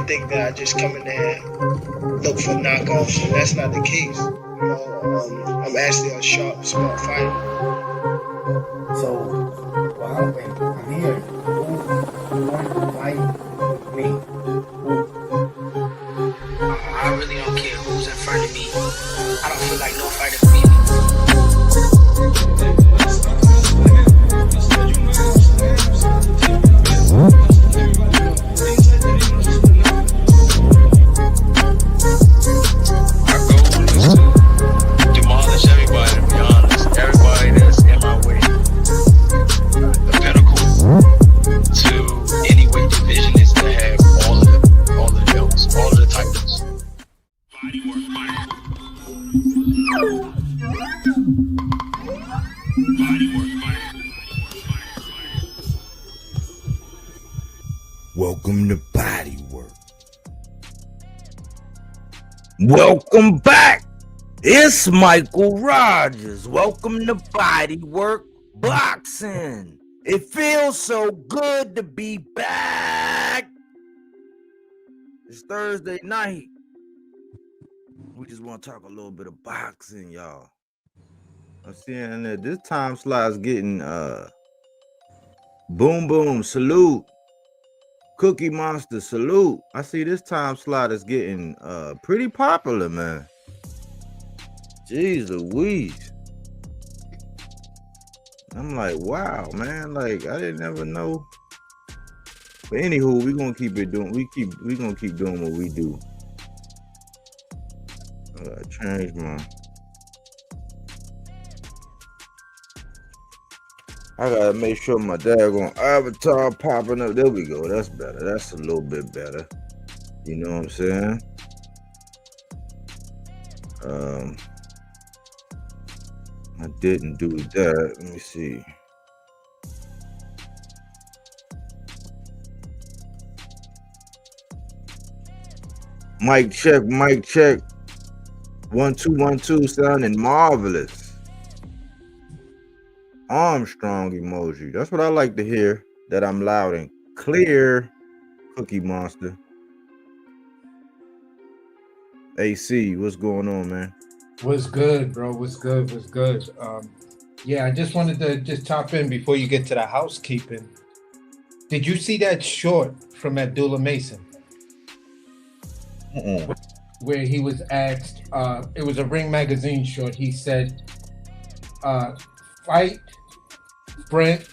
think that I just come in there and look for knockouts, and that's not the case. I'm actually a sharp, smart fighter. So, well, I'm here. Who want to fight me? I really don't care who's in front of me. I don't feel like no fighter can beat me. Demolish everybody, to be honest. Everybody that's in my way. The pinnacle to any weight division is to have all of the belts, all of the titles. Welcome to Bodywork. Welcome back. It's Michael Rogers. Welcome to Bodywork Boxing. It feels so good to be back. It's Thursday night. We just want to talk a little bit of boxing, y'all. I'm seeing that this time slot's getting boom boom salute. Cookie Monster salute. I see this time slot is getting pretty popular, man. Jeez Louise. I'm like, wow, man. Like, I didn't ever know. But anywho, we gonna keep it doing. We gonna keep doing what we do. Change my. I gotta make sure my daggone avatar popping up. There we go. That's better. That's a little bit better. You know what I'm saying? I didn't do that. Let me see. Mic check, mic check. 1 2 1 2, sounding marvelous. Armstrong emoji. That's what I like to hear. That I'm loud and clear. Cookie Monster. AC, what's going on, man? What's good, bro? What's good? What's good? Yeah, I just wanted to just top in before you get to the housekeeping. Did you see that short from Abdullah Mason? Where he was asked, it was a Ring Magazine short. He said, fight, friend,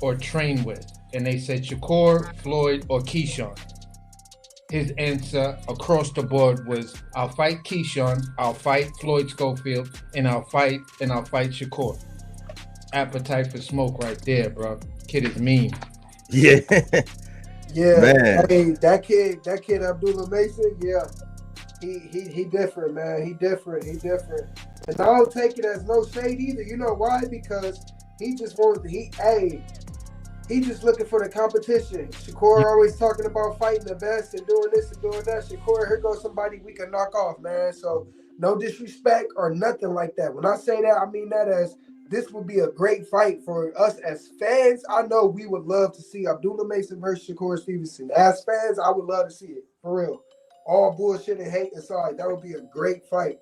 or train with. And they said Shakur, Floyd, or Keyshawn. His answer across the board was, I'll fight Keyshawn, I'll fight Floyd Schofield, and I'll fight Shakur. Appetite for smoke right there, bro. Kid is mean. Yeah. Yeah, Man. hey, that kid Abdullah Mason, yeah, he different, man. He different. And I don't take it as no shade either. You know why? Because he just just looking for the competition. Shakur always talking about fighting the best and doing this and doing that. Shakur, here goes somebody we can knock off, man. So no disrespect or nothing like that. When I say that, I mean that as this would be a great fight for us as fans. I know we would love to see Abdullah Mason versus Shakur Stevenson. As fans, I would love to see it, for real. All bullshit and hate aside, that would be a great fight.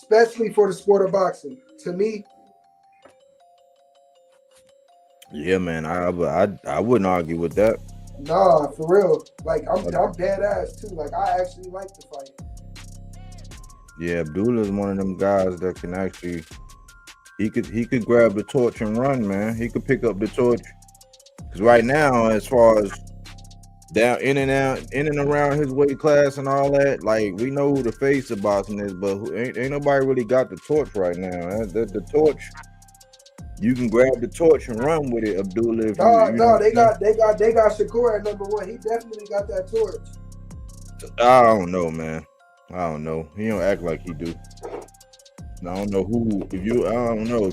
Especially for the sport of boxing. To me. Yeah, man. I wouldn't argue with that. Nah, for real. Like, I'm dead ass, too. Like, I actually like the fight. Yeah, Abdullah is one of them guys that can actually... He could grab the torch and run, man. He could pick up the torch. Because right now, as far as down in and around his weight class and all that, like, we know who the face of boxing is, but ain't nobody really got the torch right now. The torch, you can grab the torch and run with it, Abdullah. They got Shakur at number one. He definitely got that torch. I don't know, man. I don't know. He don't act like he do. I don't know who. If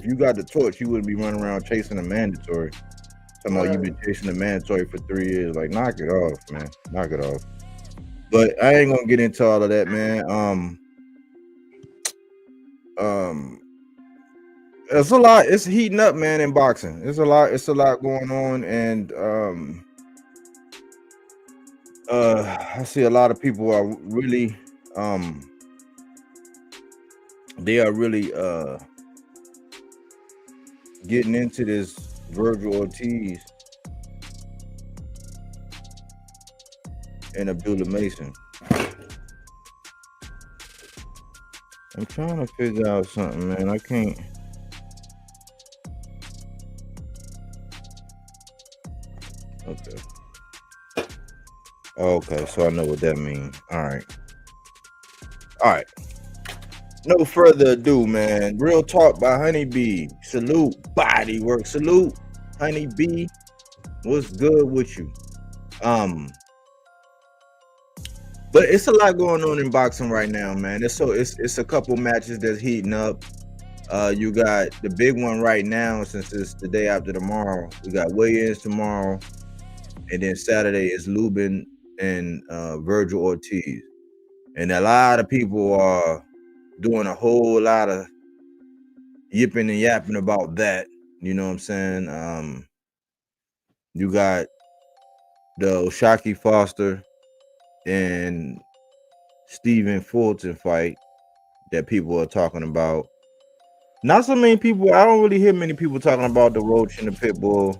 you got the torch, you wouldn't be running around chasing a mandatory. Talking about you've been chasing the mandatory for 3 years. Like, knock it off, man. Knock it off. But I ain't gonna get into all of that, man. It's a lot. It's heating up, man, in boxing. It's a lot going on, and I see a lot of people are really they are really getting into this Virgil Ortiz and Abdullah Mason. I'm trying to figure out something, man. I can't. Okay, so I know what that means. All right. No further ado, man. Real talk by Honeybee. Salute, Bodywork. Salute, Honeybee. What's good with you? But it's a lot going on in boxing right now, man. It's a couple matches that's heating up. You got the big one right now, since it's the day after tomorrow. We got weigh-ins tomorrow, and then Saturday is Lubin and Virgil Ortiz. And a lot of people are doing a whole lot of yipping and yapping about that. You know what I'm saying? You got the Oshaki Foster and Stephen Fulton fight that people are talking about. Not so many people. I don't really hear many people talking about the Roach and the Pitbull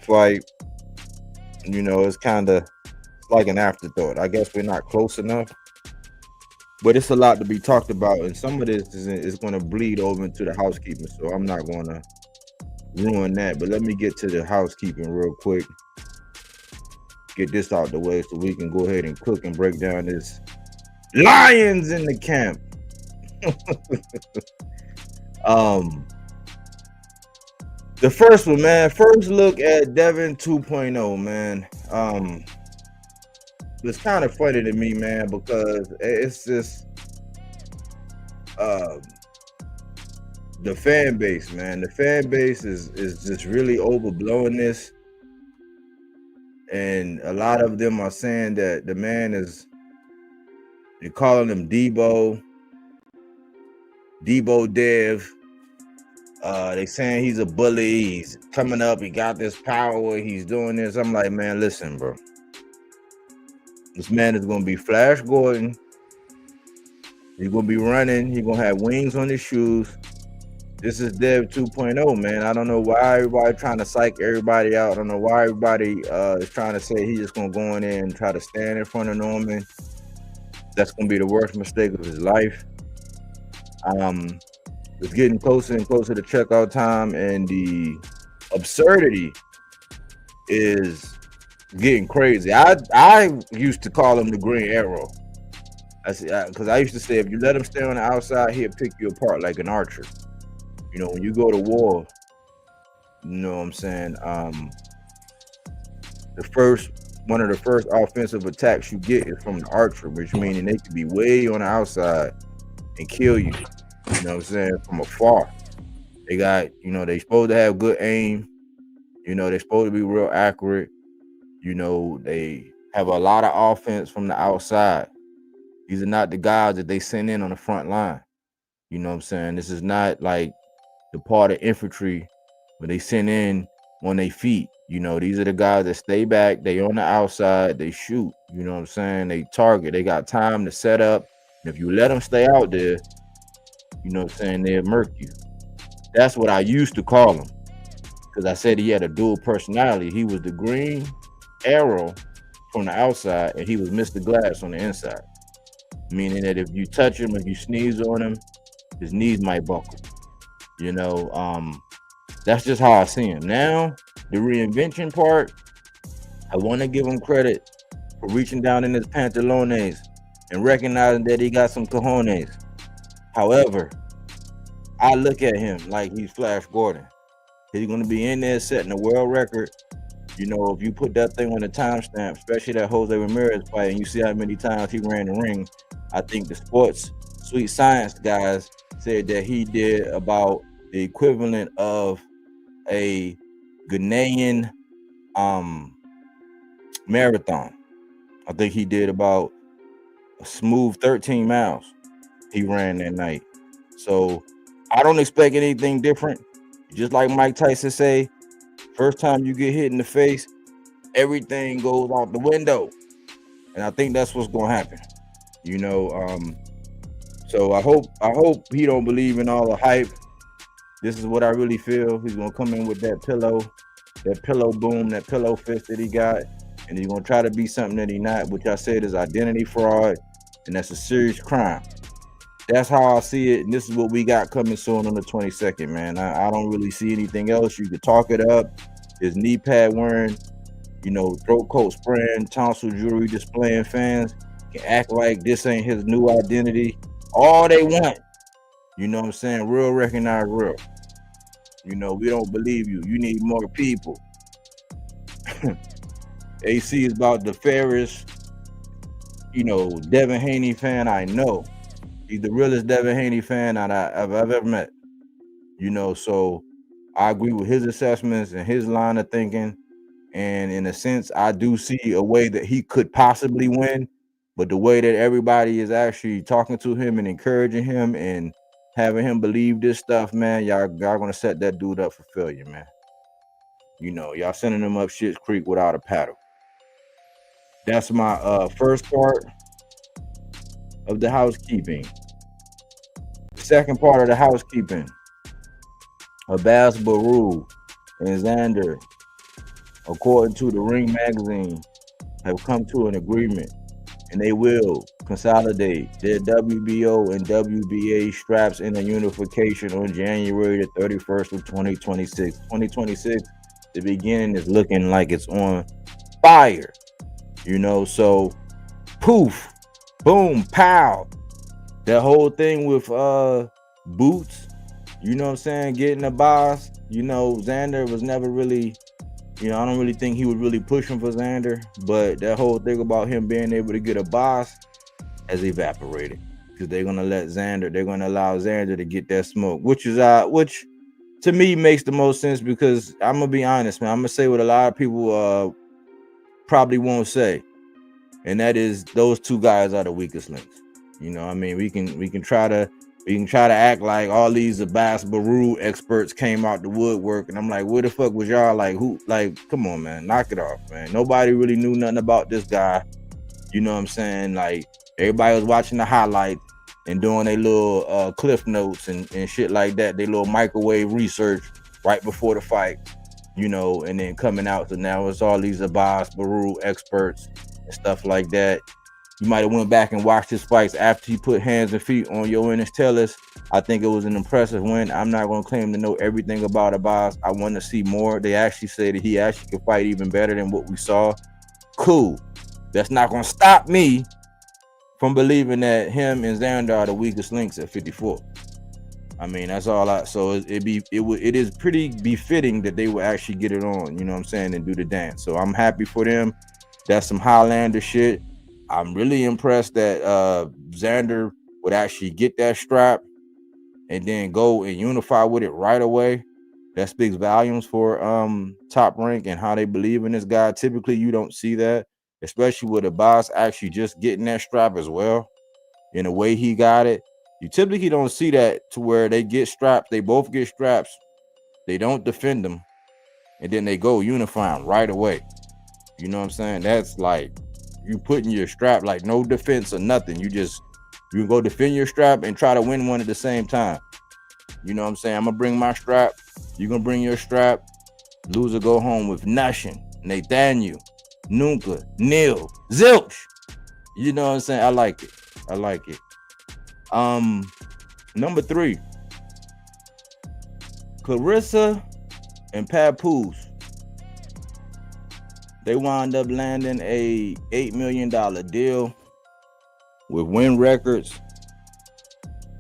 fight. You know, it's kind of like an afterthought. I guess we're not close enough, but it's a lot to be talked about, and some of this is going to bleed over into the housekeeping, so I'm not going to ruin that. But let me get to the housekeeping real quick, get this out the way so we can go ahead and cook and break down this Lions in the camp. The first one, man. First look at Devin 2.0, man. It's kind of funny to me, man, because it's just the fan base, man. The fan base is just really overblowing this, and a lot of them are saying that the man is. They're calling him Debo Dev. They saying he's a bully. He's coming up. He got this power. He's doing this. I'm like, man, listen, bro. This man is going to be Flash Gordon. He's going to be running. He's going to have wings on his shoes. This is Dev 2.0, man. I don't know why everybody trying to psych everybody out. I don't know why everybody is trying to say he's just going to go in there and try to stand in front of Norman. That's going to be the worst mistake of his life. It's getting closer and closer to checkout time, and the absurdity is getting crazy. I used to call him the Green Arrow. Because I used to say, if you let him stay on the outside, he'll pick you apart like an archer. You know, when you go to war, you know what I'm saying? One of the first offensive attacks you get is from the archer, which meaning they could be way on the outside and kill you. You know what I'm saying? From afar. They got, you know, they supposed to have good aim. You know, they're supposed to be real accurate. You know, they have a lot of offense from the outside. These are not the guys that they send in on the front line. You know what I'm saying? This is not like the part of infantry where they send in on their feet. You know, these are the guys that stay back. They on the outside. They shoot. You know what I'm saying? They target. They got time to set up. And if you let them stay out there, you know what I'm saying, they'll murk you. That's what I used to call him. Because I said he had a dual personality. He was the Green Arrow from the outside, and he was Mr. Glass on the inside. Meaning that if you touch him, if you sneeze on him, his knees might buckle. You know, that's just how I see him. Now, the reinvention part, I want to give him credit for reaching down in his pantalones and recognizing that he got some cojones. However, I look at him like he's Flash Gordon. He's going to be in there setting a world record. You know, if you put that thing on the timestamp, especially that Jose Ramirez fight, and you see how many times he ran the ring, I think the sports sweet science guys said that he did about the equivalent of a Ghanaian marathon. I think he did about a smooth 13 miles he ran that night. So I don't expect anything different. Just like Mike Tyson say, first time you get hit in the face, everything goes out the window. And I think that's what's gonna happen. You know, so I hope he don't believe in all the hype. This is what I really feel. He's gonna come in with that pillow boom, that pillow fist that he got, and he's gonna try to be something that he's not, which I said is identity fraud, and that's a serious crime. That's how I see it, and this is what we got coming soon on the 22nd, man. I don't really see anything else. You could talk it up. His knee pad wearing, throat coat spraying, tonsil jewelry displaying fans can act like this ain't his new identity. All they want. You know what I'm saying? Real recognize real. We don't believe you. You need more people. AC is about the fairest, Devin Haney fan I know. He's the realest Devin Haney fan I've ever met. So I agree with his assessments and his line of thinking. And in a sense, I do see a way that he could possibly win. But the way that everybody is actually talking to him and encouraging him and having him believe this stuff, man, y'all gonna set that dude up for failure, man. Y'all sending him up Shit's Creek without a paddle. That's my first part of the housekeeping. The second part of the housekeeping, Abbas Baru and Xander, according to the Ring magazine, have come to an agreement, and they will consolidate their WBO and WBA straps in a unification on January the 31st of 2026. 2026, the beginning is looking like it's on fire. So poof, boom, pow. That whole thing with Boots, what I'm saying, getting a boss. Xander was never really, I don't really think he was really pushing for Xander, but that whole thing about him being able to get a boss has evaporated because they're gonna allow Xander to get that smoke, which to me makes the most sense, because I'm gonna be honest, man. I'm gonna say what a lot of people probably won't say, and that is those two guys are the weakest links. I mean, we can try to act like all these Abbas Baru experts came out the woodwork, and I'm like, where the fuck was y'all? Like, who? Like, come on, man, knock it off, man. Nobody really knew nothing about this guy. You know what I'm saying? Like, everybody was watching the highlights and doing their little cliff notes and shit like that. They little microwave research right before the fight, and then coming out. So now it's all these Abbas Baru experts and stuff like that. You might have went back and watched his fights after he put hands and feet on Yoenis Tellus. I think it was an impressive win. I'm not going to claim to know everything about Abbas. I want to see more. They actually say that he actually could fight even better than what we saw. Cool. That's not going to stop me from believing that him and Xander are the weakest links at 54. I mean, that's all so it is pretty befitting that they will actually get it on, you know what I'm saying, and do the dance. So I'm happy for them. That's some Highlander shit. I'm really impressed that Xander would actually get that strap and then go and unify with it right away. That speaks volumes for Top Rank and how they believe in this guy. Typically, you don't see that, especially with a boss actually just getting that strap as well. In the way he got it, you typically don't see that to where they get straps. They both get straps. They don't defend them, and then they go unifying right away. You know what I'm saying? That's like you putting your strap, like no defense or nothing. You can go defend your strap and try to win one at the same time. You know what I'm saying? I'm gonna bring my strap. You're gonna bring your strap. Loser go home with nothing. Nathaniel, Nunca, Neil, Zilch. You know what I'm saying? I like it. Number 3, Clarissa and Papoose. They wound up landing a $8 million deal with Win Records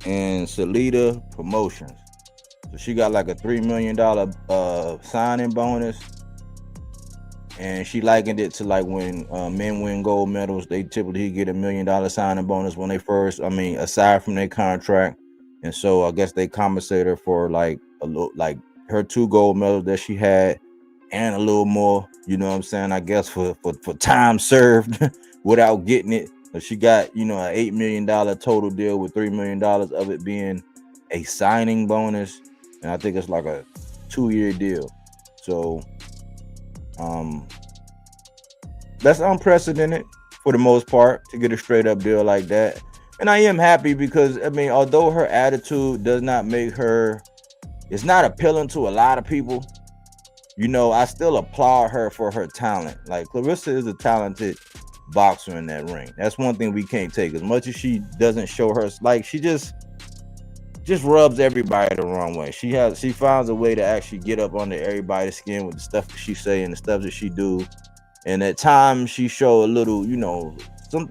and Salida Promotions. So she got like a $3 million signing bonus. And she likened it to like when men win gold medals, they typically get $1 million signing bonus when they first, aside from their contract. And so I guess they compensated her for like a little, like her 2 gold medals that she had and a little more, you know what I'm saying, I guess for time served without getting it. But she got, an $8 million total deal with $3 million of it being a signing bonus. And I think it's like a 2-year deal. So, that's unprecedented for the most part to get a straight up deal like that. And I am happy because I mean, although her attitude does not make her, it's not appealing to a lot of people. You know, I still applaud her for her talent. Like Clarissa is a talented boxer in that ring. That's one thing we can't take. As much as she doesn't show her, like she just rubs everybody the wrong way. She finds a way to actually get up under everybody's skin with the stuff that she say and the stuff that she do. And at times she show a little, you know,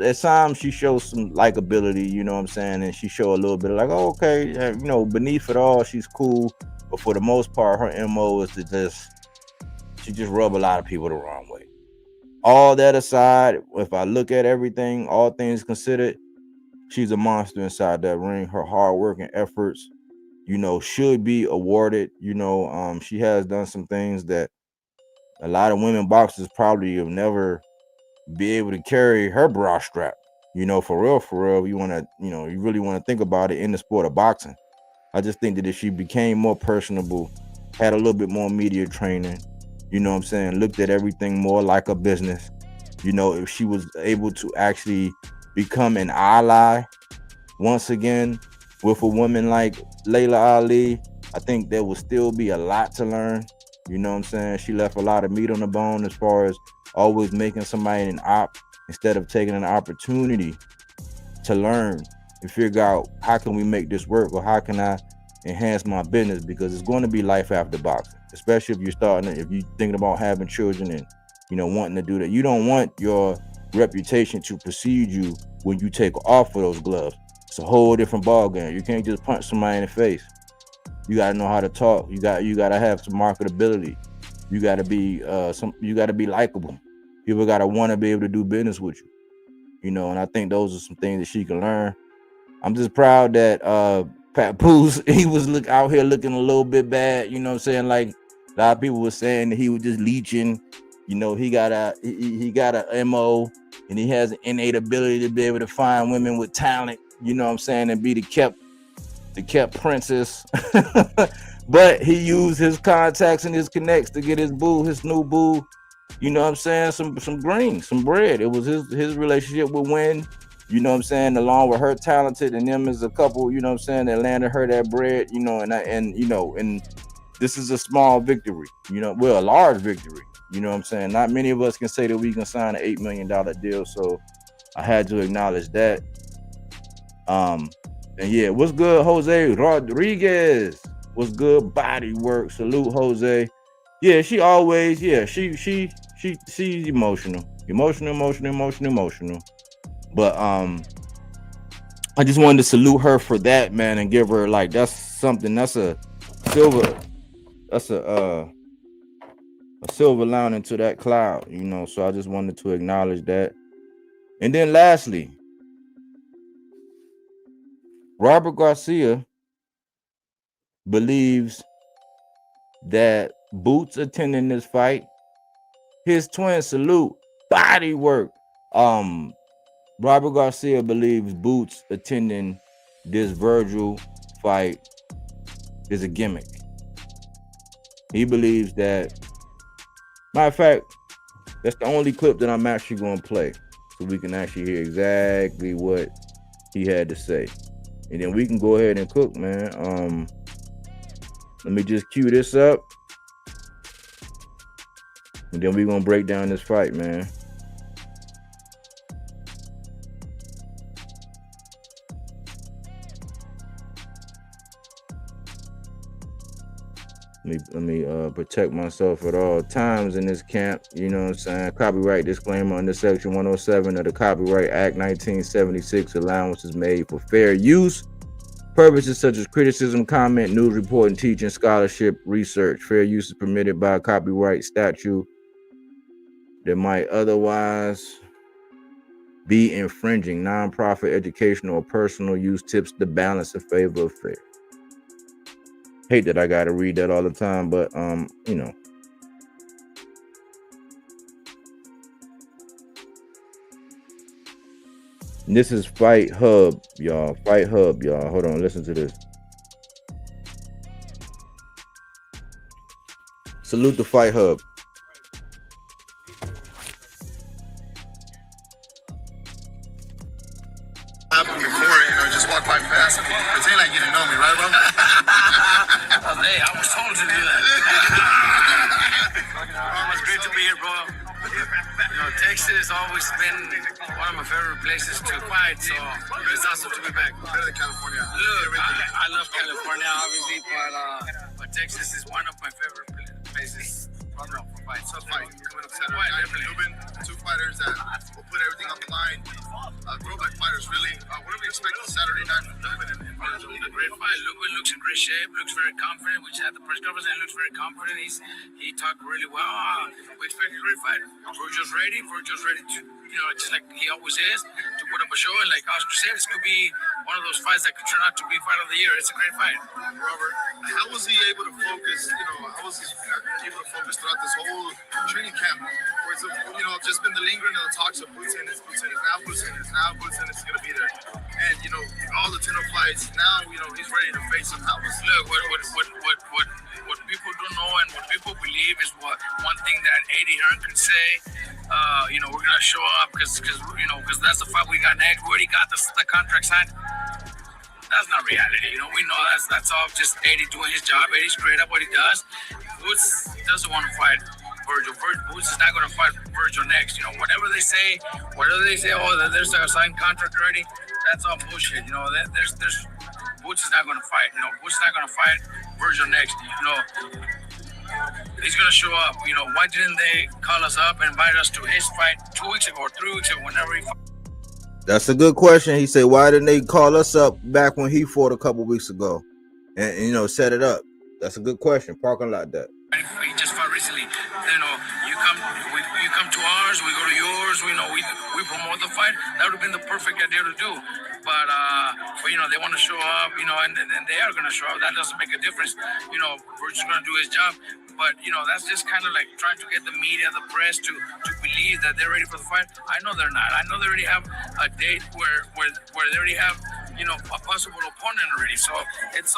at times she shows some likability, you know what I'm saying? And she show a little bit of like, oh, okay, you know, beneath it all, she's cool. But for the most part, her MO is to she just rub a lot of people the wrong way. All that aside, if I look at everything, all things considered, she's a monster inside that ring. Her hard work and efforts, you know, should be awarded. You know, she has done some things that a lot of women boxers probably have never be able to carry her bra strap. You know, for real, you want to, you know, you really want to think about it in the sport of boxing. I just think that if she became more personable, had a little bit more media training, you know what I'm saying, looked at everything more like a business, you know, if she was able to actually become an ally once again with a woman like Layla Ali, I think there will still be a lot to learn. You know what I'm saying? She left a lot of meat on the bone as far as always making somebody an op instead of taking an opportunity to learn and figure out how can we make this work or how can I enhance my business, because it's going to be life after boxing, especially if you're thinking about having children and, you know, wanting to do that. You don't want your reputation to precede you when you take off of those gloves. It's a whole different ball game. You can't just punch somebody in the face. You got to know how to talk. You got to have some marketability. You got to be likable. People got to want to be able to do business with you. You know, and I think those are some things that she can learn. I'm just proud that Pat Poose, he was out here looking a little bit bad, you know what I'm saying? Like a lot of people were saying that he was just leeching. You know, he got a MO and he has an innate ability to be able to find women with talent, you know what I'm saying, and be the kept princess. But he used his contacts and his connects to get his new boo, you know what I'm saying, some green, some bread. It was his relationship with Wynn, you know what I'm saying, along with her talented and them as a couple, you know what I'm saying, that landed her that bread, you know, and this is a small victory, you know, well, a large victory, you know what I'm saying. Not many of us can say that we can sign an $8 million deal, so I had to acknowledge that. And yeah, what's good, Jose Rodriguez? What's good, Bodywork? Salute, Jose. Yeah, she always, yeah, she's emotional. But I just wanted to salute her for that, man, and give her like that's a silver lining to that cloud, you know. So I just wanted to acknowledge that. And then lastly, Robert Garcia believes that Boots attending this fight, his twin, salute, Bodywork. Robert Garcia believes Boots attending this Virgil fight is a gimmick. He believes that, matter of fact, that's the only clip that I'm actually going to play so we can actually hear exactly what he had to say. And then we can go ahead and cook, man. Let me just cue this up. And then we're going to break down this fight, man. Let me protect myself at all times in this camp. You know what I'm saying? Copyright disclaimer under Section 107 of the Copyright Act 1976. Allowance is made for fair use. Purposes such as criticism, comment, news reporting, teaching, scholarship, research. Fair use is permitted by a copyright statute that might otherwise be infringing. Nonprofit, educational, or personal use tips the balance in favor of fair. Hate that I gotta read that all the time, but you know. This is Fight Hub, y'all. Fight Hub, y'all. Hold on, listen to this. Salute the Fight Hub. has always been one of my favorite places to fight, so it's awesome to be back. Better than California. Look, I love California, obviously, but Texas is one of my favorite places. For fights. So fight coming up Saturday night for Lubin, two fighters that will put everything on the line. Throwback fighters, really. What do we expect Saturday night from Lubin and Virgil? A great fight. Lubin looks in great shape, looks very confident. We just had the press conference and he looks very confident. He talked really well. We expect a great fight. Virgil's ready. Virgil's ready to, just like he always is, to put up a show. And like Oscar said, this could be one of those fights that could turn out to be fight of the year. It's a great fight. Robert, how was he able to focus? How was he able to focus throughout this whole training camp? Where it's, just been the lingering of the talks of boots in, now boots in, it's going to be there. And, all the 10 fights, now, he's ready to face them. How was Look, what people don't know and what people believe is one thing that Eddie Hearn could say, we're going to show up because that's the fight we got next. We already got the contract signed. That's not reality. We know that's all just Eddie doing his job. Eddie's great at what he does. Boots doesn't want to fight Virgil. Boots is not going to fight Virgil next. Whatever they say, oh, there's a signed contract already, that's all bullshit. There's Boots is not going to fight. Boots is not going to fight Virgil next. He's going to show up. Why didn't they call us up and invite us to his fight 2 weeks ago or 3 weeks ago, whenever he fought? That's a good question. He said, why didn't they call us up back when he fought a couple weeks ago and set it up? That's a good question. Parking lot that. He just fought recently. You come to ours, we go to yours. We promote the fight. That would have been the perfect idea to do. But they want to show up, and they are going to show up. That doesn't make a difference. Virgil's going to do his job. But, that's just kind of like trying to get the media, the press to believe that they're ready for the fight. I know they're not. I know they already have a date where they already have, a possible opponent already. So it's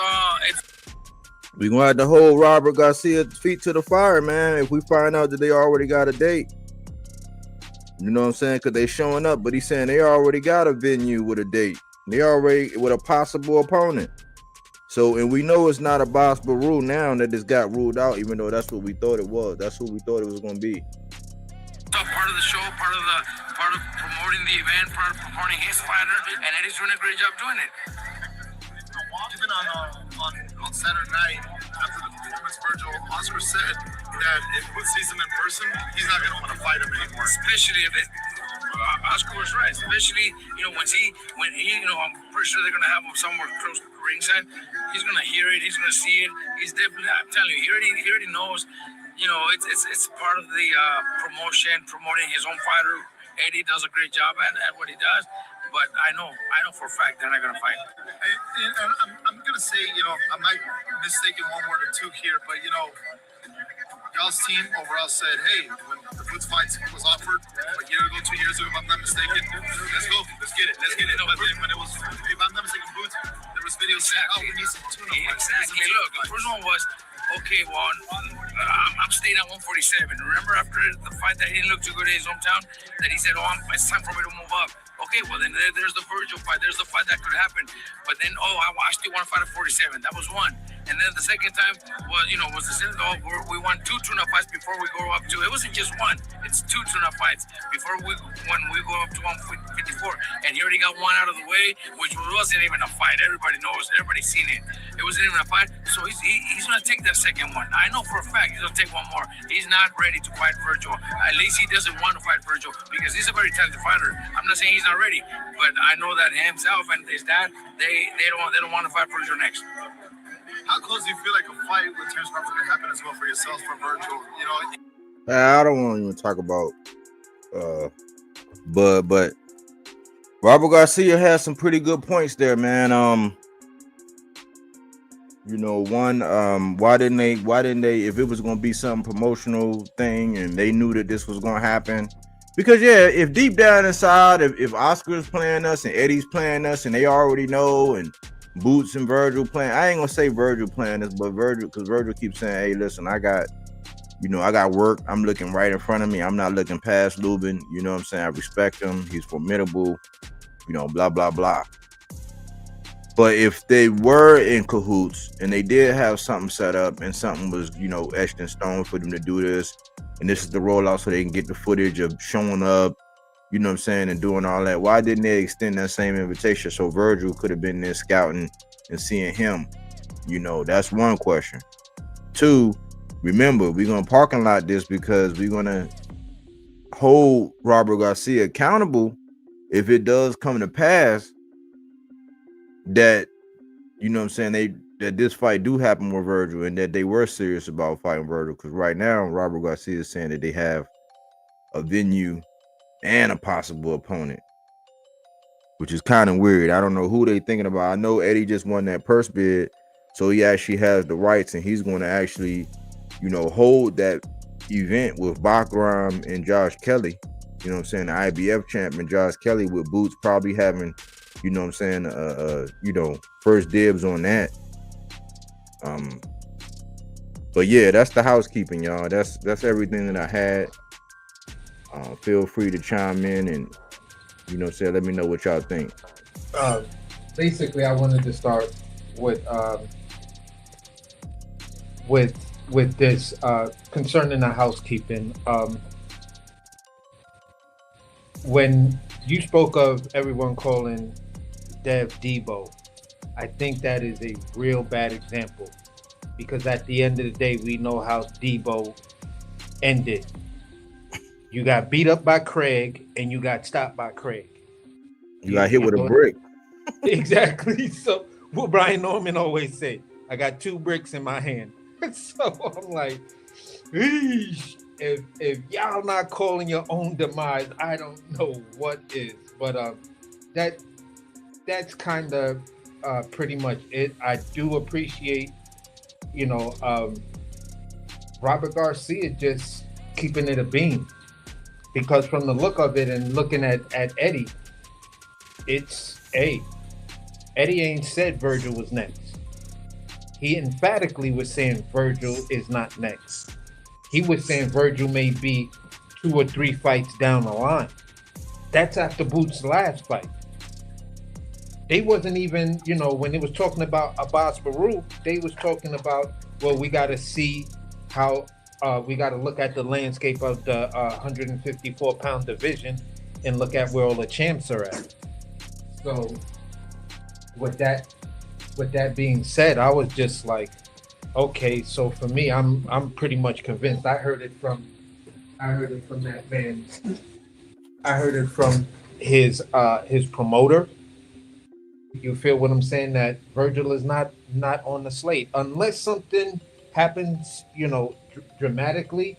we gonna have to hold Robert Garcia's feet to the fire, man. If we find out that they already got a date, you know what I'm saying? Because they showing up, but he's saying they already got a venue with a date. They already with a possible opponent. So, and we know it's not a possible rule now that this got ruled out, even though that's what we thought it was. That's what we thought it was gonna be. Part of the show, part of promoting the event, part of promoting his fighter, and Eddie's doing a great job doing it. Even on Saturday night, after the performance, Virgil, Oscar said that if Boots sees him in person, he's not going to want to fight him anymore. Especially if Oscar was right. Especially, when he, I'm pretty sure they're going to have him somewhere close to the ringside. He's going to hear it. He's going to see it. He's definitely, I'm telling you, he already knows. It's part of the promotion, promoting his own fighter. Eddie does a great job at what he does. But I know for a fact they're not going to fight. I'm going to say, I might mistake one word or two here, but, y'all's team overall said, hey, when the Boots fight was offered a year ago, 2 years ago, if I'm not mistaken, let's go, let's get it. But then when it was, if I'm not mistaken, Boots, there was videos saying, oh, we need some tuna fights. Exactly. Look, the first one was, okay, well, I'm staying at 147. Remember after the fight that he didn't look too good in his hometown, that he said, it's time for me to move up. Okay, well, then there's the Virgil fight. There's the fight that could happen. But then, I still want to fight at 47. That was one. And then the second time was the same. We won 2 tuna fights before we go up to. It wasn't just one. It's 2 tuna fights before when we go up to 154. And he already got one out of the way, which wasn't even a fight. Everybody knows. Everybody's seen it. It wasn't even a fight. So he's going to take that second one. I know for a fact he's going to take one more. He's not ready to fight Virgil. At least he doesn't want to fight Virgil because he's a very talented fighter. I'm not saying he's not ready, but I know that himself and his dad, they don't want to fight Virgil next. How close do you feel like a fight with Terrence Crawford could happen as well for yourself, for Virgil? I don't want to even talk about, but Robert Garcia has some pretty good points there, man. Why didn't they? If it was going to be some promotional thing and they knew that this was going to happen. Because, if deep down inside, if Oscar's playing us and Eddie's playing us and they already know, and Boots and Virgil playing, I ain't going to say Virgil playing us, but because Virgil keeps saying, hey, listen, I got work. I'm looking right in front of me. I'm not looking past Lubin. You know what I'm saying? I respect him. He's formidable, blah, blah, blah. But if they were in cahoots and they did have something set up and something was, etched in stone for them to do this, and this is the rollout so they can get the footage of showing up, you know what I'm saying, and doing all that, why didn't they extend that same invitation so Virgil could have been there scouting and seeing him? That's one question. Two, remember, we're going to parking lot this because we're going to hold Robert Garcia accountable if it does come to pass that, that this fight do happen with Virgil and that they were serious about fighting Virgil. Because right now, Robert Garcia is saying that they have a venue and a possible opponent, which is kind of weird. I don't know who they thinking about. I know Eddie just won that purse bid, so he actually has the rights and he's going to actually, hold that event with Bakram and Josh Kelly. You know what I'm saying? The IBF champion Josh Kelly with Boots probably having, first dibs on that. But yeah, that's the housekeeping, y'all. That's everything that I had. Feel free to chime in and let me know what y'all think. Basically, I wanted to start with this concerning the housekeeping. When you spoke of everyone calling Dev Debo, I think that is a real bad example, because at the end of the day, we know how Debo ended. You got beat up by Craig and you got stopped by Craig. You got hit with a brick. Exactly. So what Brian Norman always say, I got 2 bricks in my hand. So I'm like, eesh. If y'all not calling your own demise, I don't know what is. But that's kind of pretty much it. I do appreciate, Robert Garcia just keeping it a beam, because from the look of it and looking at Eddie, it's Eddie ain't said Virgil was next. He emphatically was saying Virgil is not next. He was saying Virgil may be 2 or 3 fights down the line. That's after Boots' last fight. They wasn't even, when they was talking about Abbas Baruch, they was talking about, well, we got to see how, we got to look at the landscape of the 154-pound division and look at where all the champs are at. So with that being said, I was just like, okay, so for me, I'm pretty much convinced. I heard it from that man. I heard it from his promoter. You feel what I'm saying? That Virgil is not on the slate unless something happens, dramatically.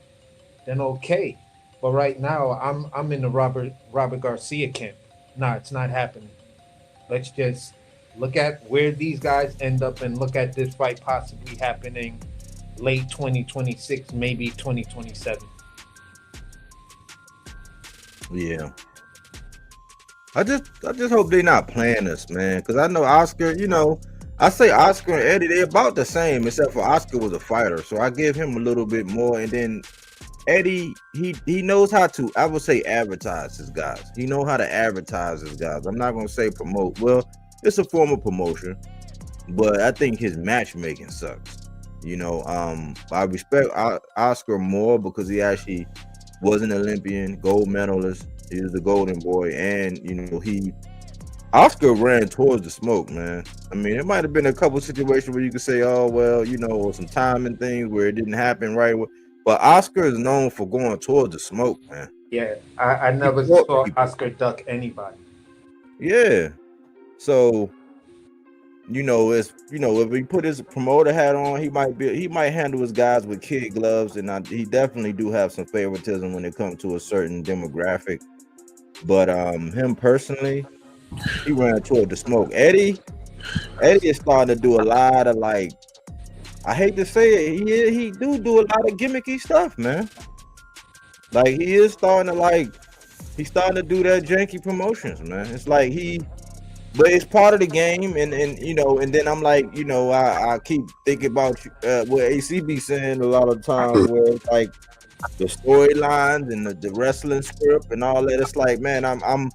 Then okay, but right now I'm in the Robert Garcia camp. Nah, it's not happening. Let's just look at where these guys end up and look at this fight possibly happening late 2026, maybe 2027. Yeah. I just hope they're not playing us, man. Because I know Oscar, I say Oscar and Eddie, they're about the same, except for Oscar was a fighter. So I give him a little bit more. And then Eddie, he knows how to, I would say, advertise his guys. He knows how to advertise his guys. I'm not going to say promote. Well, it's a form of promotion. But I think his matchmaking sucks. I respect Oscar more because he actually was an Olympian, gold medalist. He was the golden boy, and Oscar ran towards the smoke, man. I mean, it might have been a couple situations where you could say, oh well, some timing things where it didn't happen right. But Oscar is known for going towards the smoke, man. Yeah, I never saw Oscar duck anybody. Yeah, so if he put his promoter hat on, he might handle his guys with kid gloves, and he definitely do have some favoritism when it comes to a certain demographic. But him personally, he ran toward the smoke. Eddie is starting to do a lot of, like, I hate to say it, he do a lot of gimmicky stuff, man. Like he's starting to do that janky promotions, man. It's like but it's part of the game, and then I'm like, I keep thinking about what AC be saying a lot of times, where it's like the storylines and the wrestling script and all that. It's like, man, I'm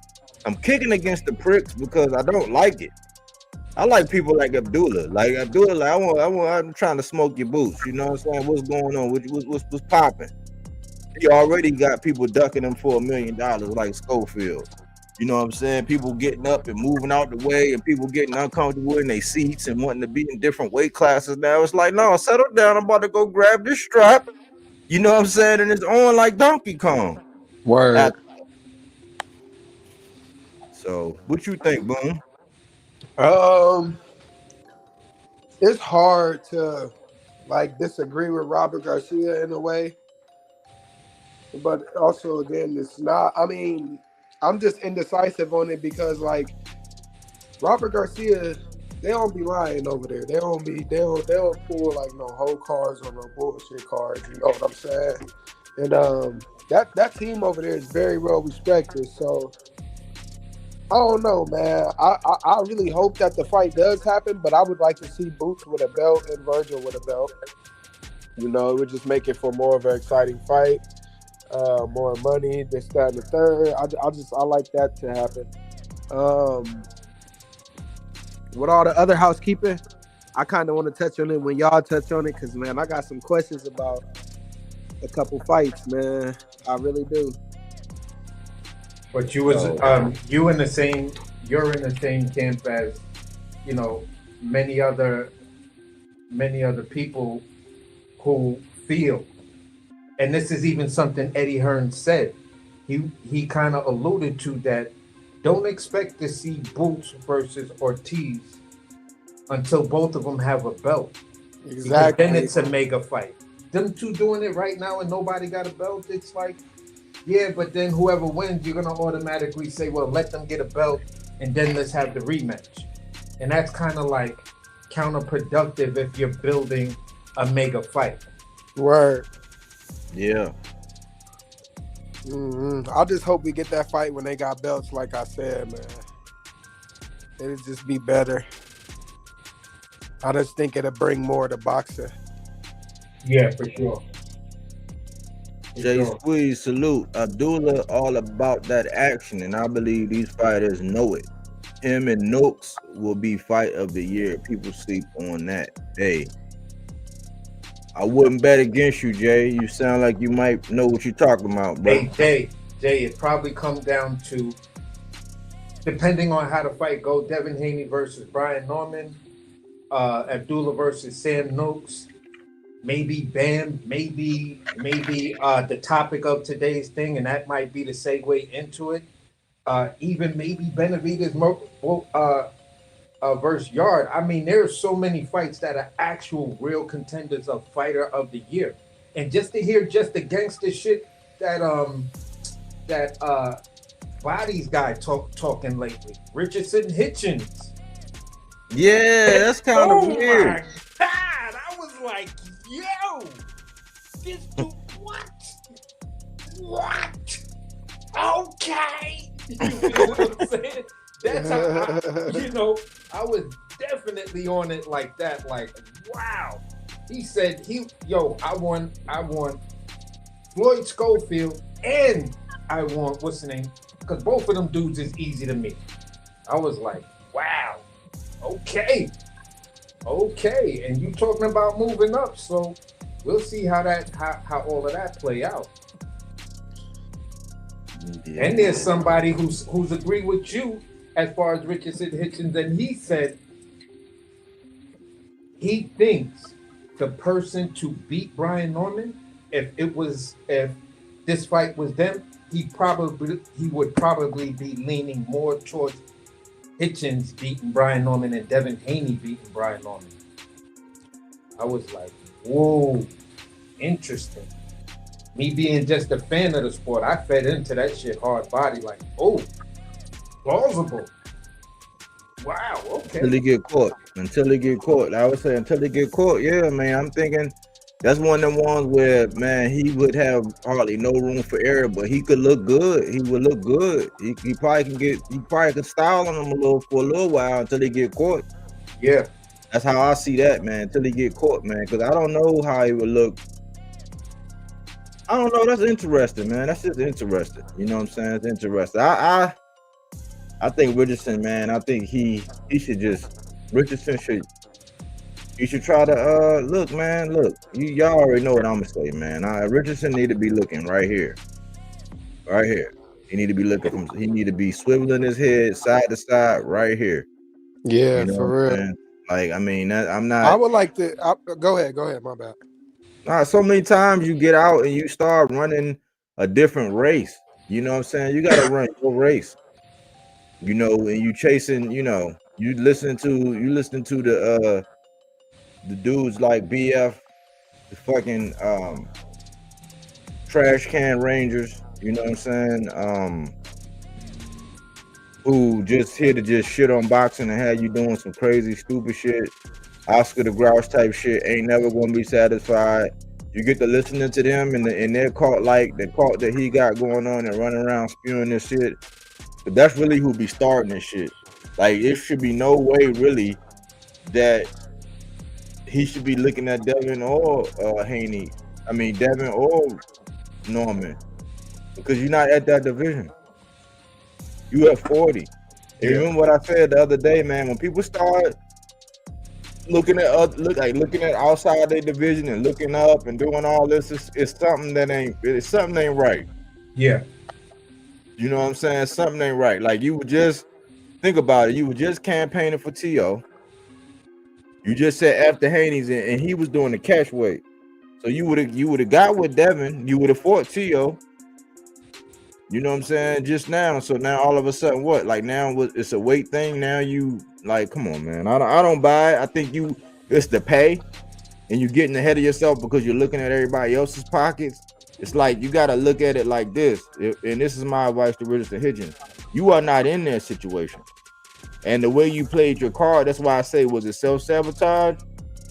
kicking against the pricks because I don't like it. I like people like Abdullah. Like Abdullah, like I'm trying to smoke your boots. You know what I'm saying? What's going on? What's popping? He already got people ducking him for $1 million, like Schofield. You know what I'm saying? People getting up and moving out the way, and people getting uncomfortable in their seats and wanting to be in different weight classes. Now it's like, no, settle down. I'm about to go grab this strap. You know what I'm saying? And it's on like Donkey Kong. Word. So, what you think, Boom? It's hard to like disagree with Robert Garcia in a way, but also again, it's not. I mean, I'm just indecisive on it because like Robert Garcia, they don't be lying over there. They don't pull like no whole cards or no bullshit cards. You know what I'm saying? And that team over there is very well respected. So I don't know, man. I really hope that the fight does happen, but I would like to see Boots with a belt and Virgil with a belt. You know, it would just make it for more of an exciting fight, more money, this, that, and the third. I like that to happen. With all the other housekeeping, I kind of want to touch on it when y'all touch on it, because, man, I got some questions about a couple fights, man. I really do. But you're in the same camp as, you know, many other people who feel, and this is even something Eddie Hearn said. He kind of alluded to that. Don't expect to see Boots versus Ortiz until both of them have a belt. Exactly. Then it's a mega fight. Them two doing it right now and nobody got a belt. It's like, yeah, but then whoever wins, you're gonna automatically say, well, let them get a belt and then let's have the rematch. And that's kind of like counterproductive if you're building a mega fight. Word. Yeah. I just hope we get that fight when they got belts, like I said, man. It'd just be better. I just think it'll bring more to boxing. Yeah, for sure. Jay Squeeze, salute. Abdullah all about that action, and I believe these fighters know it. Him and Nooks will be fight of the year. People sleep on that. Hey, I wouldn't bet against you, Jay. You sound like you might know what you're talking about, bro. Hey, Jay, it probably comes down to, depending on how the fight go, Devin Haney versus Brian Norman, Abdullah versus Sam Nooks, maybe Bam, maybe the topic of today's thing, and that might be the segue into it. Even maybe Benavidez versus Yarde. I mean, there are so many fights that are actual real contenders of fighter of the year. And just to hear just the gangster shit that Bodies guy talking lately, Richardson Hitchens. Yeah, that's kind of weird. Oh my God, I was like, yo, this dude, what? Okay. You know what I'm saying? That's how I was definitely on it like that. Like, wow. He said I won Floyd Schofield and I won, what's the name? Because both of them dudes is easy to me. I was like, wow. Okay. And you talking about moving up, so we'll see how all of that play out. Yeah. And there's somebody who's agreed with you as far as Richardson Hitchens, and he said he thinks the person to beat Brian Norman, if this fight was them, he would probably be leaning more towards Hitchens beating Brian Norman and Devin Haney beating Brian Norman. I was like, whoa, interesting. Me being just a fan of the sport, I fed into that shit hard body, like, oh, plausible. Wow, okay. Until they get caught. I would say until they get caught, yeah, man. I'm thinking that's one of them ones where, man, he would have hardly no room for error, but he could look good. He would look good. He probably can style on him for a little while until they get caught. Yeah. That's how I see that, man, until he get caught, man. Because I don't know how he would look. I don't know. That's interesting, man. That's just interesting. You know what I'm saying? It's interesting. I think Richardson, man, I think he should just Richardson should. You should try to look, man. Look, y'all already know what I'm gonna say, man. Richardson need to be looking right here, right here. He need to be looking from. He need to be swiveling his head side to side, right here. Yeah, You know what for I'm real. saying? Like, I mean, I'm I not. would like to. Go ahead. My bad. So many times you get out and you start running a different race. You know what I'm saying? You got to run your race. You know, and you chasing. You know, you listen to the dudes like BF, the fucking trash can rangers. You know what I'm saying? Who just here to just shit on boxing and have you doing some crazy stupid shit. Oscar the Grouch type shit ain't never gonna be satisfied. You get to listening to them and they're caught like the caught that he got going on and running around spewing this shit. But that's really who be starting this shit. Like it should be no way really that he should be looking at Devin or Haney. I mean Devin or Norman. Because you're not at that division. You at 40. And remember what I said the other day, man, when people start looking at outside their division and looking up and doing all this, it's something that ain't right. Yeah. You know what I'm saying? Something ain't right. Like you would just think about it. You were just campaigning for T.O. You just said after Haney's and he was doing the catch weight. So you would have got with Devin, you would have fought T.O. You know what I'm saying? Just now. So now all of a sudden what? Like now it's a weight thing. Now you like, come on, man. I don't buy it. I think it's the pay and you're getting ahead of yourself because you're looking at everybody else's pockets. It's like you gotta look at it like this. And this is my advice to Richardson Hitchens. You are not in their situation. And the way you played your card, that's why I say, was it self-sabotage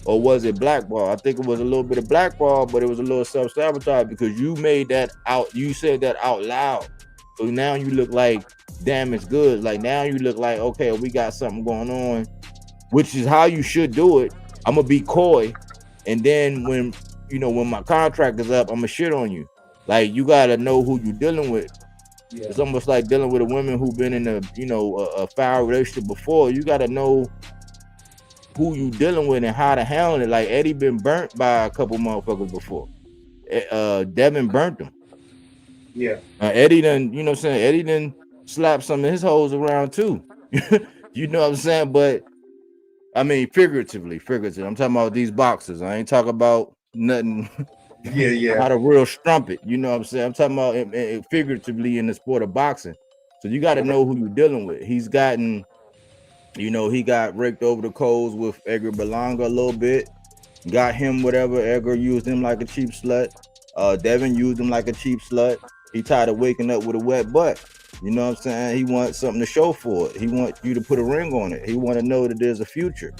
or was it blackball? I think it was a little bit of blackball, but it was a little self-sabotage because you made that out, you said that out loud. So now you look like damaged goods. Like now you look like, okay, we got something going on, which is how you should do it. I'm gonna be coy. And then when my contract is up, I'm gonna shit on you. Like you gotta know who you're dealing with. Yeah. It's almost like dealing with a woman who've been in a foul relationship before. You gotta know who you dealing with and how to handle it. Like Eddie been burnt by a couple motherfuckers before. Devin burnt him. Yeah. Eddie done, you know what I'm saying? Eddie done slapped some of his hoes around too. You know what I'm saying? But I mean figuratively. I'm talking about these boxers. I ain't talking about nothing. Yeah. Not a real strumpet. You know what I'm saying? I'm talking about it figuratively in the sport of boxing. So you got to know who you're dealing with. He's gotten, he got raked over the coals with Edgar Berlanga a little bit. Got him whatever. Edgar used him like a cheap slut. Devin used him like a cheap slut. He tired of waking up with a wet butt. You know what I'm saying? He wants something to show for it. He wants you to put a ring on it. He want to know that there's a future.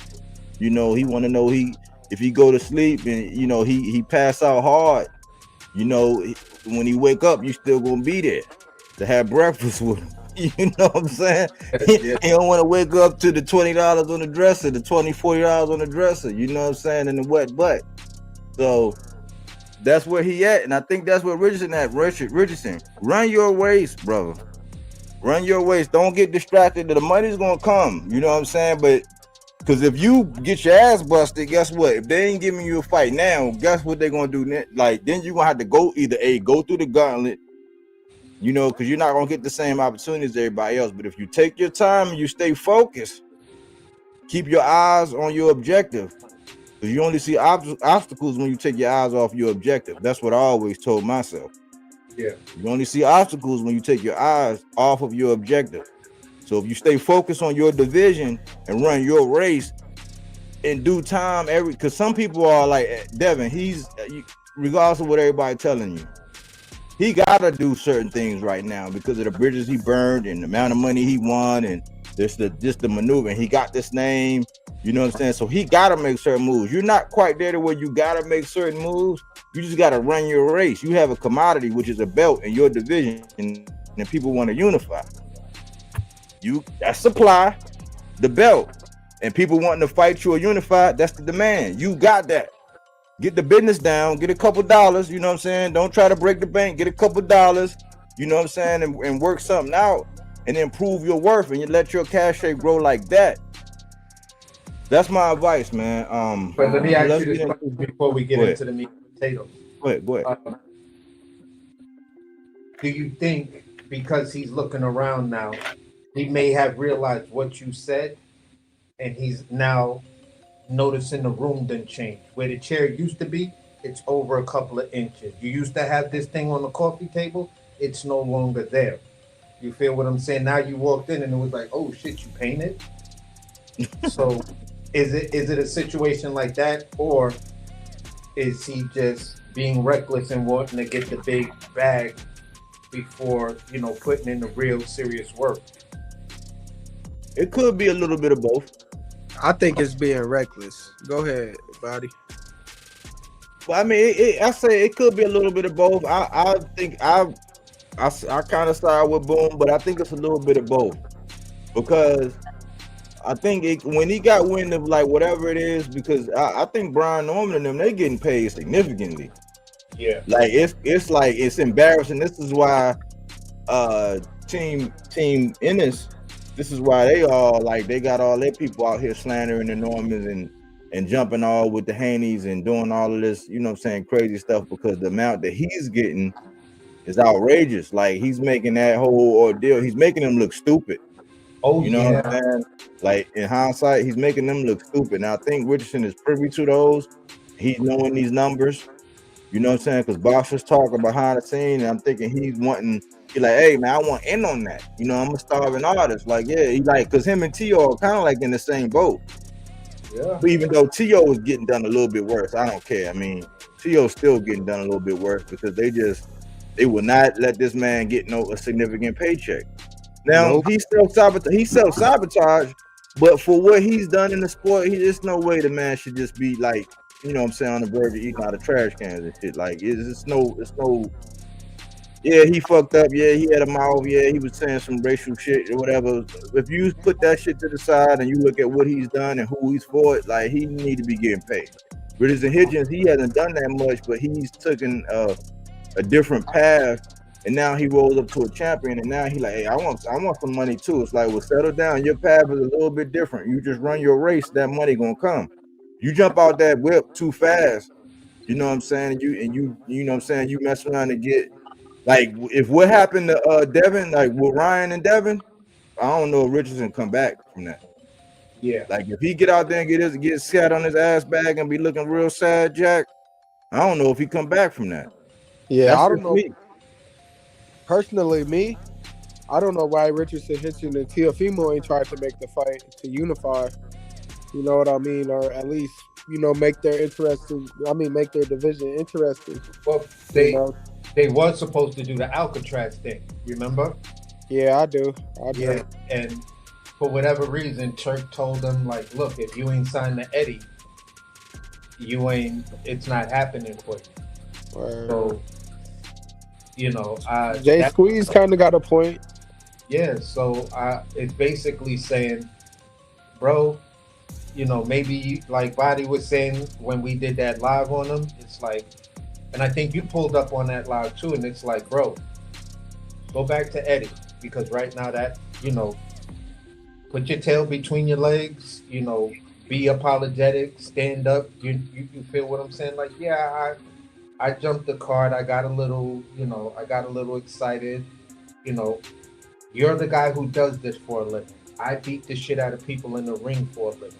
He want to know if he go to sleep and he pass out hard, when he wake up, you still gonna be there to have breakfast with him. You know what I'm saying? He don't want to wake up to the $20 on the dresser, the $40 on the dresser. You know what I'm saying? In the wet butt. So that's where he at, and I think that's where Richardson at. Richardson, run your race, brother. Run your race. Don't get distracted. The money's gonna come. You know what I'm saying? But because if you get your ass busted, guess what? If they ain't giving you a fight now, guess what they're gonna do? Like then you're gonna have to go go through the gauntlet, because you're not gonna get the same opportunities as everybody else. But if you take your time and you stay focused, keep your eyes on your objective. Because you only see obstacles when you take your eyes off your objective. That's what I always told myself. Yeah. You only see obstacles when you take your eyes off of your objective. So if you stay focused on your division and run your race in due time, because some people are like Devin, he's regardless of what everybody telling you, he gotta do certain things right now because of the bridges he burned and the amount of money he won and just the maneuver. He got this name, you know what I'm saying? So he gotta make certain moves. You're not quite there to where you gotta make certain moves. You just gotta run your race. You have a commodity, which is a belt in your division, and people want to unify. That supply, the belt, and people wanting to fight you or unify, that's the demand. You got that. Get the business down, get a couple dollars, you know what I'm saying? Don't try to break the bank, get a couple dollars, you know what I'm saying, and work something out and improve your worth and you let your cash rate grow like that. That's my advice, man. But let me ask let's you this get question before we get go ahead. into the meat and potatoes. Go ahead. Do you think because he's looking around now, he may have realized what you said, and he's now noticing the room didn't change. Where the chair used to be, it's over a couple of inches. You used to have this thing on the coffee table, it's no longer there. You feel what I'm saying? Now you walked in and it was like, oh shit, you painted? So is it a situation like that, or is he just being reckless and wanting to get the big bag before, putting in the real serious work? It could be a little bit of both. I think it's being reckless. Go ahead, Body. But I mean, I say it could be a little bit of both. I think I kind of side with Boom, but I think it's a little bit of both, because I think when he got wind of like whatever it is, because I think Brian Norman and them, they getting paid significantly. Yeah. Like it's like it's embarrassing. This is why Team Ennis, this is why they all like they got all their people out here slandering the Normans and jumping all with the Haneys and doing all of this, you know what I'm saying, crazy stuff, because the amount that he's getting is outrageous. Like he's making that whole ordeal, he's making them look stupid. Oh, you know what I'm saying? Like in hindsight, he's making them look stupid. Now I think Richardson is privy to those. He's knowing these numbers. You know what I'm saying? Because boxers talking behind the scene, and I'm thinking he's like, hey man, I want in on that. I'm a starving artist. Like, yeah, he like, because him and T.O. are kind of like in the same boat. Yeah. But even though T.O. was getting done a little bit worse, I don't care. I mean, T.O.'s still getting done a little bit worse because they will not let this man get a significant paycheck. Now he self-sabotage, but for what he's done in the sport, there's no way the man should just be like, you know what I'm saying, on the verge of eating out of trash cans and shit. Like it's no yeah, he fucked up, yeah, he had a mouth, yeah, he was saying some racial shit or whatever. If you put that shit to the side and you look at what he's done and who he's for, like he need to be getting paid. Richardson Hitchens, he hasn't done that much, but he's taken a different path. And now he rolls up to a champion, and now he like, hey, I want some money too. It's like, well, settle down. Your path is a little bit different. You just run your race, that money gonna come. You jump out that whip too fast, you know what I'm saying? You know what I'm saying? You mess around and get like, if what happened to Devin, like with Ryan and Devin, I don't know if Richardson come back from that. Yeah. Like if he get out there and get sat on his ass bag and be looking real sad, Jack, I don't know if he come back from that. Yeah, That's I don't know. me. Personally, I don't know why Richardson Hitchens and Teofimo ain't tried to make the fight to unify. You know what I mean? Or at least, make their division interesting. Well, they was supposed to do the Alcatraz thing, remember? Yeah, I do. Yeah, and for whatever reason, Turk told them, like, look, if you ain't signed to Eddie, it's not happening for you. So, Jay Squeeze kind of got a point. Yeah, so it's basically saying, bro, maybe like Body was saying when we did that live on him, it's like, and I think you pulled up on that live too, and it's like, bro, go back to Eddie, because right now that, put your tail between your legs, be apologetic, stand up. You feel what I'm saying? Like, yeah, I jumped the card. I got a little, excited. You're the guy who does this for a living. I beat the shit out of people in the ring for a living.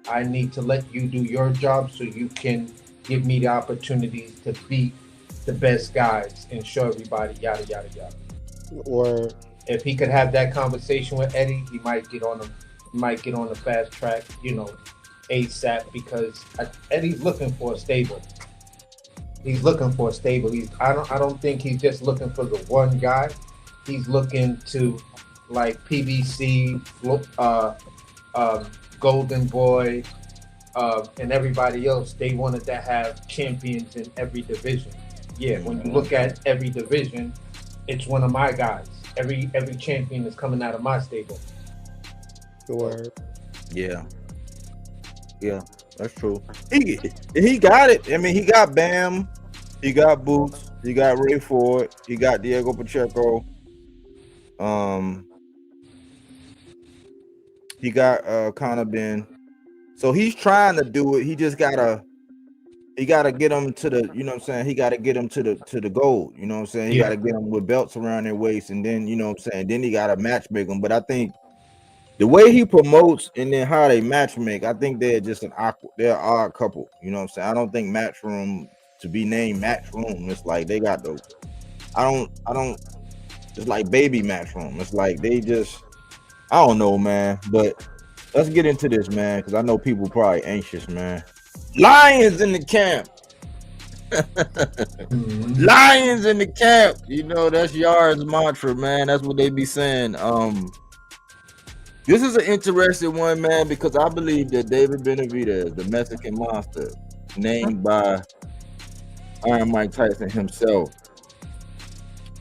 I need to let you do your job so you can give me the opportunities to beat the best guys and show everybody yada, yada, yada. Or if he could have that conversation with Eddie, he might get on the fast track, ASAP, because Eddie's looking for a stable. He's looking for a stable. I don't think he's just looking for the one guy. He's looking to, like, PBC, Golden Boy, and everybody else. They wanted to have champions in every division. Yeah, when you look at every division, it's one of my guys. Every champion is coming out of my stable. Yeah, that's true. He got it. I mean, he got Bam, he got Boots, he got Ray Ford, he got Diego Pacheco. He got Conor Ben. So he's trying to do it. He gotta get him to the, you know what I'm saying? He gotta get him to the goal. You know what I'm saying? He Yeah. gotta get him with belts around their waist, and then, you know what I'm saying, then he gotta matchmake them. But I think the way he promotes and then how they matchmake, I think they're just they're an odd couple. You know what I'm saying? I don't think Matchroom to be named Matchroom. It's like they got the I don't it's like baby Matchroom. It's like they just, I don't know, man. But let's get into this, man, because I know people probably anxious, man. Lions in the camp. Lions in the camp. You know, that's Yarde's mantra, man. That's what they be saying. This is an interesting one, man, because I believe that David Benavidez, the Mexican monster, named by Iron Mike Tyson himself,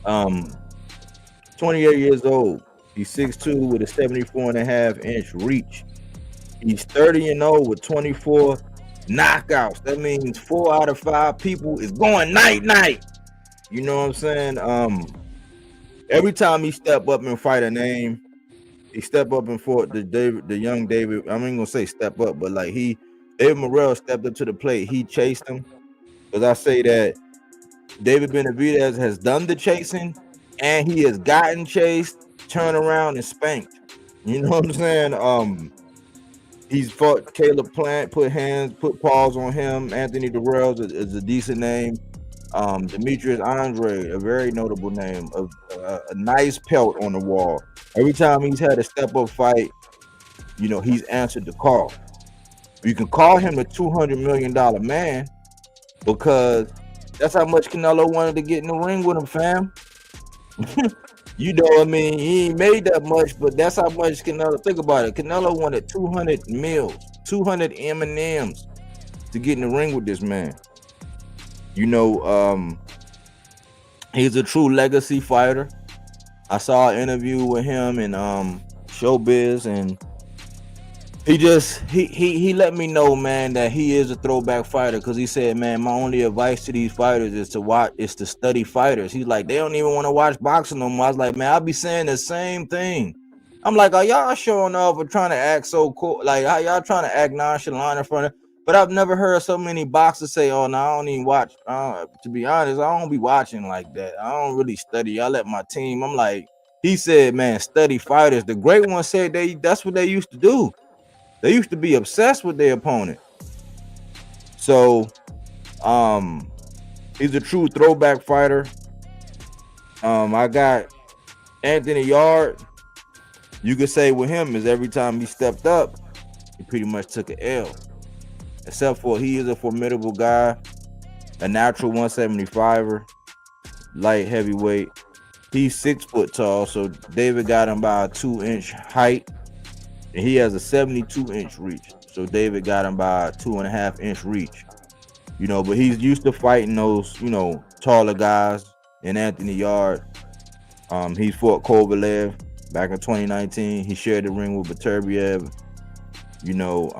28 years old. He's 6'2" with a 74.5-inch reach. He's 30-0 with 24 knockouts. That means 4 out of 5 people is going night-night. You know what I'm saying? Every time he step up and fight a name, he step up and fought the young David. I ain't gonna say step up, but like David Morrell stepped up to the plate. He chased him. Because I say that David Benavidez has done the chasing and he has gotten chased, turned around and spanked. You know what I'm saying? He's fought Caleb Plant, put paws on him. Anthony Durrell is a decent name. Demetrius Andre, a very notable name, a nice pelt on the wall. Every time he's had a step-up fight, you know, he's answered the call. You can call him a $200 million man because that's how much Canelo wanted to get in the ring with him, fam. You know what I mean? He ain't made that much, but that's how much Canelo. Think about it. Canelo wanted 200 mils, 200 M&Ms to get in the ring with this man. You know, he's a true legacy fighter. I saw an interview with him in Showbiz, and he let me know, man, that he is a throwback fighter, because he said, man, my only advice to these fighters is to study fighters. He's like, they don't even want to watch boxing no more. I was like, man, I'll be saying the same thing. I'm like, are y'all showing off or trying to act so cool? Like, how y'all trying to act nonchalant in front of? But I've never heard so many boxers say, oh, no, I don't even watch. To be honest, I don't be watching like that. I don't really study. I let my team. I'm like, he said, man, study fighters. The great one said that's what they used to do. They used to be obsessed with their opponent. So, he's a true throwback fighter. I got Anthony Yarde. You could say with him is every time he stepped up, he pretty much took an L. Except for he is a formidable guy, a natural 175er, light heavyweight. He's 6 foot tall, so David got him by a 2-inch height. And he has a 72-inch reach. So David got him by a 2.5-inch reach. You know, but he's used to fighting those, you know, taller guys. And Anthony Yarde, he fought Kovalev back in 2019. He shared the ring with Beterbiev. You know,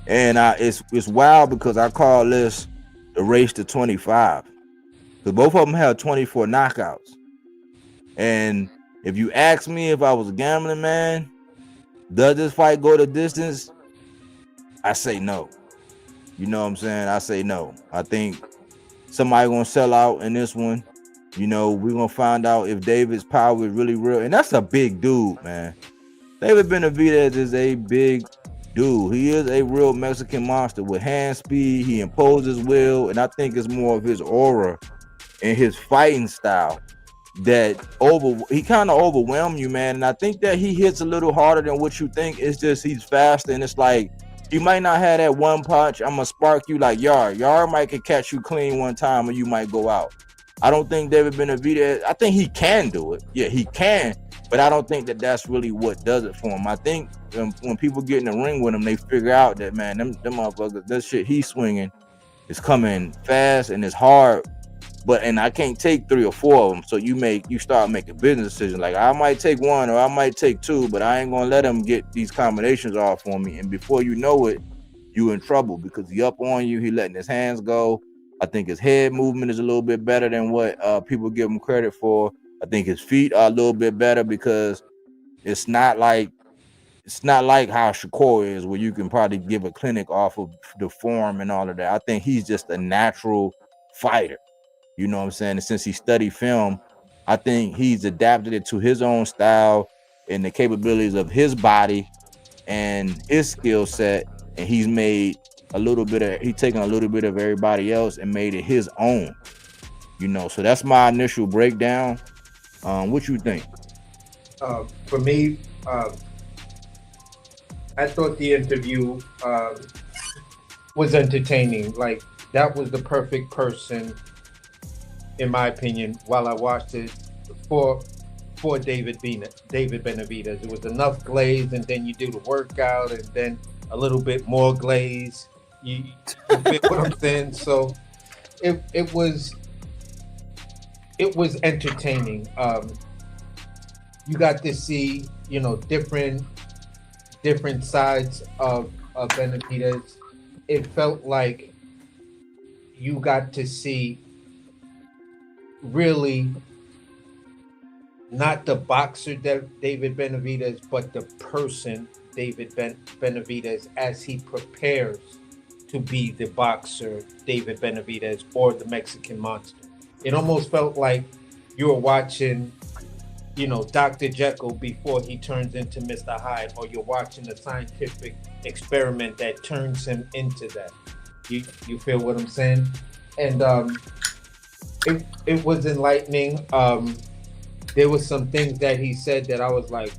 and it's wild because I call this the race to 25. Because both of them have 24 knockouts. And if you ask me if I was a gambling man, does this fight go the distance? I say no. You know what I'm saying? I say no. I think somebody gonna sell out in this one. You know, we're gonna find out if David's power is really real. And that's a big dude, man. David Benavidez is a big dude. He is a real Mexican monster with hand speed. He imposes will, and I think it's more of his aura and his fighting style that he kind of overwhelmed you, man. And I think that he hits a little harder than what you think. It's just he's faster, and it's like you might not have that one punch. I'm gonna spark you like Yarde. Yarde might could catch you clean one time, and you might go out. I don't think David Benavidez. I think he can do it. Yeah, he can, but I don't think that that's really what does it for him. I think when people get in the ring with him, they figure out that, man, them motherfuckers, that shit he's swinging is coming fast and it's hard. And I can't take 3 or 4 of them. So you start making business decisions. Like, I might take 1 or I might take 2, but I ain't gonna let him get these combinations off on me. And before you know it, you in trouble because he up on you. He letting his hands go. I think his head movement is a little bit better than what people give him credit for. I think his feet are a little bit better because it's not like it's not like how Shakur is, where you can probably give a clinic off of the form and all of that. I think he's just a natural fighter. You know what I'm saying? And since he studied film, I think he's adapted it to his own style and the capabilities of his body and his skill set. And he's made he's taken a little bit of everybody else and made it his own. You know, so that's my initial breakdown. What you think? For me, I thought the interview was entertaining. Like, that was the perfect person, in my opinion, while I watched it, for David Benavidez. It was enough glaze, and then you do the workout, and then a little bit more glaze. You feel what I'm saying? So it was entertaining. You got to see, you know, different sides of Benavidez. It felt like you got to see really not the boxer David Benavidez, but the person David Benavidez as he prepares to be the boxer David Benavidez, or the Mexican Monster. It almost felt like you were watching, you know, Dr. Jekyll before he turns into Mr. Hyde, or you're watching a scientific experiment that turns him into that. You feel what I'm saying? And it was enlightening. There was some things that he said that I was like,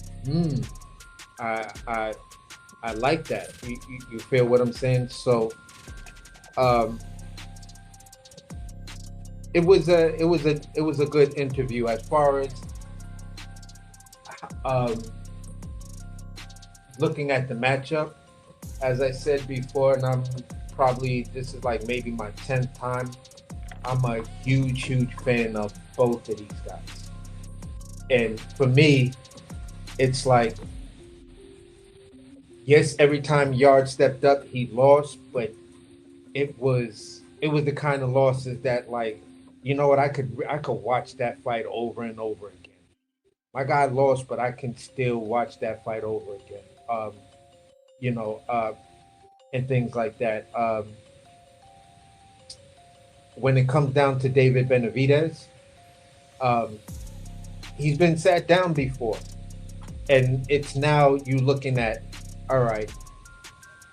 I like that. You feel what I'm saying? So it was a good interview. As far as looking at the matchup, as I said before, and this is like maybe my 10th time, I'm a huge fan of both of these guys. And for me, it's like, yes, every time Yarde stepped up, he lost, but it was the kind of losses that, like, you know what, I could watch that fight over and over again. My guy lost, but I can still watch that fight over again. You know, and things like that. When it comes down to David Benavidez, he's been sat down before, and it's now you looking at, all right,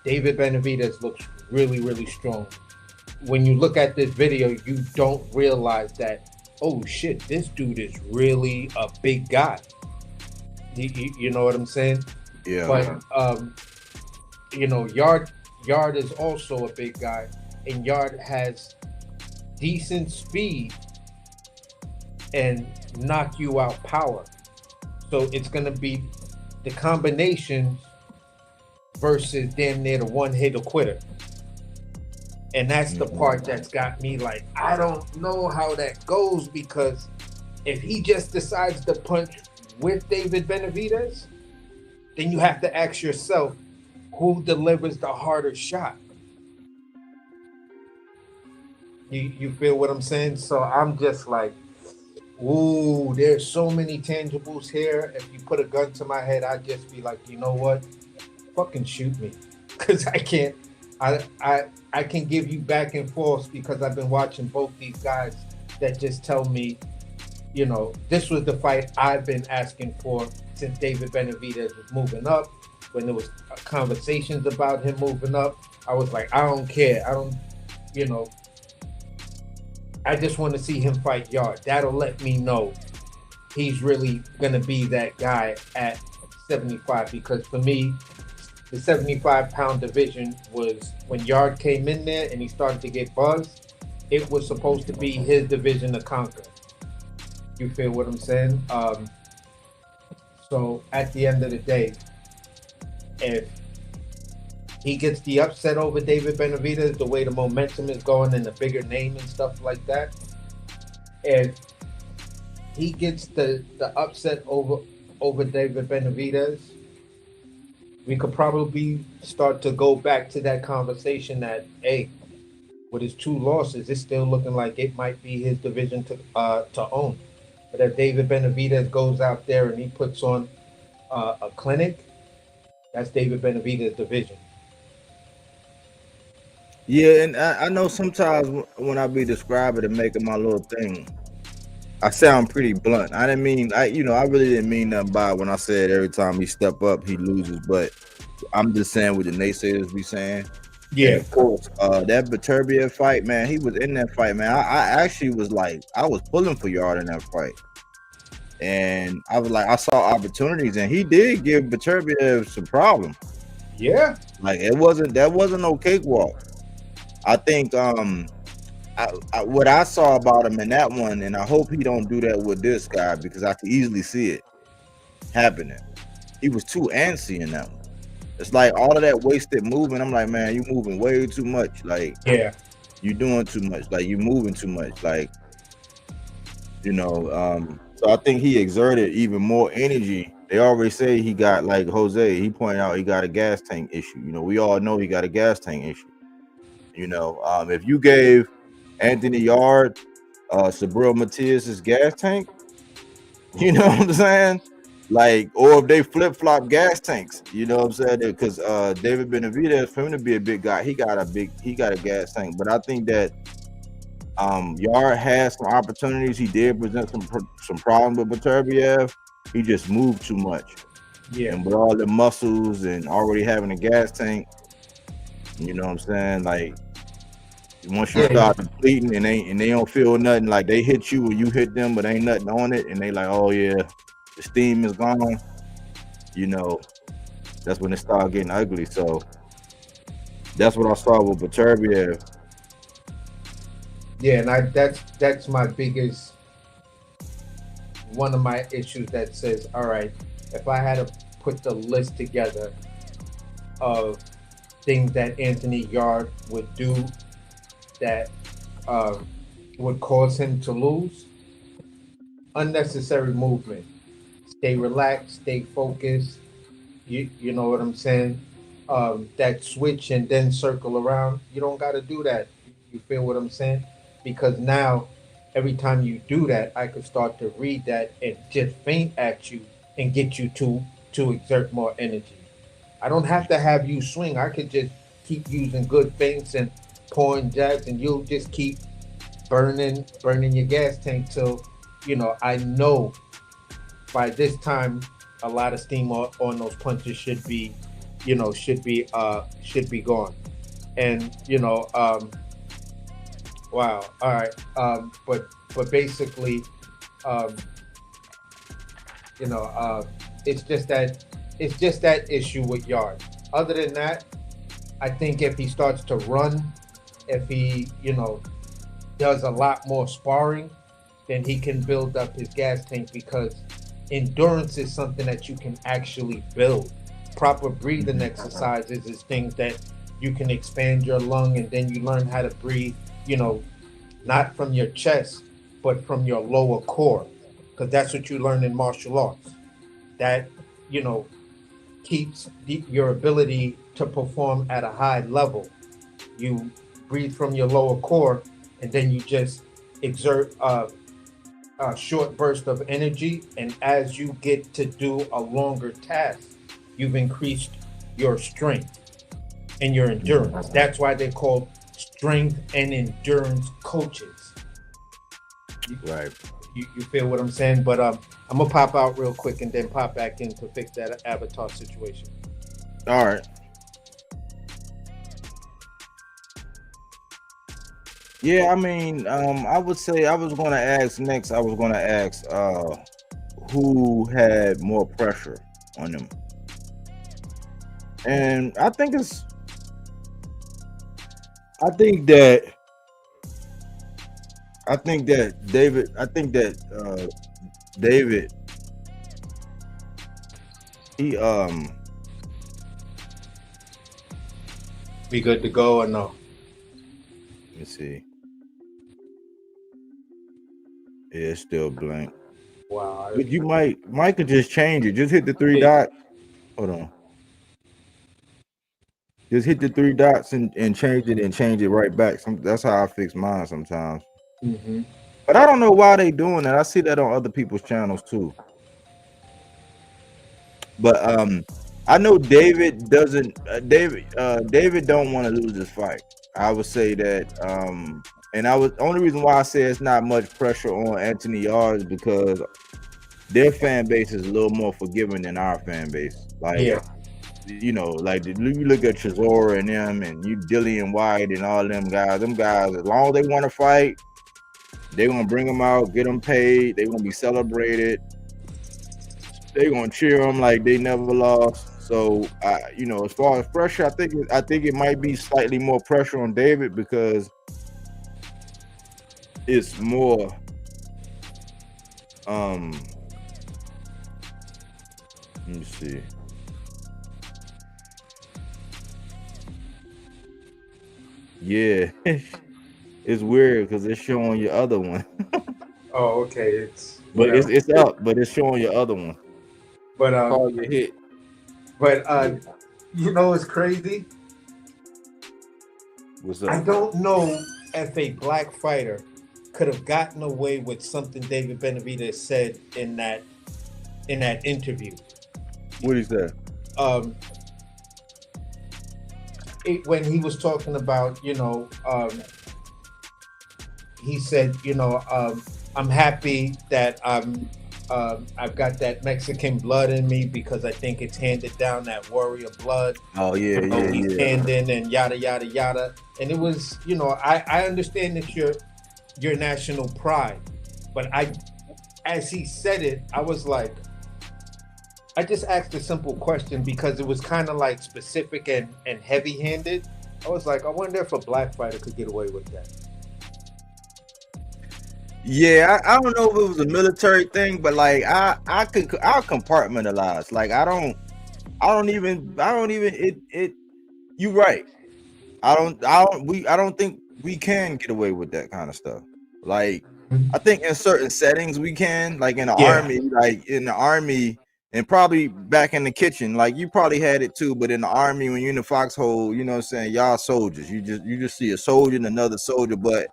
David Benavidez looks really strong. When you look at this video, you don't realize that, oh shit, this dude is really a big guy. You know what I'm saying? Yeah. But you know, Yarde is also a big guy, and Yarde has decent speed and knock you out power. So it's gonna be the combination versus damn near the one hit quitter. And that's the part that's got me like, I don't know how that goes, because if he just decides to punch with David Benavidez, then you have to ask yourself, who delivers the harder shot? You feel what I'm saying? So I'm just like, ooh, there's so many tangibles here. If you put a gun to my head, I'd just be like, you know what? Fucking shoot me. Because I can't. I can give you back and forth, because I've been watching both these guys that just tell me, you know, this was the fight I've been asking for since David Benavidez was moving up. When there was conversations about him moving up, I was like, I don't care. I don't, you know, I just want to see him fight Yarde. That'll let me know he's really going to be that guy at 75, because for me, the 75-pound division was, when Yarde came in there and he started to get buzzed, it was supposed to be his division to conquer. You feel what I'm saying? So at the end of the day, if he gets the upset over David Benavidez, the way the momentum is going and the bigger name and stuff like that, if he gets the upset over David Benavidez, we could probably start to go back to that conversation that, hey, with his 2 losses, it's still looking like it might be his division to own. But if David Benavidez goes out there and he puts on a clinic, That's David Benavidez' division. Yeah, and I know sometimes when I be describing and making my little thing, I sound pretty blunt. I didn't mean I really didn't mean nothing by it when I said every time he step up he loses, but I'm just saying what the naysayers be saying. And Yeah. of course, that Beterbiev fight, man, he was in that fight, man. I actually was like, I was pulling for Yarde in that fight. And I was like, I saw opportunities, and he did give Beterbiev some problem. Yeah. Like that wasn't no cakewalk. I think what I saw about him in that one, and I hope he don't do that with this guy because I could easily see it happening. He was too antsy in that one. It's like all of that wasted movement. I'm like, man, you moving way too much. Like, Yeah. you doing too much. Like, you moving too much. Like, so I think he exerted even more energy. They already say he got, like Jose, he pointed out he got a gas tank issue. We all know he got a gas tank issue. If you gave Anthony Yarde, Sabril Matias's gas tank, you know what I'm saying? Like, or if they flip-flop gas tanks, you know what I'm saying? Because David Benavidez, for him to be a big guy, he got a gas tank. But I think that Yarde had some opportunities. He did present some problems with Beterbiev. He just moved too much. Yeah. And with all the muscles and already having a gas tank, you know what I'm saying? Like, once you start depleting and they don't feel nothing, like they hit you or you hit them, but ain't nothing on it, and they like, oh yeah, the steam is gone. That's when it started getting ugly. So that's what I saw with Beterbiev. Yeah, and that's my biggest one of my issues that says, all right, if I had to put the list together of things that Anthony Yarde would do that would cause him to lose, unnecessary movement. Stay relaxed, stay focused. You know what I'm saying? That switch and then circle around. You don't got to do that. You feel what I'm saying? Because now, every time you do that, I could start to read that and just feint at you and get you to exert more energy. I don't have to have you swing. I could just keep using good feints and pouring jabs, and you'll just keep burning your gas tank till I know by this time a lot of steam on those punches should be gone. And wow, all right, but basically it's just that issue with Yarde. Other than that, I think if he starts to run, if he does a lot more sparring, then he can build up his gas tank, because endurance is something that you can actually build. Proper breathing exercises is things that you can expand your lung, and then you learn how to breathe, not from your chest, but from your lower core, because that's what you learn in martial arts. That, keeps your ability to perform at a high level. You breathe from your lower core, and then you just exert a short burst of energy. And as you get to do a longer task, you've increased your strength and your endurance. That's why they're called strength and endurance coaches. Right. You feel what I'm saying? But I'm gonna pop out real quick and then pop back in to fix that avatar situation. All right. Yeah, I mean, I would say I was gonna ask next. I was gonna ask who had more pressure on them, and I think that David. David. He We good to go or no? Let me see. Yeah, it's still blank. Wow. But you might could just change it. Just hit the three dots. Hold on. Just hit the three dots and change it, and change it right back. That's how I fix mine sometimes. Mm-hmm. But I don't know why they doing that. I see that on other people's channels too. But I know David doesn't. David don't want to lose this fight. I would say that. And I was only reason why I say it's not much pressure on Anthony Yarde is because their fan base is a little more forgiving than our fan base. Like, Yeah. you know, like you look at Chisora and them, and you Dillian White and all them guys. Them guys, as long as they want to fight, they're gonna bring them out, get them paid. They're gonna be celebrated. They're gonna cheer them like they never lost. So, you know, as far as pressure, I think it might be slightly more pressure on David because it's more. Let me see. Yeah, it's weird because it's showing your other one, Oh, okay. It's but whatever. it's up, but it's showing your other one. But Call your hit. you know what's crazy? What's I up? don't know if a black fighter could have gotten away with something David Benavidez said in that interview. What is that? When he was talking about, you know, he said, you know, I'm happy that I've got that Mexican blood in me because I think it's handed down, that warrior blood. Oh yeah, You know, yeah, he's yeah. handing and yada yada yada. And it was, you know, I understand that your national pride, but as he said it, I was like, I just asked a simple question because it was kind of like specific and heavy-handed. I was like, I wonder if a black fighter could get away with that. Yeah, I don't know if it was a military thing, but like I'll compartmentalize. Like I don't even it you right. I don't think we can get away with that kind of stuff. Like I think in certain settings we can, like in the army, and probably back in the kitchen, like you probably had it too, but in the army when you're in the foxhole, you know what I'm saying, y'all soldiers. You just see a soldier and another soldier, but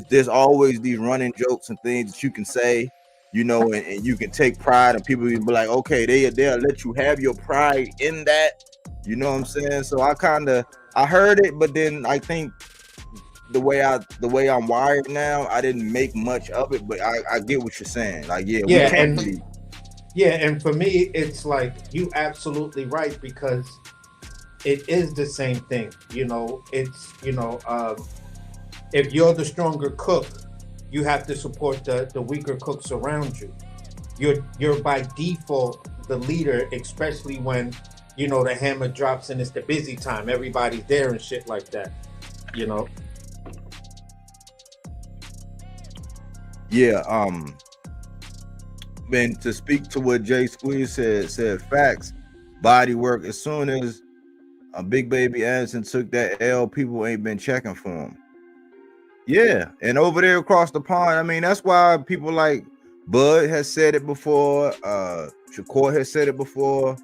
there's always these running jokes and things that you can say, you know, and you can take pride, and people will be like, okay, they'll let you have your pride in that, you know what I'm saying? So I heard it, but then I think the way I'm wired now, I didn't make much of it, but I get what you're saying. Like, yeah, we can't be. Yeah, and for me, it's like you absolutely right because it is the same thing. You know, it's, you know, if you're the stronger cook, you have to support the weaker cooks around you. You're by default the leader, especially when, you know, the hammer drops and it's the busy time. Everybody's there and shit like that. You know. Yeah. And to speak to what Jay Squeeze said facts. Bodywork. As soon as Big Baby Anderson took that L, people ain't been checking for him. Yeah, and over there across the pond, I mean, that's why people like Bud has said it before. Shakur has said it before.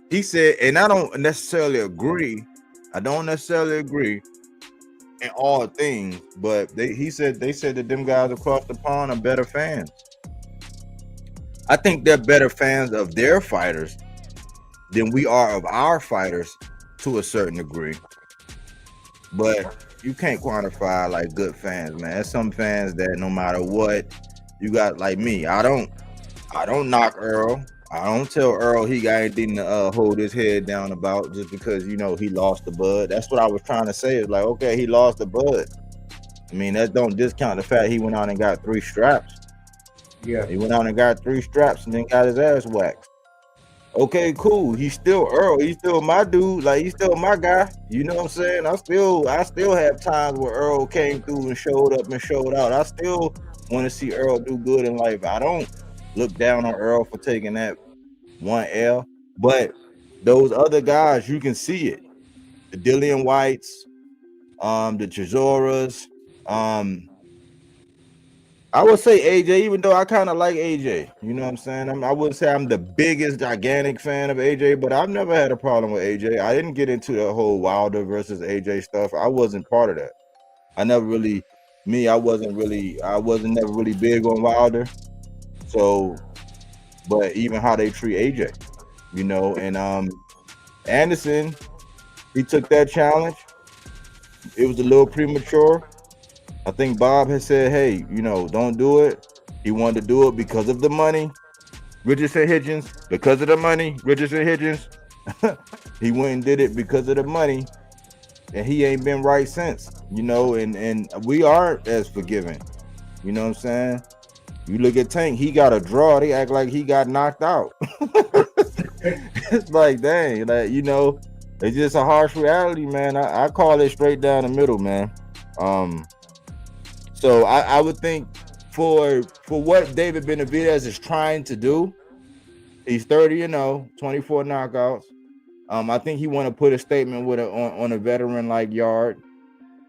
He said, and I don't necessarily agree. I don't necessarily agree in all things, but they said that them guys across the pond are better fans. I think they're better fans of their fighters than we are of our fighters to a certain degree. But you can't quantify like good fans, man. There's some fans that no matter what, you got like me. I don't knock Earl. I don't tell Earl he got anything to hold his head down about just because, you know, he lost the Bud. That's what I was trying to say. It's like, okay, he lost the Bud. I mean, that don't discount the fact he went out and got 3 straps. Yeah. He went out and got 3 straps and then got his ass waxed. Okay, cool. He's still Earl. He's still my dude. Like, he's still my guy. You know what I'm saying? I still have times where Earl came through and showed up and showed out. I still want to see Earl do good in life. I don't look down on Earl for taking that 1 L. But those other guys, you can see it. The Dillian Whites, the Chisoras, I would say AJ, even though I kind of like AJ. You know what I'm saying? I wouldn't say I'm the biggest gigantic fan of AJ, but I've never had a problem with AJ. I didn't get into the whole Wilder versus AJ stuff. I wasn't part of that. I wasn't never really big on Wilder. So, but even how they treat AJ, you know, and Anderson, he took that challenge. It was a little premature. I think Bob had said, hey, don't do it. He wanted to do it because of the money. Richardson Hitchens, because of the money. Richardson Hitchens, he went and did it because of the money. And he ain't been right since, and we aren't as forgiving. You know what I'm saying? You look at Tank, he got a draw. They act like he got knocked out. It's like, dang, it's just a harsh reality, man. I call it straight down the middle, man. So I would think for what David Benavidez is trying to do, he's 30-0, 24 knockouts. I think he want to put a statement on a veteran like Yarde,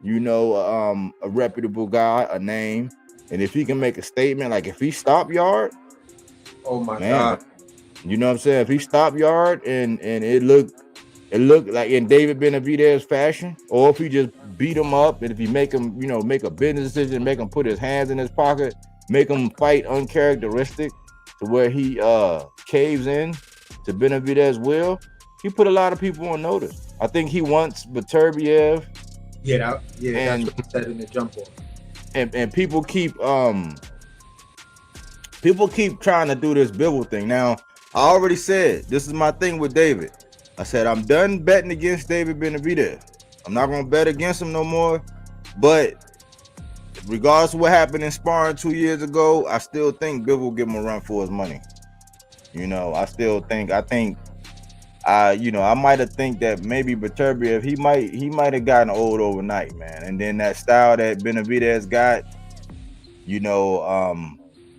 a reputable guy, a name. And if he can make a statement, like if he stop Yarde, oh my man, God, you know what I'm saying? If he stop Yarde and it looked like in David Benavidez fashion, or if he just beat him up, and if he make him, make a business decision, make him put his hands in his pocket, make him fight uncharacteristic to where he caves in to Benavidez will, he put a lot of people on notice. I think he wants Beterbiev. That's what he said in the jump off. And people keep trying to do this Bivol thing. Now, I already said this is my thing with David. I said I'm done betting against David Benavidez. I'm not gonna bet against him no more. But regardless of what happened in sparring 2 years ago, I still think Bivol will give him a run for his money. I might have think that maybe Beterbiev, he might have gotten old overnight, man. And then that style that Benavidez got,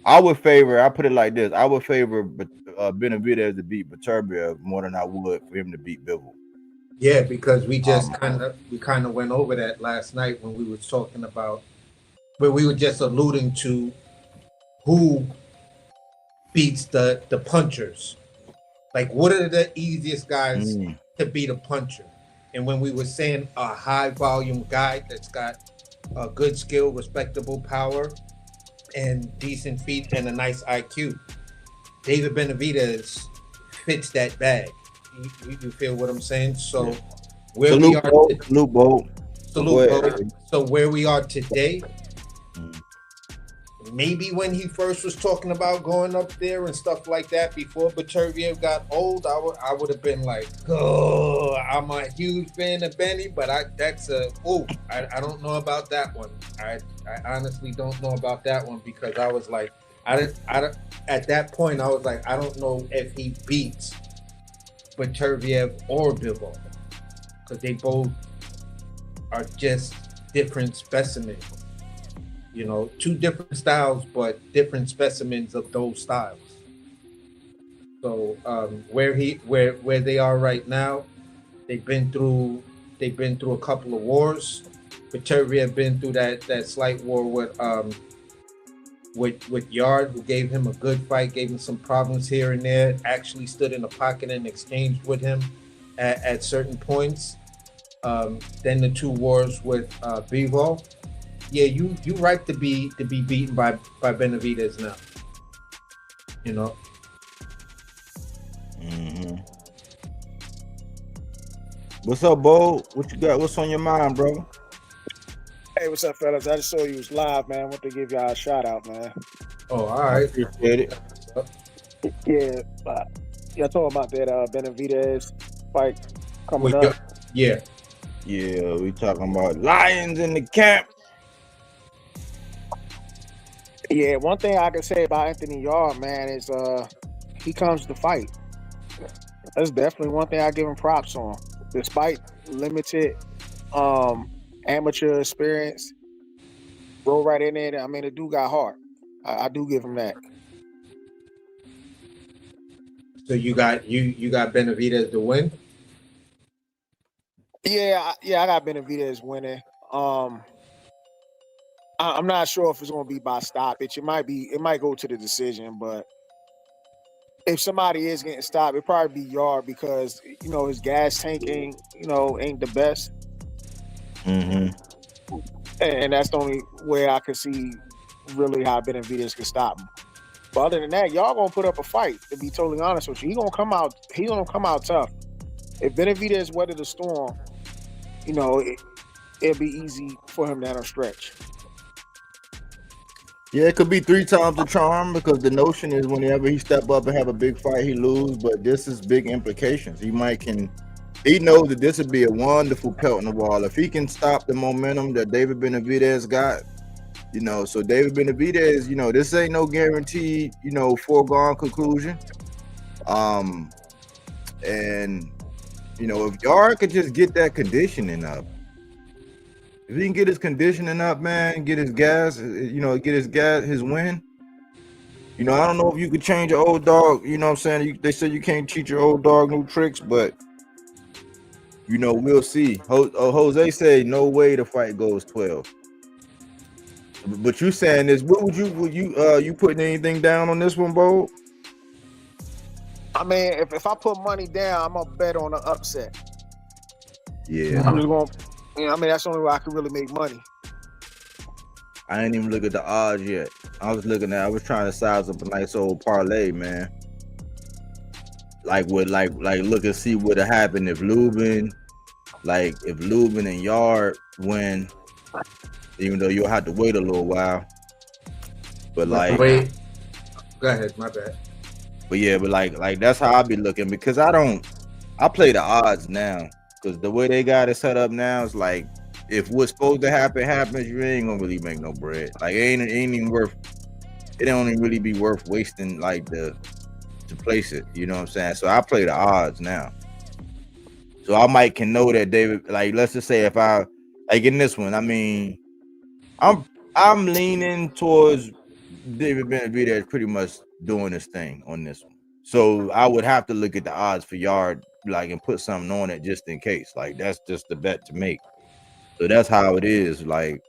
I put it like this, I would favor Benavidez to beat Beterbiev more than I would for him to beat Bivol. Yeah, because we just kind of went over that last night when we were talking about, where we were just alluding to who beats the punchers. Like, what are the easiest guys to beat a puncher? And when we were saying a high volume guy that's got a good skill, respectable power, and decent feet and a nice IQ, David Benavidez fits that bag. You feel what I'm saying? So where we are, so where we are today, maybe when he first was talking about going up there and stuff like that, before Beterbiev got old, I would have been like, oh, I'm a huge fan of Benny, but I don't know about that one. I honestly don't know about that one, because I was like, at that point, I was like, I don't know if he beats Beterbiev or Bivol, because they both are just different specimens. Two different styles, but different specimens of those styles. So where they are right now, they've been through a couple of wars. Beterbiev been through that slight war with Yarde, who gave him a good fight, gave him some problems here and there, actually stood in the pocket and exchanged with him at certain points. Then the two wars with Bivol. Yeah, you right to be beaten by Benavidez now. Mm-hmm. What's up, Bo? What you got? What's on your mind, bro? Hey, what's up, fellas? I just saw you was live, man. Want to give y'all a shout out, man. Oh, all right. Appreciate it. Yeah, y'all talking about that Benavidez fight coming up? Yeah, we talking about lions in the camp. Yeah, one thing I can say about Anthony Yarde, man, is he comes to fight. That's definitely one thing I give him props on. Despite limited amateur experience, roll right in there. I mean, the dude got heart. I do give him that. So you got Benavidez to win? Yeah, I got Benavidez winning. I'm not sure if it's going to be by stoppage. It might go to the decision, but if somebody is getting stopped, it'd probably be Yarde, because his gas tank ain't the best. Mm-hmm. And that's the only way I could see really how Benavidez could stop him. But other than that, y'all gonna put up a fight. To be totally honest with you, he's gonna come out tough. If Benavidez weathered the storm, you know, it'd be easy for him down a stretch. Yeah, it could be 3 times the charm because the notion is whenever he step up and have a big fight, he lose. But this is big implications. He knows that this would be a wonderful pelt in the wall if he can stop the momentum that David Benavidez got. You know, so David Benavidez, you know, this ain't no guaranteed, you know, foregone conclusion. And you know, if Yarde could just get that conditioning up. If he can get his conditioning up, man, get his gas, you know, his win. You know, I don't know if you could change your old dog. You know what I'm saying? They say you can't teach your old dog new tricks, but, you know, we'll see. Jose said no way the fight goes 12. But you saying this, would you putting anything down on this one, Bo? I mean, if I put money down, I'm going to bet on an upset. Yeah. I'm just going to. Yeah, I mean, that's the only way I can really make money. I ain't even look at the odds yet. I was trying to size up a nice old parlay, man. Like look and see what would happen if Lubin and Yarde win, even though you'll have to wait a little while. But like, wait. Go ahead, my bad. But yeah, but like that's how I be looking because I play the odds now. Because the way they got it set up now is like, if what's supposed to happen happens, you ain't gonna really make no bread. Like, it ain't even worth. It don't even really be worth wasting like to place it. You know what I'm saying? So I play the odds now. So I can know that David. Like, let's just say if I like in this one, I mean, I'm leaning towards David Benavidez pretty much doing his thing on this one. So I would have to look at the odds for Yarde, like, and put something on it just in case. Like, that's just the bet to make. So that's how it is, like,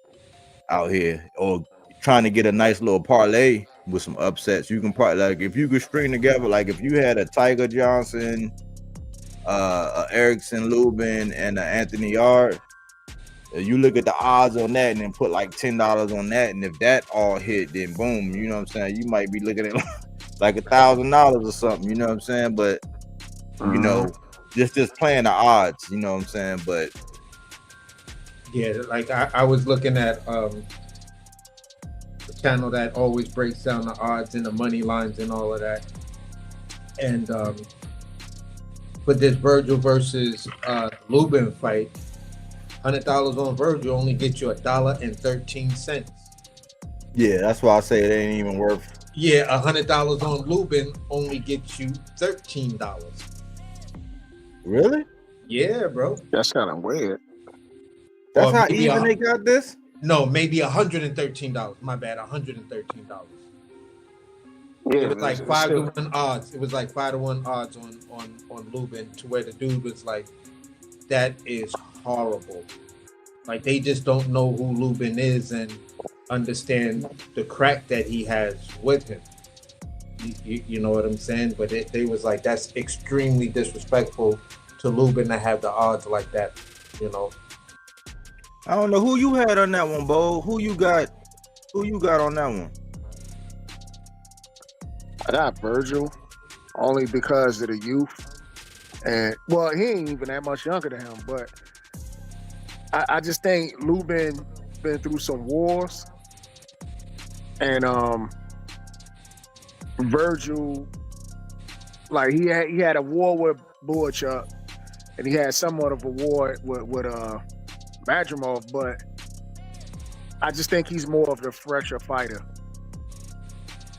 out here. Or trying to get a nice little parlay with some upsets. You can like if you could string together, like if you had a Tiger Johnson, a Erickson Lubin, and an Anthony Yarde, you look at the odds on that and then put like $10 on that, and if that all hit, then boom, you know what I'm saying? You might be looking at like $1,000 or something, you know what I'm saying? But you know, just playing the odds, you know what I'm saying? But yeah, like I was looking at the channel that always breaks down the odds and the money lines and all of that, and but this Virgil versus Lubin fight, $100 on Virgil only gets you $1.13. yeah, that's why I say it ain't even worth. Yeah, $100 on Lubin only gets you $13. Really? Yeah, bro. That's kind of weird. That's how even they got this? No, maybe $113. My bad, $113. Yeah, it was like 5-1 odds. It was like 5-1 odds on Lubin, to where the dude was like, that is horrible. Like, they just don't know who Lubin is and understand the crack that he has with him. You know what I'm saying? But they was like, that's extremely disrespectful to Lubin to have the odds like that, you know. I don't know who you had on that one, Bo. Who you got on that one? I got Virgil only because of the youth. And well, he ain't even that much younger than him, but I just think Lubin been through some wars. And Virgil, like he had a war with Boychuk, and he had somewhat of a war with Madrimov, but I just think he's more of the fresher fighter.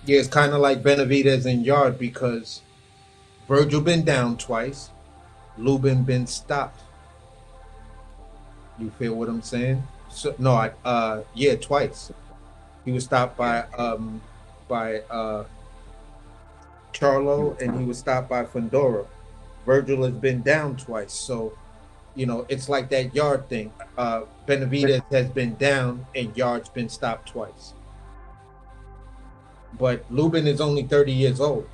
Yeah, it's kind of like Benavidez and Yarde, because Virgil been down twice, Lubin been stopped. You feel what I'm saying? So no, yeah, twice. He was stopped by Charlo, and he was stopped by Fundora. Virgil has been down twice, so you know it's like that Yarde thing. Benavidez has been down, and Yarde's been stopped twice. But Lubin is only 30 years old.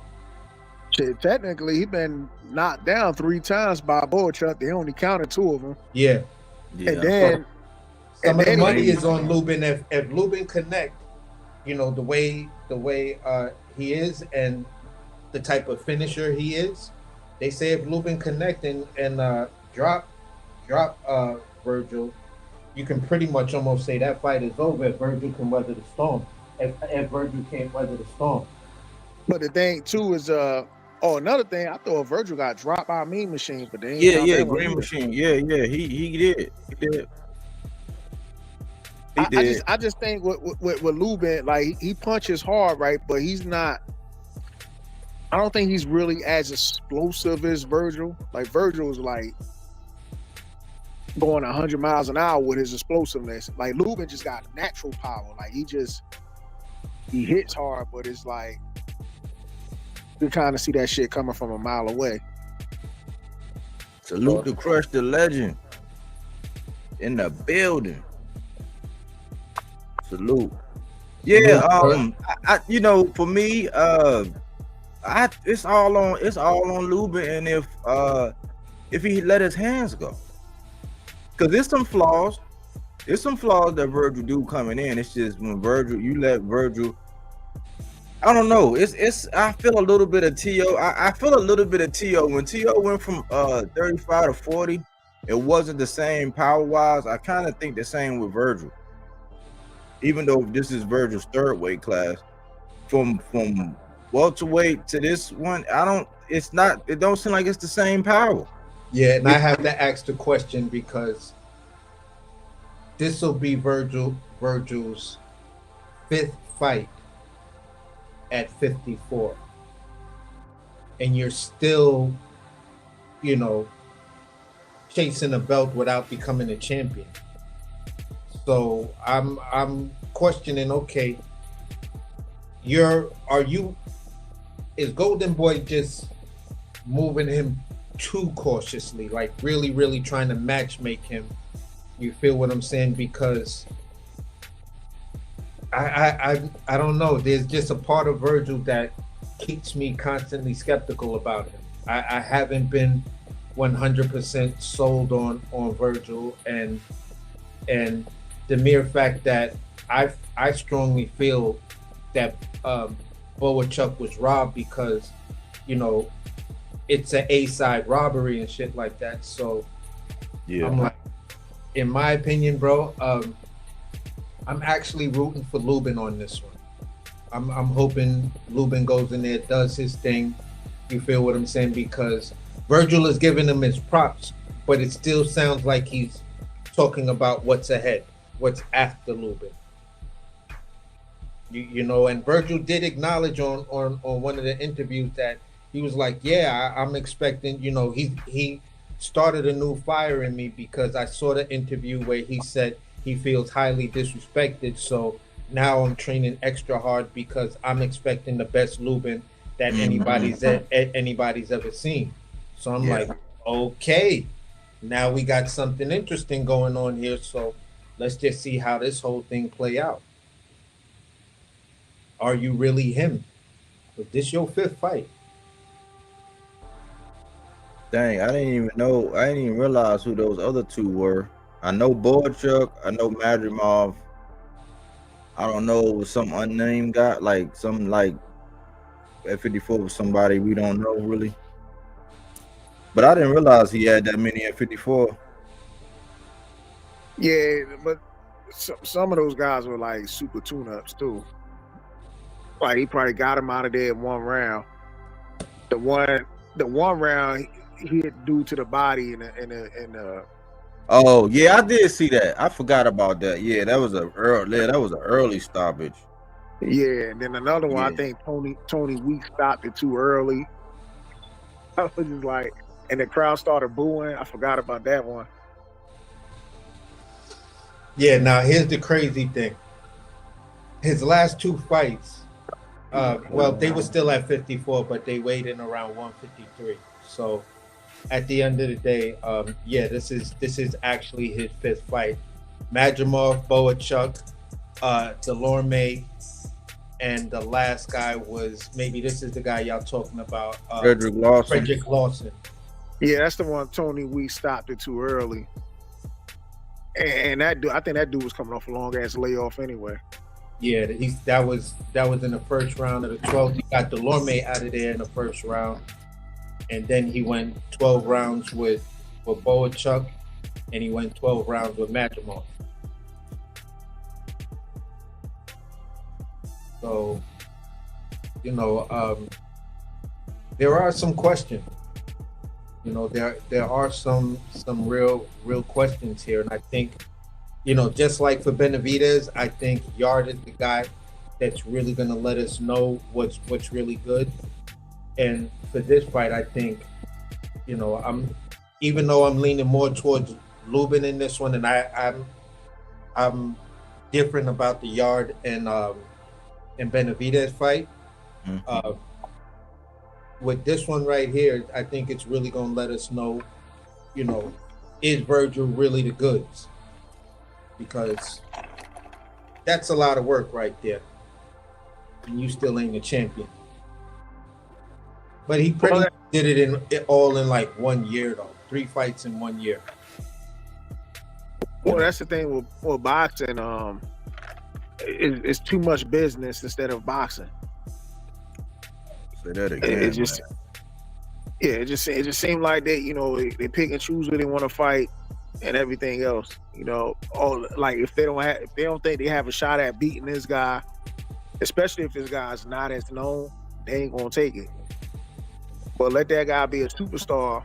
Shit, technically, he been knocked down 3 times by Boychuk. They only counted 2 of them. Yeah. And then some of the money is on Lubin. If Lubin connect, you know, the way he is and the type of finisher he is, They say if Lubin connect and drop Virgil, you can pretty much almost say that fight is over if Virgil can weather the storm. If Virgil can't weather the storm. But the thing too is another thing, I thought Virgil got dropped by a Mean Machine, but they ain't Yeah, count yeah, that one Green either. Machine. Yeah, yeah, he did. He did. I just think with Lubin, like he punches hard, right? But he's not. I don't think he's really as explosive as Virgil. Like Virgil is like going 100 miles an hour with his explosiveness. Like Lubin just got natural power. Like he hits hard, but it's like you kind of see that shit coming from a mile away. Salute to Crush the Legend in the building. Salute. Yeah, I you know, for me, it's all on Lubin, and if he let his hands go, because there's some flaws that Virgil do coming in. It's just when you let Virgil, I don't know. I feel a little bit of T.O. I feel a little bit of T.O. When T.O. went from 35 to 40, it wasn't the same power wise. I kind of think the same with Virgil. Even though this is Virgil's third weight class, from welterweight to this one, it don't seem like it's the same power. Yeah, and I have to ask the question because this will be Virgil's 5th fight at 54. And you're still, chasing a belt without becoming a champion. So I'm questioning, okay, is Golden Boy just moving him too cautiously, like really, really trying to match make him? You feel what I'm saying? Because I don't know. There's just a part of Virgil that keeps me constantly skeptical about him. I haven't been 100% sold on Virgil, and the mere fact that I strongly feel that Boachuk was robbed because, it's an A-side robbery and shit like that. So yeah, I'm like, in my opinion, bro, I'm actually rooting for Lubin on this one. I'm hoping Lubin goes in there, does his thing. You feel what I'm saying? Because Virgil is giving him his props, but it still sounds like he's talking about what's ahead, what's after Lubin. And Virgil did acknowledge on one of the interviews that he was like, yeah, I'm expecting, he started a new fire in me because I saw the interview where he said he feels highly disrespected. So now I'm training extra hard because I'm expecting the best Lubin that anybody's ever seen. So I'm like, okay, now we got something interesting going on here. So let's just see how this whole thing play out. Are you really him? Was this your 5th fight? Dang, I didn't even realize who those other two were. I know Boachuk, I know Madrimov. I don't know, it was some unnamed guy, like some like at 54 was somebody we don't know really. But I didn't realize he had that many at 54. Yeah, but some of those guys were like super tune-ups too. Like he probably got him out of there in one round. The one round he hit due to the body and Oh yeah, I did see that. I forgot about that. Yeah, that was an early stoppage. Yeah, and then another one, I think Tony Week stopped it too early. I was just like, and the crowd started booing. I forgot about that one. Yeah, now here's the crazy thing. His last 2 fights, they were still at 54, but they weighed in around 153. So at the end of the day, this is actually his 5th fight. Madrimov, Boachuk, Delorme, and the last guy was, maybe this is the guy y'all talking about, Frederick Lawson. Yeah, that's the one Tony Week stopped it too early. And that dude, I think that dude was coming off a long ass layoff anyway. Yeah, that was in the first round of the 12th. He got Delorme out of there in the first round. and then he went 12 rounds with Boachuk, and he went 12 rounds with Madrimov. So, there are some questions. There are some real questions here, and I think, just like for Benavidez, I think Yarde is the guy that's really going to let us know what's really good. And for this fight, I think, even though I'm leaning more towards Lubin in this one, and I'm different about the Yarde and Benavidez fight. Mhm. With this one right here, I think it's really going to let us know, is Virgil really the goods? Because that's a lot of work right there, and you still ain't a champion. But he pretty much did it all in like 1 year, though. 3 fights in 1 year. Well, that's the thing with boxing. It's too much business instead of boxing. Say that again. It just seemed like they pick and choose who they want to fight and everything else. Like if they don't think they have a shot at beating this guy, especially if this guy's not as known, they ain't gonna take it. But let that guy be a superstar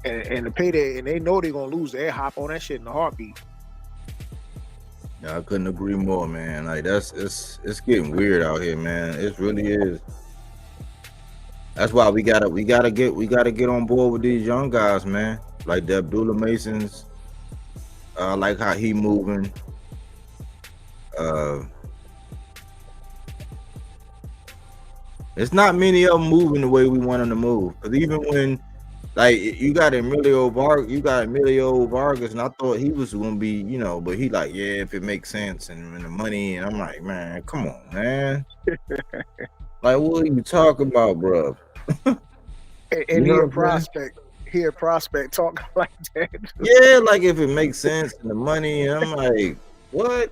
and the payday, and they know they're gonna lose, they hop on that shit in a heartbeat. Yeah, I couldn't agree more, man. Like it's getting weird out here, man. It really is. That's why we gotta get on board with these young guys, man. Like the Abdullah Masons. I like how he moving. It's not many of them moving the way we want them to move. Because even when, like, you got Emilio Vargas, and I thought he was gonna be, but he like, yeah, if it makes sense and the money, and I'm like, man, come on, man. Like, what are you talking about, bro? And he a prospect. He a prospect talking like that. Yeah, like if it makes sense and the money, and I'm like, what?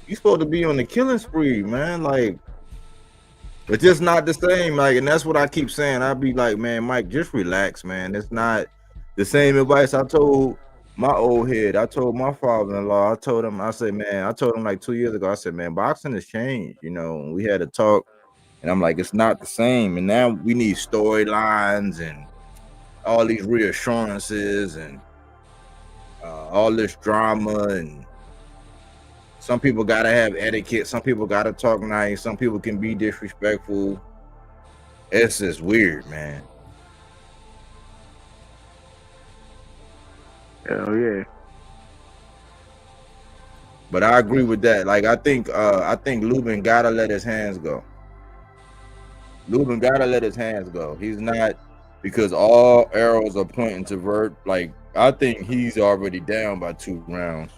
You supposed to be on the killing spree, man. Like, it's just not the same. Like, and that's what I keep saying. I'll be like, man, Mike, just relax, man. It's not the same advice I told my old head. I told my father-in-law. I told him like 2 years ago. I said, man, boxing has changed. We had a talk, and I'm like, it's not the same. And now we need storylines and all these reassurances and all this drama, and some people gotta have etiquette, some people gotta talk nice, some people can be disrespectful. It's just weird, man. Hell yeah. But I agree with that. Like, I think Lubin gotta let his hands go. He's not, because all arrows are pointing to Vert. Like, I think he's already down by 2 rounds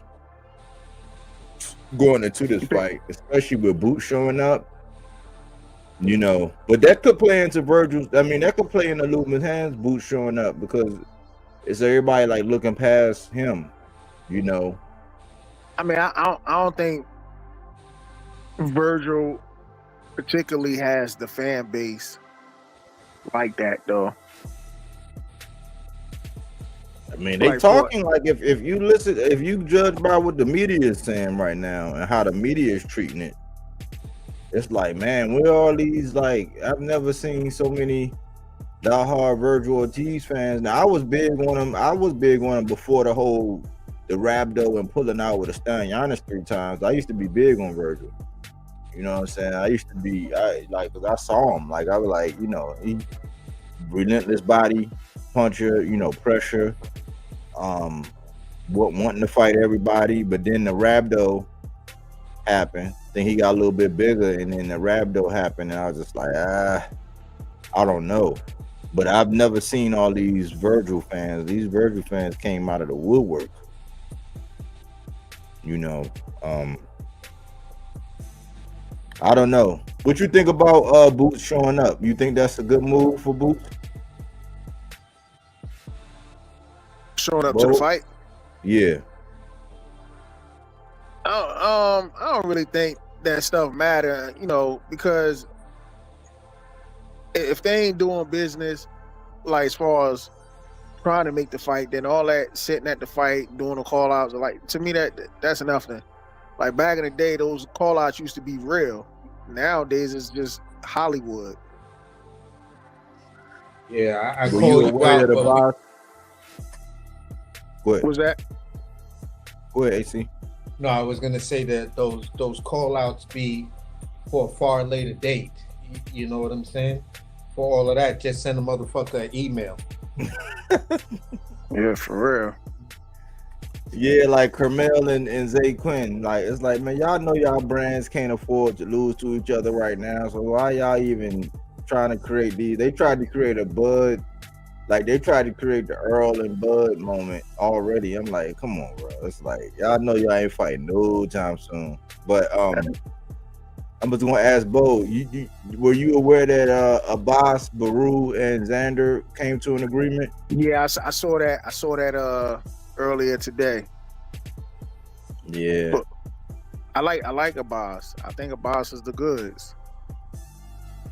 going into this fight, especially with Boots showing up. But that could play into Virgil's. I mean, that could play into Lubin's hands, Boots showing up, because it's everybody like looking past him. I mean, I don't think Virgil particularly has the fan base like that, though. I mean, they talking like if you listen, if you judge by what the media is saying right now and how the media is treating it, it's like, man, we're all these, like, I've never seen so many diehard Virgil Ortiz fans. Now, I was big on him before the Rabdo and pulling out with a Stanyanis 3 times. I used to be big on Virgil. You know what I'm saying? I used to be, because I saw him. Like, I was like, he relentless body puncher, pressure, wanting to fight everybody. But then the Rabdo happened. Then he got a little bit bigger, and then the Rabdo happened, and I was just like, I don't know. But I've never seen all these Virgil fans. These Virgil fans came out of the woodwork. I don't know. What you think about Boots showing up? You think that's a good move for Boots? Showing up to the fight? Yeah. I don't really think that stuff matter, because if they ain't doing business, like as far as trying to make the fight, then all that sitting at the fight, doing the call outs, like to me that's nothing. Like back in the day, those call outs used to be real. Nowadays it's just Hollywood. Yeah, I Were call you you aware out, that the but boss? Go ahead. What's that? Go ahead, AC. no, I was gonna say that those call outs be for a far later date. You know what I'm saying? For all of that, just send a motherfucker an email. Yeah, for real. Yeah, like Carmel and Zay Quinn. Like it's like, man, y'all know y'all brands can't afford to lose to each other right now. So why y'all even trying to create these? They tried to create a Bud, like they tried to create the Earl and Bud moment already. I'm like, come on, bro. It's like y'all know y'all ain't fighting no time soon. But I'm just gonna ask Bo, were you aware that Abbas, Baru, and Xander came to an agreement? Yeah, I saw that. I saw that earlier today. Yeah. But I like Abbas. I think Abbas is the goods.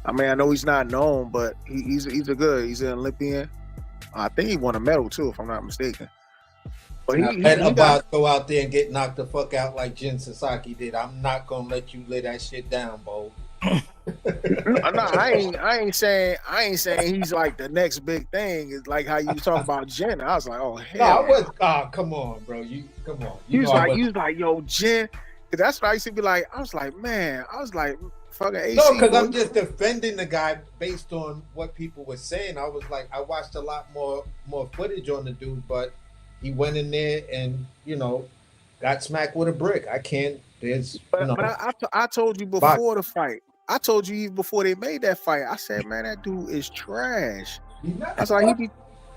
I mean, I know he's not known, but he's a good. He's an Olympian. I think he won a medal too, if I'm not mistaken. But And about go out there and get knocked the fuck out like Jin Sasaki did. I'm not gonna let you lay that shit down, Bo. No, I ain't saying he's like the next big thing. It's like how you talk about Jen. I was like, oh hell. No, I was. Come on, bro. Come on. You was like, yo, Jen. That's what I used to be like. I was like, man. I was like, fucking AC. No, because I'm just defending the guy based on what people were saying. I was like, I watched a lot more footage on the dude, but he went in there and got smacked with a brick. I can't. But I told you before the fight. I told you even before they made that fight. I said, man, that dude is trash. That's like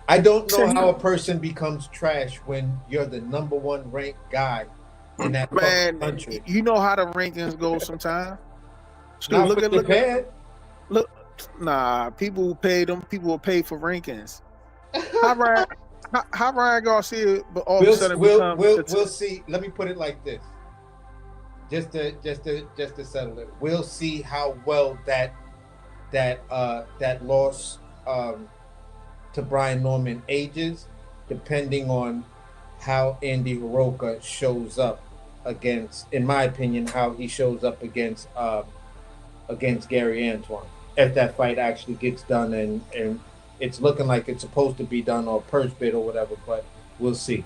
I don't know how a person becomes trash when you're the number one ranked guy in that country. You know how the rankings go sometimes. Look, nah. People who pay them. People will pay for rankings. How Ryan Garcia? But all of a sudden, we'll see. Let me put it like this. Just to settle it, we'll see how well that loss to Brian Norman ages, depending on how Andy Hiroka shows up against, in my opinion, how he shows up against Gary Antoine. If that fight actually gets done and it's looking like it's supposed to be done or purse bid or whatever, but we'll see.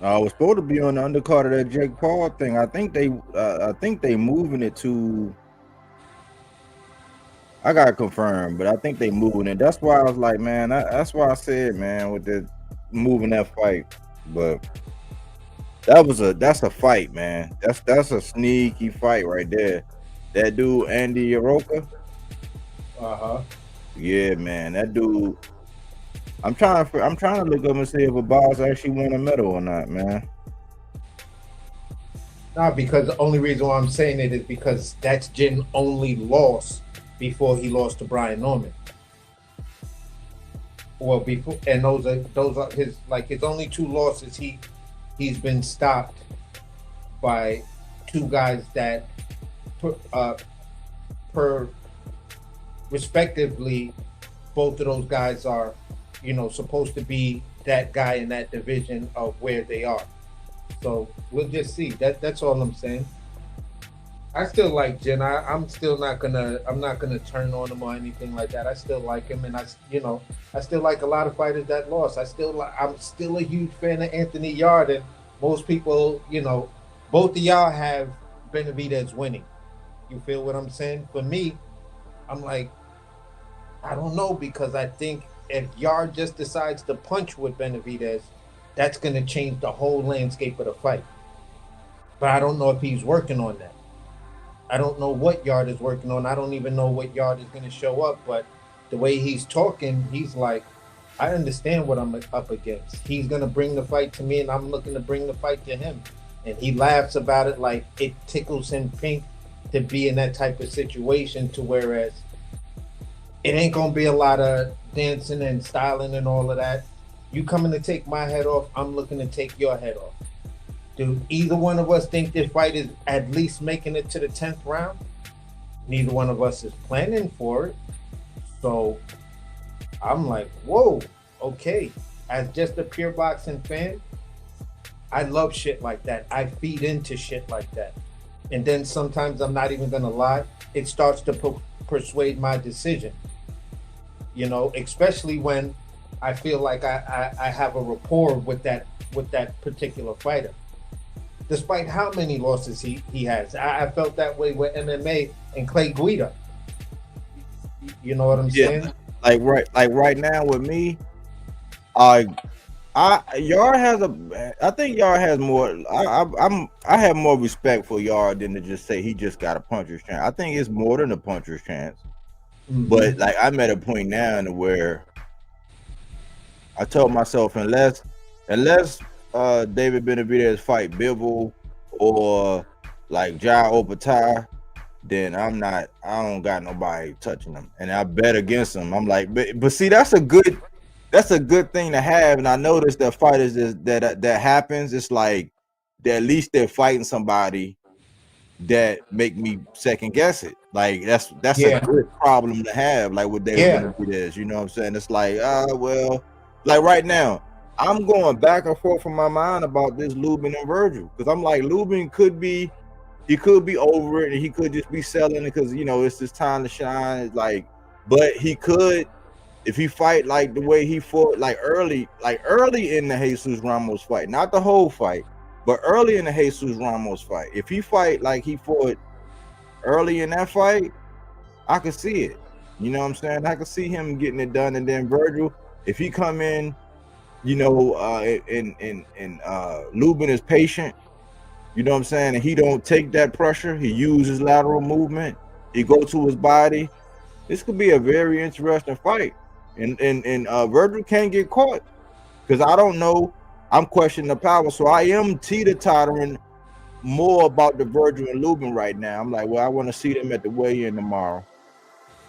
I was supposed to be on the undercard of that Jake Paul thing. I think they moving it to. I got confirmed, but I think they moving it. That's why I was like, man. That's why I said, man, with the moving that fight. But that's a fight, man. That's a sneaky fight right there. That dude Andy Hiroka. Yeah, man. That dude. I'm trying to look up and see if Abbas actually won a medal or not, man. Not because the only reason why I'm saying it is because that's Jin only loss before he lost to Brian Norman. Well, before, and those are his only two losses. He's been stopped by two guys that per respectively, both of those guys are supposed to be that guy in that division of where they are. So we'll just see. That's all I'm saying. I still like Jen. I'm not gonna turn on him or anything like that. I still like him, and I still like a lot of fighters that lost. I'm still a huge fan of Anthony Yarde, and most people, both of y'all have Benavidez winning. You feel what I'm saying? For me, I'm like, I don't know, because I think if Yarde just decides to punch with Benavidez, that's going to change the whole landscape of the fight. But I don't know if he's working on that. I don't know what Yarde is working on. I don't even know what Yarde is going to show up. But the way he's talking, he's like, I understand what I'm up against. He's going to bring the fight to me, and I'm looking to bring the fight to him. And he laughs about it like it tickles him pink to be in that type of situation, to whereas it ain't going to be a lot of dancing and styling and all of that. You coming to take my head off, I'm looking to take your head off. Do either one of us think this fight is at least making it to the 10th round? Neither one of us is planning for it. So I'm like, whoa, okay. As just a pure boxing fan, I love shit like that. I feed into shit like that. And then sometimes I'm not even gonna lie, it starts to persuade my decision. You know, especially when I feel like I have a rapport with that particular fighter. Despite how many losses he has. I felt that way with MMA and Clay Guida. You know what I'm saying? Like right now with me, Yarde has I think Yarde has more. I have more respect for Yarde than to just say he just got a puncher's chance. I think it's more than a puncher's chance. But like I'm at a point now where I told myself unless David Benavidez fight Bivol or like Jai Opata, then I don't got nobody touching them, and I bet against them. I'm like, but see, that's a good thing to have. And I noticed that fighters that happens, it's like at least they're fighting somebody that make me second guess it. Like that's a good problem to have, like with David Benavidez. You know what I'm saying? It's like, well, like right now, I'm going back and forth in my mind about this Lubin and Virgil, because I'm like, Lubin could be over it, and he could just be selling it because, you know, it's his time to shine. It's like, but he could, if he fight like the way he fought, like early in the Jesus Ramos fight, not the whole fight, but early in the Jesus Ramos fight, if he fight like he fought early in that fight, I could see it. You know what I'm saying? I could see him getting it done. And then Virgil, if he come in, you know, and Lubin is patient, you know what I'm saying, and he don't take that pressure, he uses lateral movement, he go to his body, this could be a very interesting fight. And Virgil can't get caught, because I don't know, I'm questioning the power, so I am teeter-tottering more about the Virgil and Lubin right now. I'm like, well, I want to see them at the weigh-in tomorrow.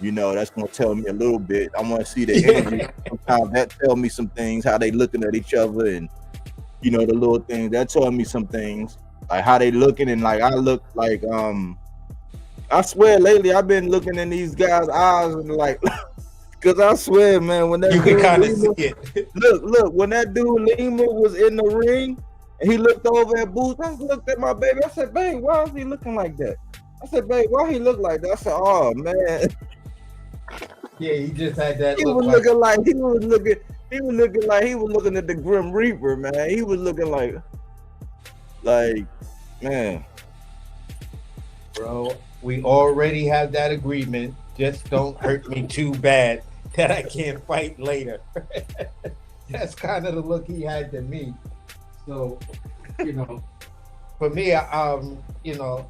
You know, that's going to tell me a little bit. I want to see the energy. Sometimes that tell me some things, how they looking at each other, and, you know, the little things. That tell me some things, like how they looking. And, like, I look like, I swear lately I've been looking in these guys' eyes and, like, because I swear, man, when that you can kind of see it. Look, when that dude Lima was in the ring, and he looked over at Boots, I looked at my baby. I said, babe, why is he looking like that? I said, babe, why he look like that? I said, oh, man. Yeah, he just had that. He was looking like he was looking at the Grim Reaper, man. He was looking like, man. Bro, we already have that agreement. Just don't hurt me too bad that I can't fight later. That's kind of the look he had to me. So, you know, for me, you know,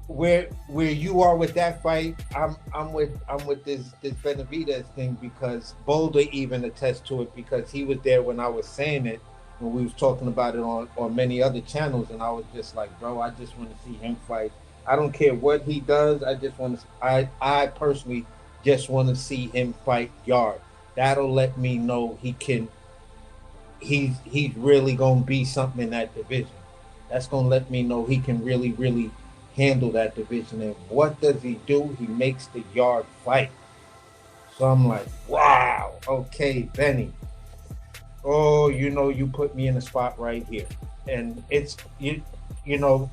where you are with that fight, I'm with this Benavidez thing, because Boulder even attests to it, because he was there when I was saying it, when we was talking about it on many other channels, and I was just like, bro, I just want to see him fight. I don't care what he does. I just want to. I personally just want to see him fight Yarde. That'll let me know he can. He's really gonna be something in that division. That's gonna let me know he can really handle that division. And what does he do? He makes the Yarde fight. So I'm like, wow, okay, Benny. Oh, you know, you put me in a spot right here, and it's you know,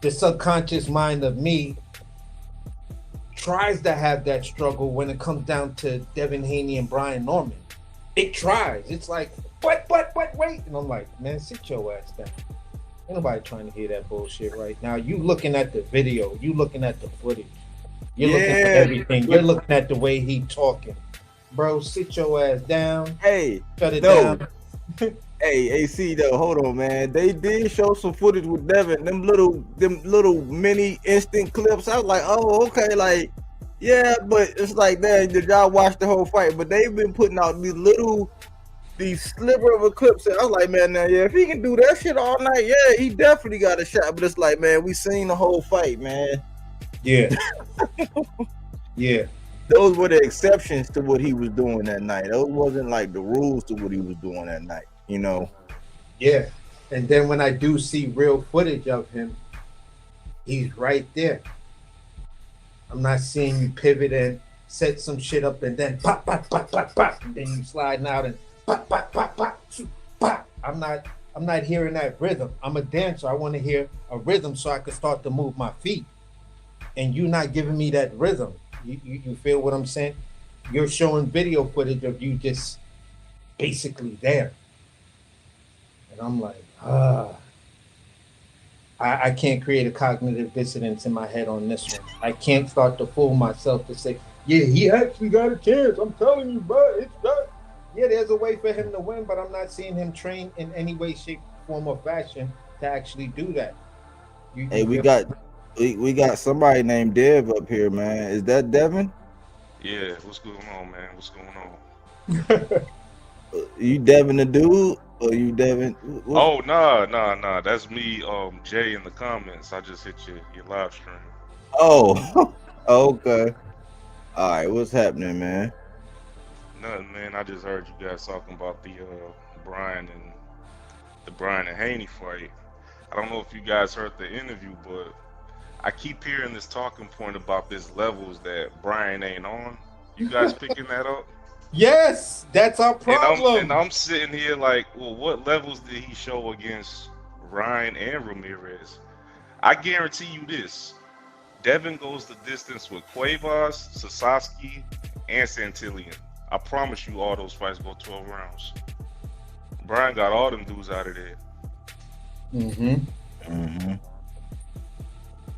the subconscious mind of me tries to have that struggle when it comes down to Devin Haney and Brian Norman. It tries. It's like, but wait. And I'm like, man, sit your ass down. Ain't nobody trying to hear that bullshit right now. You looking at the video. You looking at the footage. You're looking at everything. You're looking at the way he talking. Bro, sit your ass down. Hey, shut it down. Hey, AC though, hold on, man. They did show some footage with Devin, them little mini instant clips. I was like, oh, okay, like, yeah, but it's like, man, did y'all watch the whole fight? But they've been putting out these sliver of a clips. And I was like, man, now, yeah, if he can do that shit all night, yeah, he definitely got a shot. But it's like, man, we seen the whole fight, man. Yeah. Yeah. Those were the exceptions to what he was doing that night. Those wasn't like the rules to what he was doing that night, you know? Yeah. And then when I do see real footage of him, he's right there. I'm not seeing you pivot and set some shit up, and then pop, pop, pop, pop, pop, and then you sliding out and pop, pop, pop, pop, shoot, pop. I'm not hearing that rhythm. I'm a dancer. I want to hear a rhythm so I can start to move my feet. And you not giving me that rhythm. You feel what I'm saying? You're showing video footage of you just basically there. And I'm like, I can't create a cognitive dissonance in my head on this one. I can't start to fool myself to say, yeah, he actually got a chance. I'm telling you, bro, it's that. Yeah, there's a way for him to win, but I'm not seeing him train in any way, shape, form, or fashion to actually do that. Hey, we got somebody named Dev up here, man. Is that Devin? Yeah, what's going on, man? What's going on? You Devin the dude, or you Devin? Oh, nah. That's me, Jay, in the comments. I just hit your live stream. Oh, okay. All right, what's happening, man? Nothing, man. I just heard you guys talking about the Brian and Haney fight. I don't know if you guys heard the interview, but I keep hearing this talking point about this levels that Brian ain't on. You guys picking that up? Yes, that's our problem. And I'm sitting here like, well, what levels did he show against Ryan and Ramirez? I guarantee you this. Devin goes the distance with Cuevas, Sasaki, and Santillan. I promise you all those fights go 12 rounds. Brian got all them dudes out of there.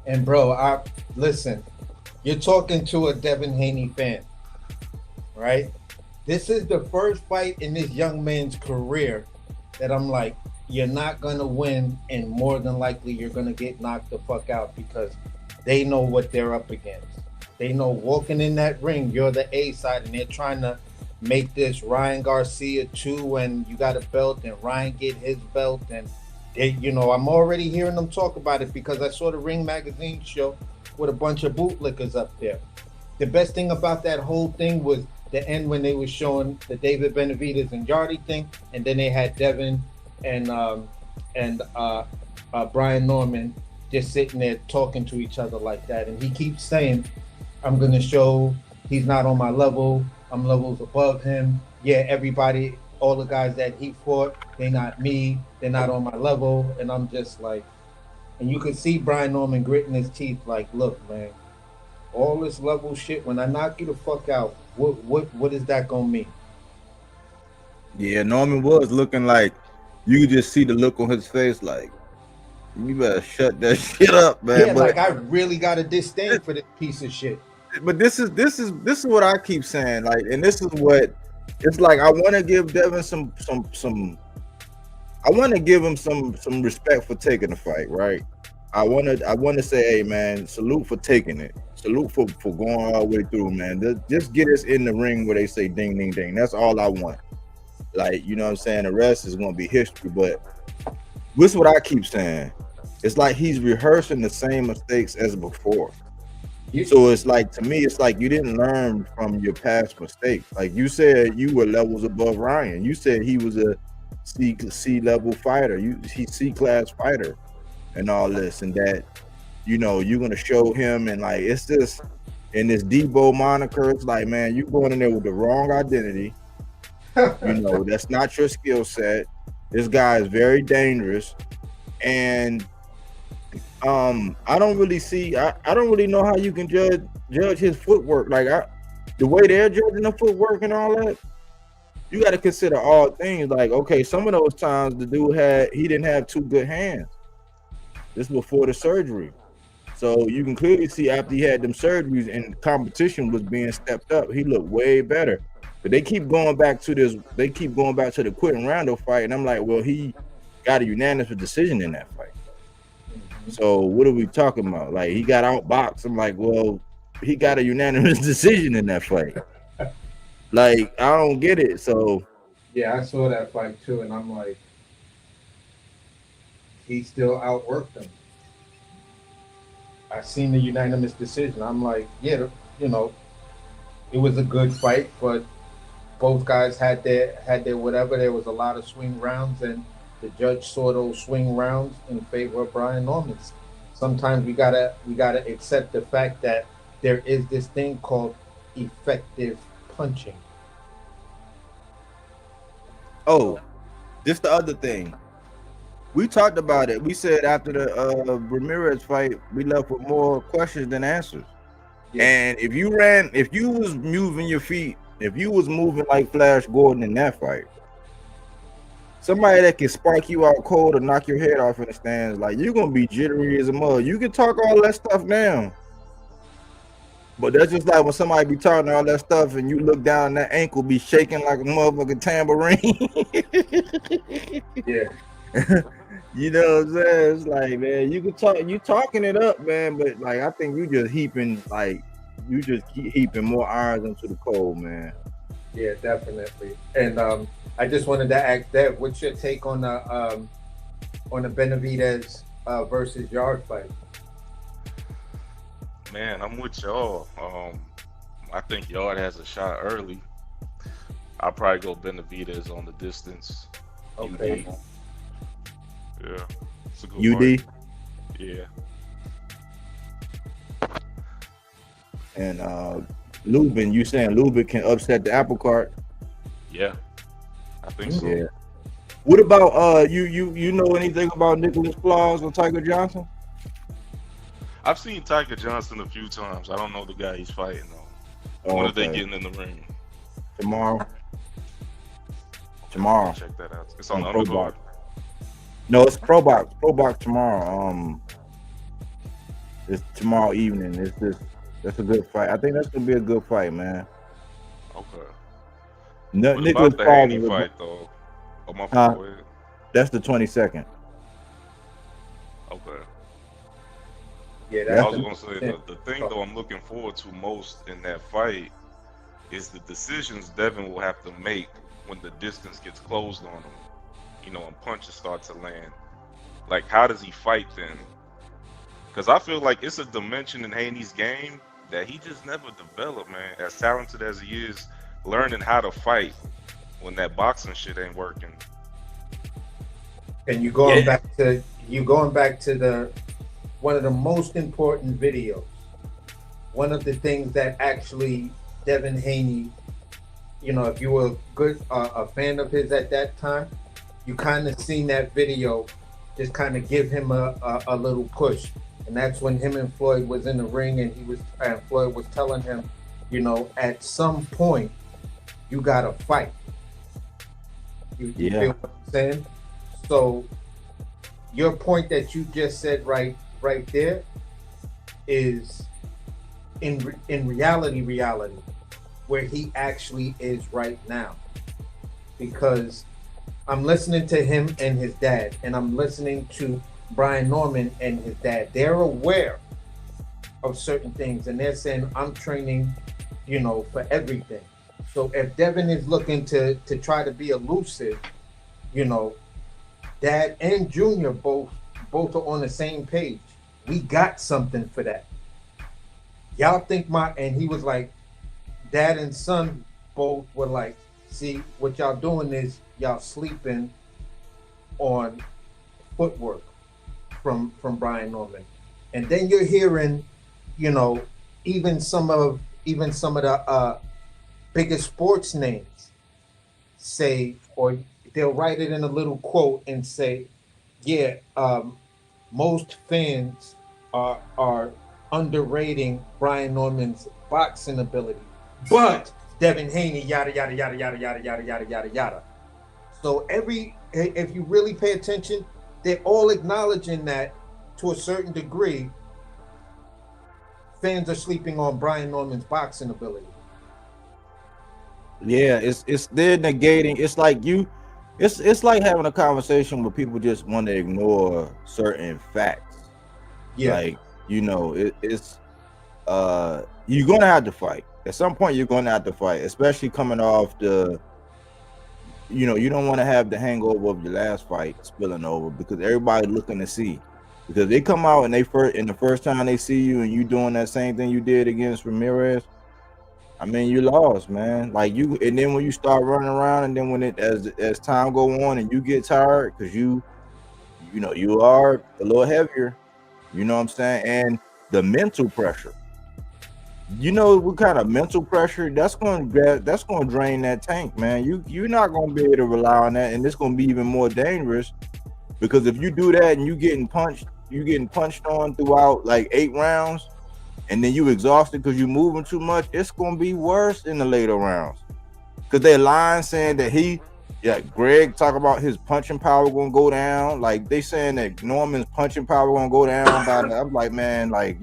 And bro, listen, you're talking to a Devin Haney fan, right? This is the first fight in this young man's career that I'm like, you're not gonna win, and more than likely you're gonna get knocked the fuck out, because they know what they're up against. They know walking in that ring, you're the A side, and they're trying to make this Ryan Garcia 2, and you got a belt, and Ryan get his belt, and they, I'm already hearing them talk about it because I saw the Ring Magazine show with a bunch of bootlickers up there. The best thing about that whole thing was the end when they were showing the David Benavidez and Yarde thing, and then they had Devin and Brian Norman just sitting there talking to each other like that, and he keeps saying, I'm gonna show he's not on my level, I'm levels above him. Yeah, everybody, all the guys that he fought, they're not me, they're not on my level. And I'm just like, and you could see Brian Norman gritting his teeth like, look, man, all this level shit, when I knock you the fuck out, what is that gonna mean? Yeah, Norman was looking like, you could just see the look on his face like, you better shut that shit up, man. Yeah, but, like I really got a disdain for this piece of shit. But this is what I keep saying, like, and this is what it's like. I want to give Devin some. I want to give him some respect for taking the fight, right? I want to say, hey, man, salute for taking it. Salute for going all the way through, man. Just get us in the ring where they say ding, ding, ding. That's all I want. Like, you know what I'm saying? The rest is going to be history. But this is what I keep saying. It's like he's rehearsing the same mistakes as before. So it's like, to me, it's like you didn't learn from your past mistakes. Like you said, you were levels above Ryan. You said he was a C level fighter. He's C-class fighter and all this, and that, you're going to show him, and like, it's just, in this Debo moniker, it's like, man, you're going in there with the wrong identity. That's not your skill set. This guy is very dangerous. And I don't really see. I don't really know how you can judge his footwork. Like the way they're judging the footwork and all that, you got to consider all things. Like, okay, some of those times the dude he didn't have two good hands. This was before the surgery, so you can clearly see after he had them surgeries and competition was being stepped up, he looked way better. But they keep going back to this. They keep going back to the Quentin Randall fight, and I'm like, well, he got a unanimous decision in that fight. So what are we talking about? Like, he got outboxed. I'm like, well, he got a unanimous decision in that fight. Like, I don't get it. So yeah, I saw that fight too, and I'm like, he still outworked him. I seen the unanimous decision. I'm like, yeah, it was a good fight, but both guys had their whatever. There was a lot of swing rounds, and the judge saw those swing rounds in favor of Brian Norman. Sometimes we gotta accept the fact that there is this thing called effective punching. Oh, this the other thing. We talked about it. We said after the Ramirez fight, we left with more questions than answers. Yeah. And if you was moving your feet, if you was moving like Flash Gordon in that fight, somebody that can spark you out cold or knock your head off in the stands, like you're gonna be jittery as a mug. You can talk all that stuff down. But that's just like when somebody be talking all that stuff and you look down and that ankle be shaking like a motherfucking tambourine. Yeah. You know what I'm saying? It's like, man, you can talk, you talking it up, man, but like I think you just keep heaping more irons into the coal, man. Yeah, definitely. And I just wanted to ask Dev, what's your take on the Benavidez versus Yarde fight? Man, I'm with y'all. I think Yarde has a shot early. I'll probably go Benavidez on the distance. Okay. UD. Yeah, it's a good UD. fight. Yeah. And Lubin, you saying Lubin can upset the apple cart? Yeah, I think so. Yeah. What about you know anything about Nicholas Claus or Tiger Johnson? I've seen Tiger Johnson a few times. I don't know the guy he's fighting though. Oh, When are they okay. getting in the ring? Tomorrow. Check that out. It's on the Pro undercard. Box. No, it's Pro Box. Pro Box tomorrow. It's tomorrow evening. That's a good fight. I think that's gonna be a good fight, man. Okay. No, What Nicholas about the Claus Haney is a- fight though? Oh, my Huh? fault. Go ahead. That's the 22nd. Okay. Yeah, I that's was gonna say the thing though I'm looking forward to most in that fight is the decisions Devin will have to make when the distance gets closed on him. You know, and punches start to land. Like, how does he fight then? Because I feel like it's a dimension in Haney's game that he just never developed, man. As talented as he is, learning how to fight when that boxing shit ain't working. And you're going back to the one of the most important videos. One of the things that actually Devin Haney, you know, if you were a fan of his at that time, you kind of seen that video just kind of give him a little push. And that's when him and Floyd was in the ring and Floyd was telling him, you know, at some point you gotta fight. You feel what I'm saying? So your point that you just said right there is in reality where he actually is right now. Because I'm listening to him and his dad, and I'm listening to Brian Norman and his dad. They're aware of certain things, and they're saying, I'm training, you know, for everything. So if Devin is looking to try to be elusive, you know, Dad and Junior both are on the same page. We got something for that. Y'all think and he was like, Dad and son both were like, see, what y'all doing is y'all sleeping on footwork from Brian Norman. And then you're hearing, you know, even some of the biggest sports names say, or they'll write it in a little quote and say, yeah, most fans are underrating Brian Norman's boxing ability, but Devin Haney, yada yada yada yada yada yada yada yada yada. So if you really pay attention, they're all acknowledging that to a certain degree, fans are sleeping on Brian Norman's boxing ability. Yeah, it's they're negating. It's like it's like having a conversation where people just want to ignore certain facts. Yeah. Like, you know, it's you're gonna have to fight. At some point you're gonna have to fight, especially coming off the, you know, you don't want to have the hangover of your last fight spilling over, because everybody's looking to see. Because they come out and the first time they see you and you doing that same thing you did against Ramirez, I mean, you lost, man. Like and then when you start running around, and then when as time go on and you get tired, because you know you are a little heavier, you know what I'm saying, and the mental pressure. you know what kind of mental pressure that's going to drain that tank, man. You're not going to be able to rely on that, and it's going to be even more dangerous because if you do that and you getting punched on throughout like 8 rounds, and then you exhausted because you're moving too much, it's going to be worse in the later rounds. Because they're lying saying that Greg talk about his punching power going to go down. Like they saying that Norman's punching power going to go down. I'm like, man, like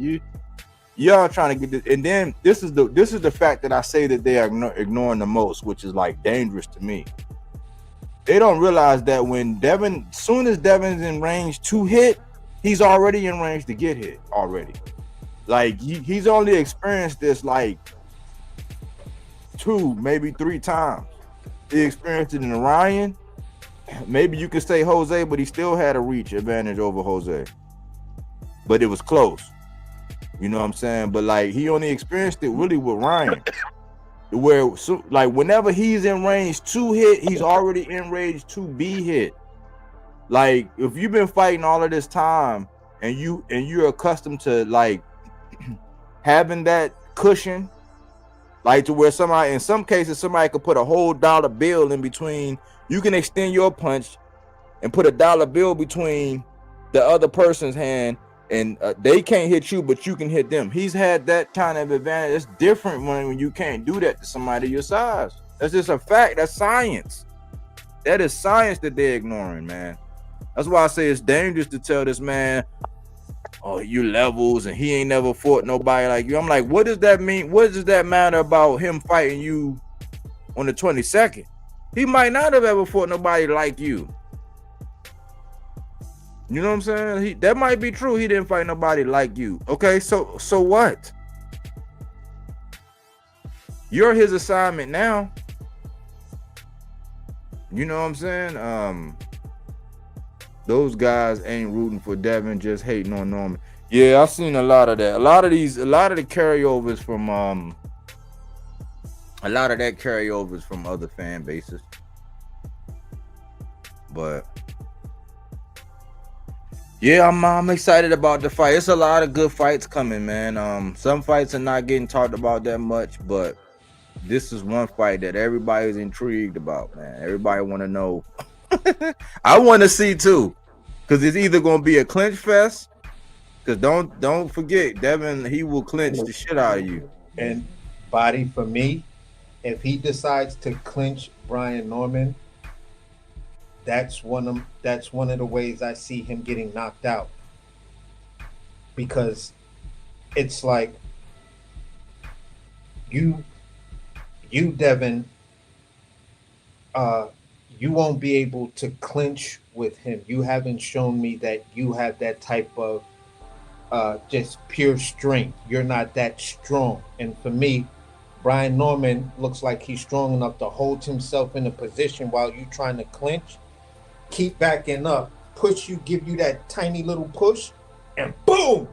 y'all trying to get this. And then this is the fact that I say that they are ignoring the most, which is like dangerous to me. They don't realize that when Devin, soon as Devin's in range to hit, he's already in range to get hit already. Like he's only experienced this like 2, maybe 3 times. He experienced it in Ryan. Maybe you could say Jose, but he still had a reach advantage over Jose. But it was close. You know what I'm saying? But like he only experienced it really with Ryan. Where like whenever he's in range to hit, he's already in range to be hit. Like if you've been fighting all of this time and you're accustomed to like having that cushion, like to where somebody, in some cases, somebody could put a whole dollar bill in between. You can extend your punch and put a dollar bill between the other person's hand, and they can't hit you, but you can hit them. He's had that kind of advantage. It's different when you can't do that to somebody your size. That's just a fact. That's science. That is science that they're ignoring, man. That's why I say it's dangerous to tell this man, oh, you levels and he ain't never fought nobody like you. I'm like, what does that mean? What does that matter about him fighting you on the 22nd? He might not have ever fought nobody like you. You know what I'm saying? That might be true. He didn't fight nobody like you. Okay, so what? You're his assignment now. You know what I'm saying? Those guys ain't rooting for Devin, just hating on Norman. Yeah, I've seen a lot of that. A lot of the carryovers from other fan bases. But yeah, I'm excited about the fight. It's a lot of good fights coming, man. Some fights are not getting talked about that much, but this is one fight that everybody's intrigued about, man. Everybody want to know. I want to see too, because it's either going to be a clinch fest. Because don't forget, Devin, he will clinch the shit out of you. And Body, for me, if he decides to clinch Brian Norman, that's one of the ways I see him getting knocked out. Because it's like you Devin, you won't be able to clinch with him. You haven't shown me that you have that type of just pure strength. You're not that strong. And for me, Brian Norman looks like he's strong enough to hold himself in a position while you're trying to clinch, keep backing up, push you, give you that tiny little push, and boom,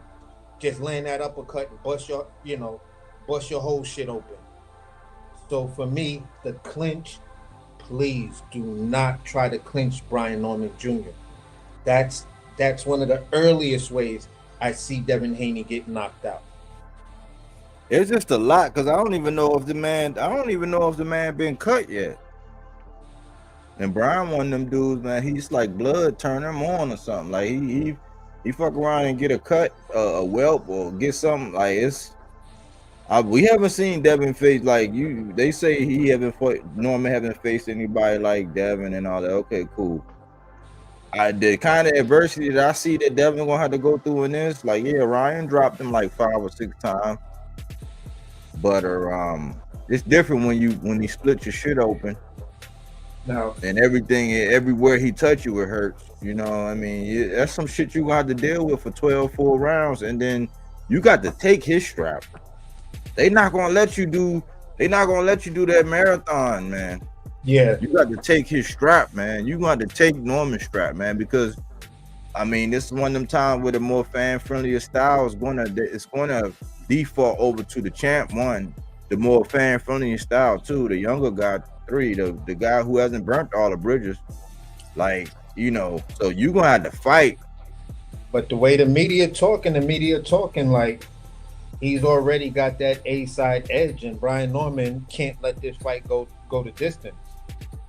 just land that uppercut and bust your whole shit open. So for me, the clinch, please do not try to clinch Brian Norman Jr. That's one of the earliest ways I see Devin Haney get knocked out. It's just a lot, because I don't even know if the man been cut yet. And Brian, one of them dudes, man, he's like blood turn him on or something. Like he fuck around and get a cut, a whelp, or get something. Like we haven't seen Devin face like you. They say Norman haven't faced anybody like Devin and all that. Okay, cool. The kind of adversity that I see that Devin gonna have to go through in this, like, yeah, Ryan dropped him like 5 or 6 times, but it's different when he split your shit open. Now, and everywhere he touch you, it hurts. You know, I mean, that's some shit you gonna have to deal with for 12 full rounds, and then you got to take his strap. They not gonna let you do that marathon, man. Yeah, you got to take his strap, man. You got to take Norman's strap, man, because I mean, this is one of them times where the more fan-friendlier style is gonna default over to the champ one, the more fan-friendlier style two, the younger guy 3, the guy who hasn't burnt all the bridges, like, you know. So you gonna have to fight. But the way the media talking like He's already got that A side edge, and Brian Norman can't let this fight go the distance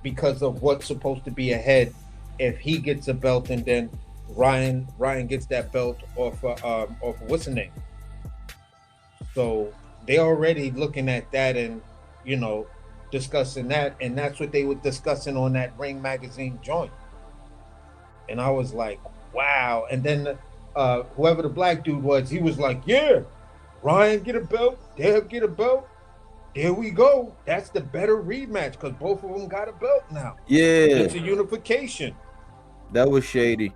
because of what's supposed to be ahead. If he gets a belt, and then Ryan gets that belt off of what's the name? So they're already looking at that, and discussing that, and that's what they were discussing on that Ring Magazine joint. And I was like, wow. And then whoever the black dude was, he was like, yeah, Ryan get a belt, Dev get a belt. There we go. That's the better rematch because both of them got a belt now. Yeah, It's a unification. that was shady.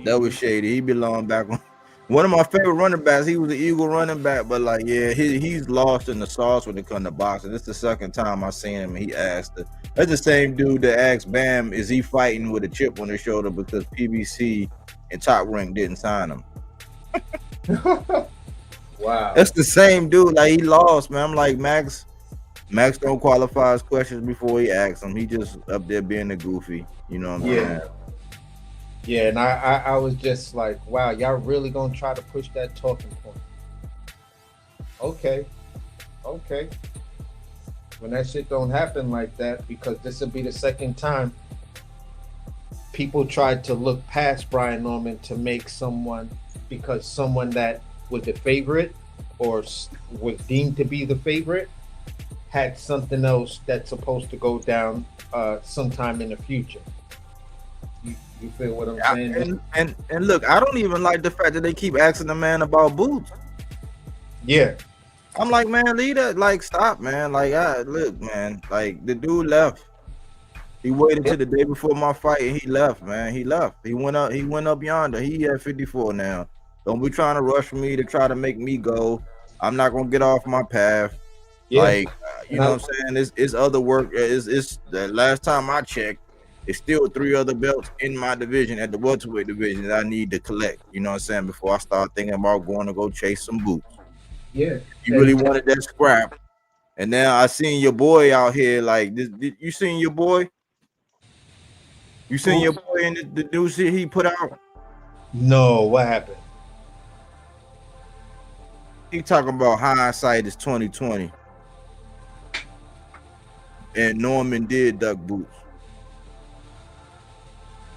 That was shady. He belonged back on one of my favorite running backs. He was an Eagle running back, but like, yeah, he's lost in the sauce when it comes to boxing. This is the second time I seen him. And he asked, that's the same dude that asked Bam, is he fighting with a chip on his shoulder because PBC and Top Rank didn't sign him? Wow. That's the same dude. Like, he lost, man. I'm like, Max don't qualify his questions before he asks them. He just up there being a goofy. You know what I'm saying? Yeah, and I was just like, wow, y'all really gonna try to push that talking point. Okay. When that shit don't happen like that, because this will be the second time people tried to look past Brian Norman to make someone that was the favorite or was deemed to be the favorite had something else that's supposed to go down sometime in the future. You feel what I'm saying? And look, I don't even like the fact that they keep asking the man about boots. Yeah. I'm like, man, leave that. Like, stop, man. Like, look, man. Like, the dude left. He waited till the day before my fight and he left, man. He left. He went up yonder. He at 54 now. Don't be trying to rush me to try to make me go. I'm not gonna get off my path. Yeah. Like, you know what I'm saying? It's other work. It's the last time I checked, it's still 3 other belts in my division at the welterweight division that I need to collect. You know what I'm saying? Before I start thinking about going to go chase some boots. Yeah. You really wanted that scrap. And now I seen your boy out here. Like, you seen your boy? You seen your boy in the new shit he put out? No, what happened? He talking about hindsight is 2020. And Norman did duck boots.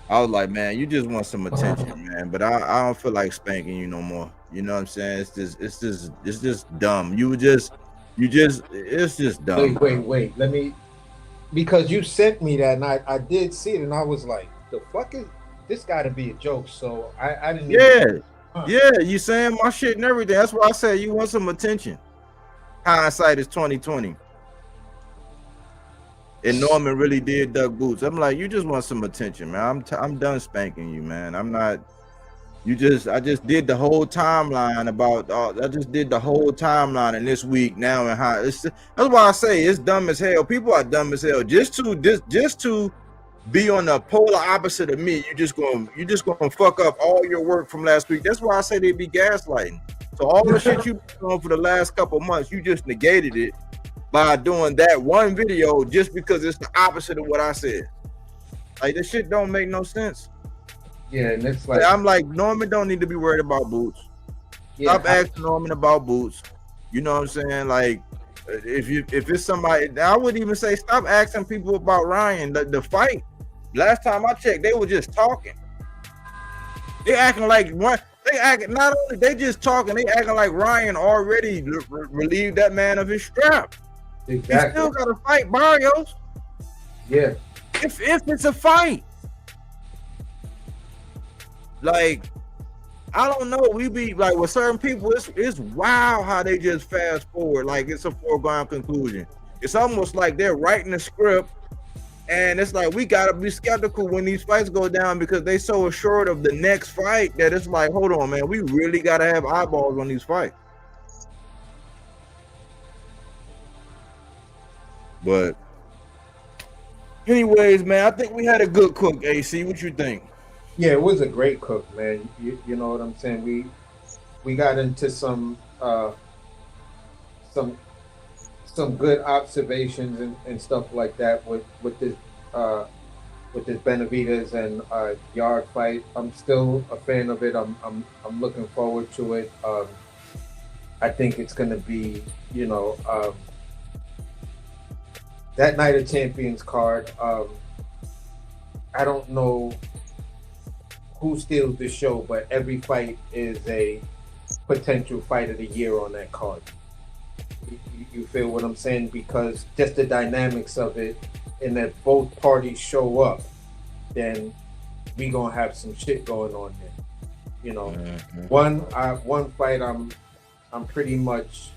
I was like, man, you just want some attention, man. But I don't feel like spanking you no more. You know what I'm saying? It's just dumb. It's just dumb. Wait. Let me, because you sent me that and I did see it and I was like, the fuck is this? Got to be a joke. So I didn't. Yeah, you saying my shit and everything. That's why I said you want some attention. Hindsight is 2020. And Norman really did duck boots. I'm like, you just want some attention, man. I'm done spanking you, man. I'm not. I just did the whole timeline about. I just did the whole timeline in this week now and how. That's why I say it's dumb as hell. People are dumb as hell. Just to be on the polar opposite of me. You just gonna fuck up all your work from last week. That's why I say they be gaslighting. So all the shit you've been doing for the last couple months, you just negated it by doing that one video just because it's the opposite of what I said. Like, this shit don't make no sense. Yeah, and it's like, I'm like, Norman don't need to be worried about boots. Stop asking Norman about boots. You know what I'm saying? Like, if it's somebody, I would even say stop asking people about Ryan. The fight, last time I checked, they were just talking. They acting like one. Not only they just talking, they acting like Ryan already relieved that man of his strap. Exactly. He still got to fight Barrios. Yeah. If it's a fight, like, I don't know. We be like with certain people, it's wild how they just fast forward. Like, it's a foregone conclusion. It's almost like they're writing a script, and it's like we gotta be skeptical when these fights go down because they so assured of the next fight that it's like, hold on, man, we really gotta have eyeballs on these fights. But anyways, man, I think we had a good cook. AC, what you think? Yeah, it was a great cook, man. You know what I'm saying? We got into some good observations and stuff like that with this with this Benavidez and Yarde fight. I'm still a fan of it. I'm looking forward to it. I think it's gonna be, that Night of Champions card. I don't know who steals the show, but every fight is a potential fight of the year on that card. You feel what I'm saying? Because just the dynamics of it, and that both parties show up, then we gonna have some shit going on there. One fight I'm pretty much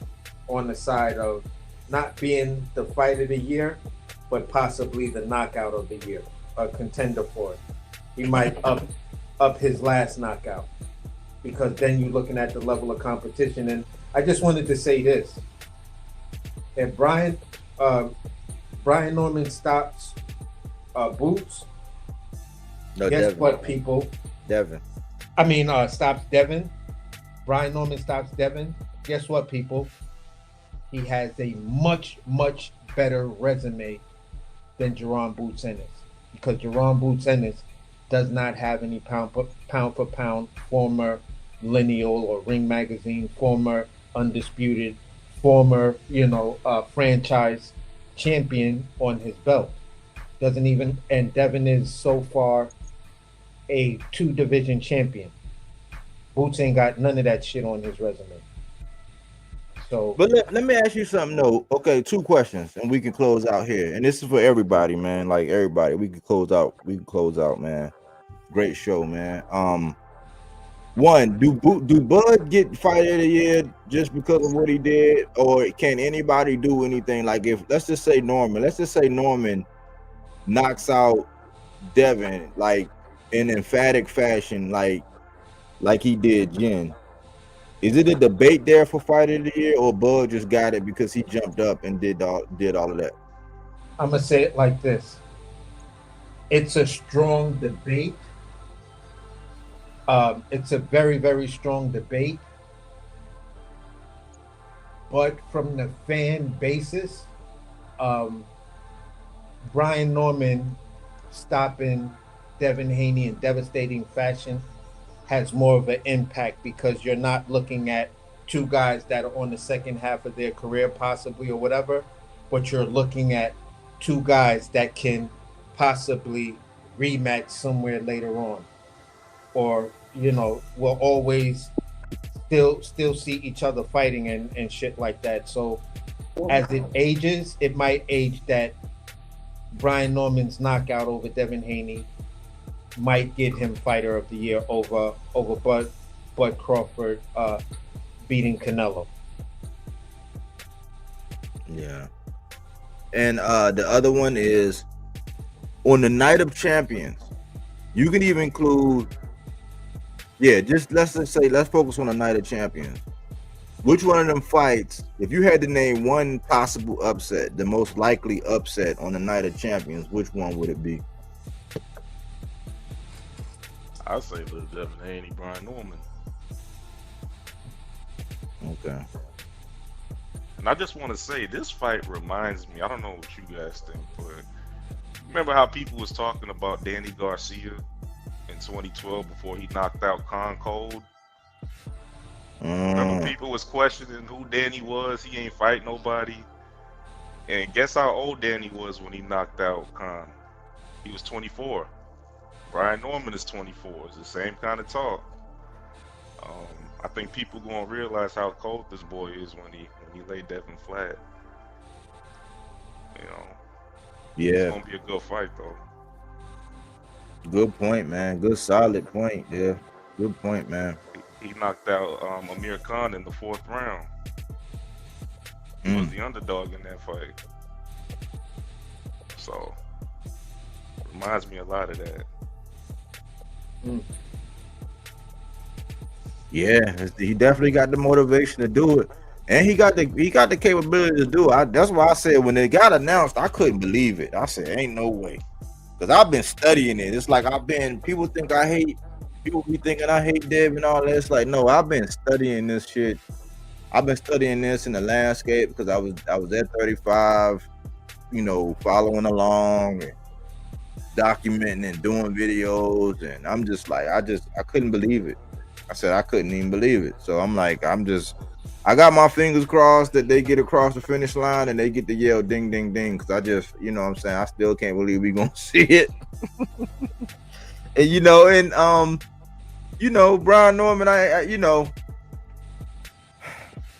on the side of not being the fight of the year, but possibly the knockout of the year, a contender for it. He might up his last knockout, because then you're looking at the level of competition. And I just wanted to say this: if Brian Norman stops Boots, No, guess Devin. what, people? Devin. Stops Devin. Brian Norman stops Devin. Guess what, people? He has a much, much better resume than Jerron Boots Ennis, because Jerron Boots Ennis does not have any pound for pound former Lineal or Ring Magazine, former undisputed, former franchise champion on his belt. Doesn't even, and Devin is so far a 2-division champion. Boots ain't got none of that shit on his resume. So, But let me ask you something. No, okay, 2 questions, and we can close out here. And this is for everybody, man. Like everybody, we can close out. Man. Great show, man. One, do Bud get fight of the year just because of what he did, or can anybody do anything? Like, if let's just say Norman knocks out Devin like in emphatic fashion, like he did Jen. Is it a debate there for fight of the year, or Bud just got it because he jumped up and did all of that? I'm gonna say it like this: it's a strong debate. It's a very, very strong debate, but from the fan basis, Brian Norman stopping Devin Haney in devastating fashion has more of an impact, because you're not looking at 2 guys that are on the second half of their career possibly or whatever, but you're looking at 2 guys that can possibly rematch somewhere later on, or will always still see each other fighting and shit like that. So as it ages, it might age that Brian Norman's knockout over Devin Haney might get him fighter of the year over Bud Crawford beating Canelo. Yeah. And the other one is on the Night of Champions. You can even include, let's focus on the Night of Champions. Which one of them fights, if you had to name one possible upset, the most likely upset on the Night of Champions, which one would it be? I'd say the Devin Haney, Brian Norman. Okay. And I just want to say, this fight reminds me, I don't know what you guys think, but remember how people was talking about Danny Garcia in 2012 before he knocked out Khan Cold? Remember people was questioning who Danny was, he ain't fight nobody. And guess how old Danny was when he knocked out Khan? He was 24. Brian Norman is 24. It's the same kind of talk. I think people gonna realize how cold this boy is when he laid Devin flat. Yeah. It's gonna be a good fight though. Good point, man. Good solid point. Yeah. Good point, man. He knocked out Amir Khan in the 4th round. He was the underdog in that fight. So reminds me a lot of that. Yeah, he definitely got the motivation to do it, and he got the capability to do it. That's why I said when it got announced, I couldn't believe it. I said, "Ain't no way," because I've been studying it. It's like people be thinking I hate Devin and all that. It's like, no, I've been studying this shit. I've been studying this in the landscape because I was at 35, following along. documenting and doing videos, and I'm just like, I couldn't believe it. I said I couldn't even believe it. So I'm like, I got my fingers crossed that they get across the finish line and they get to yell ding ding ding, because I just, you know what I'm saying, I still can't believe we gonna see it. And Brian Norman, I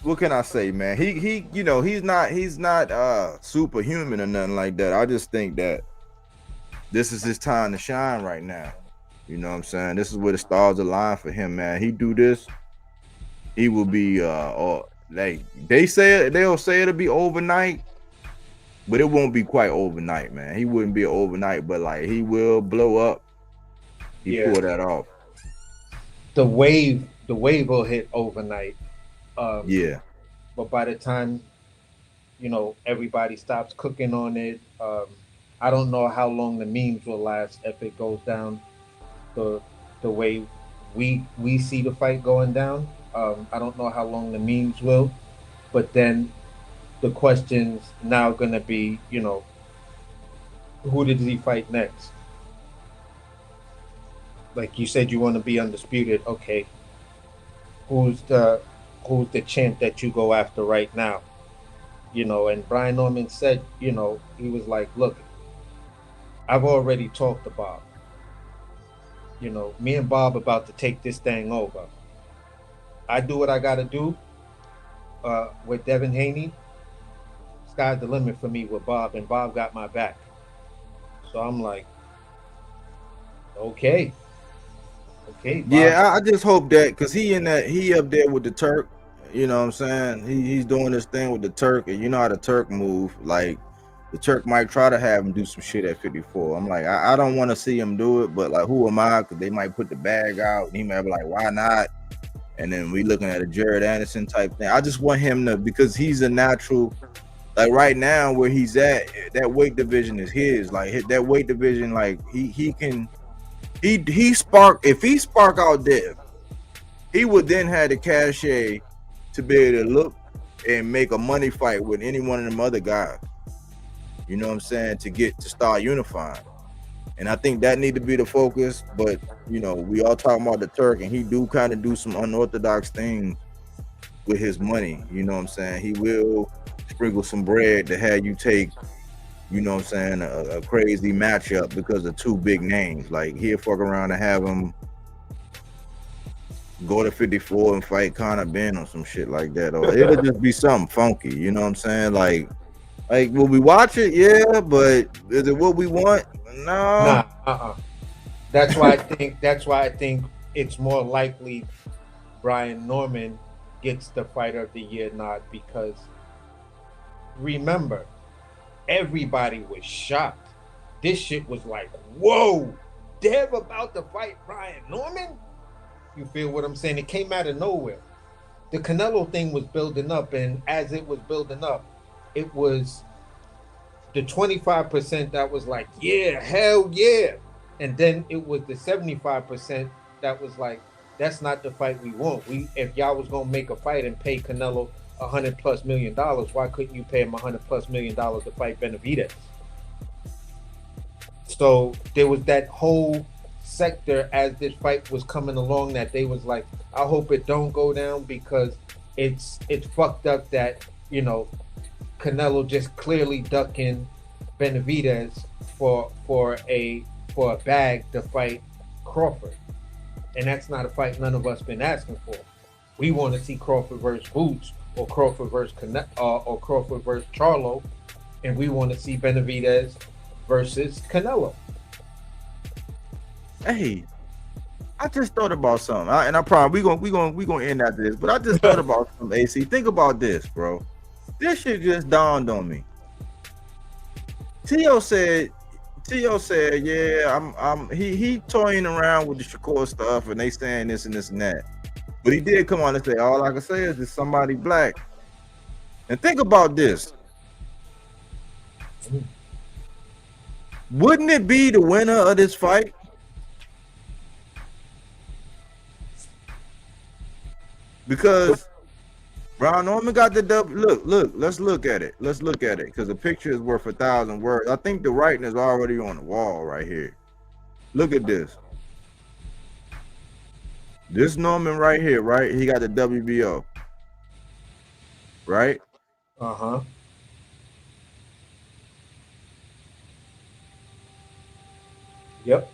what can I say, man? He he's not superhuman or nothing like that. I just think that this is his time to shine right now. You know what I'm saying? This is where the stars align for him, man. He do this, he will be or like they'll say it'll be overnight, but it won't be quite overnight, man. He wouldn't be overnight, but like he will blow up. He pulled that off. The wave will hit overnight. Yeah. But by the time, everybody stops cooking on it, I don't know how long the memes will last if it goes down the way we see the fight going down. I don't know how long the memes will, but then the question's now gonna be, who did he fight next? Like you said, you want to be undisputed. Okay, who's the champ that you go after right now? And Brian Norman said, he was like, look, I've already talked to Bob. Me and Bob about to take this thing over. I do what I got to do with Devin Haney. Sky's the limit for me with Bob, and Bob got my back. So I'm like, okay. Bob. Yeah, I just hope that, because he up there with the Turk. You know what I'm saying? He's doing this thing with the Turk, and you know how the Turk move. Like, the Turk might try to have him do some shit at 54. I'm like, I don't want to see him do it, but like, who am I? Because they might put the bag out, and he might be like, why not? And then we looking at a Jared Anderson type thing. I just want him to, because he's a natural. Like right now, where he's at, that weight division is his. Like that weight division, like he can. He spark, if he spark out Dev, he would then have the cachet to be able to look and make a money fight with any one of them other guys. You know what I'm saying? To start unifying. And I think that need to be the focus. But we all talking about the Turk, and he do kind of do some unorthodox things with his money. You know what I'm saying? He will sprinkle some bread to have you take, you know what I'm saying, a crazy matchup because of two big names. Like, he'll fuck around and have him go to 54 and fight Conor Ben or some shit like that. Or it'll just be something funky, you know what I'm saying? Like will we watch it? Yeah, but is it what we want? No. Nah, That's why I think it's more likely Brian Norman gets the Fighter of the Year nod, because remember, everybody was shocked. This shit was like, whoa, Dev about to fight Brian Norman? You feel what I'm saying? It came out of nowhere. The Canelo thing was building up, and as it was building up, it was the 25% that was like, yeah, hell yeah. And then it was the 75% that was like, that's not the fight we want. If y'all was gonna make a fight and pay Canelo $100+ million, why couldn't you pay him $100+ million to fight Benavidez? So there was that whole sector as this fight was coming along that they was like, I hope it don't go down, because it's fucked up that Canelo just clearly ducking Benavidez for a bag to fight Crawford, and that's not a fight none of us been asking for. We want to see Crawford versus Boots, or Crawford versus or Crawford versus Charlo, and we want to see Benavidez versus Canelo. Hey, I just thought about something, and I promise we gonna end after this. But I just thought about something. AC, think about this, bro. This shit just dawned on me. T.O. said, yeah, he toying around with the Shakur stuff, and they saying this and this and that. But he did come on and say, all I can say is it's somebody black. And think about this. Wouldn't it be the winner of this fight? Because Brown Norman got the W. Look. Let's look at it. Because a picture is worth 1,000 words. I think the writing is already on the wall right here. Look at this. This Norman right here, right? He got the WBO. Right? Uh-huh. Yep.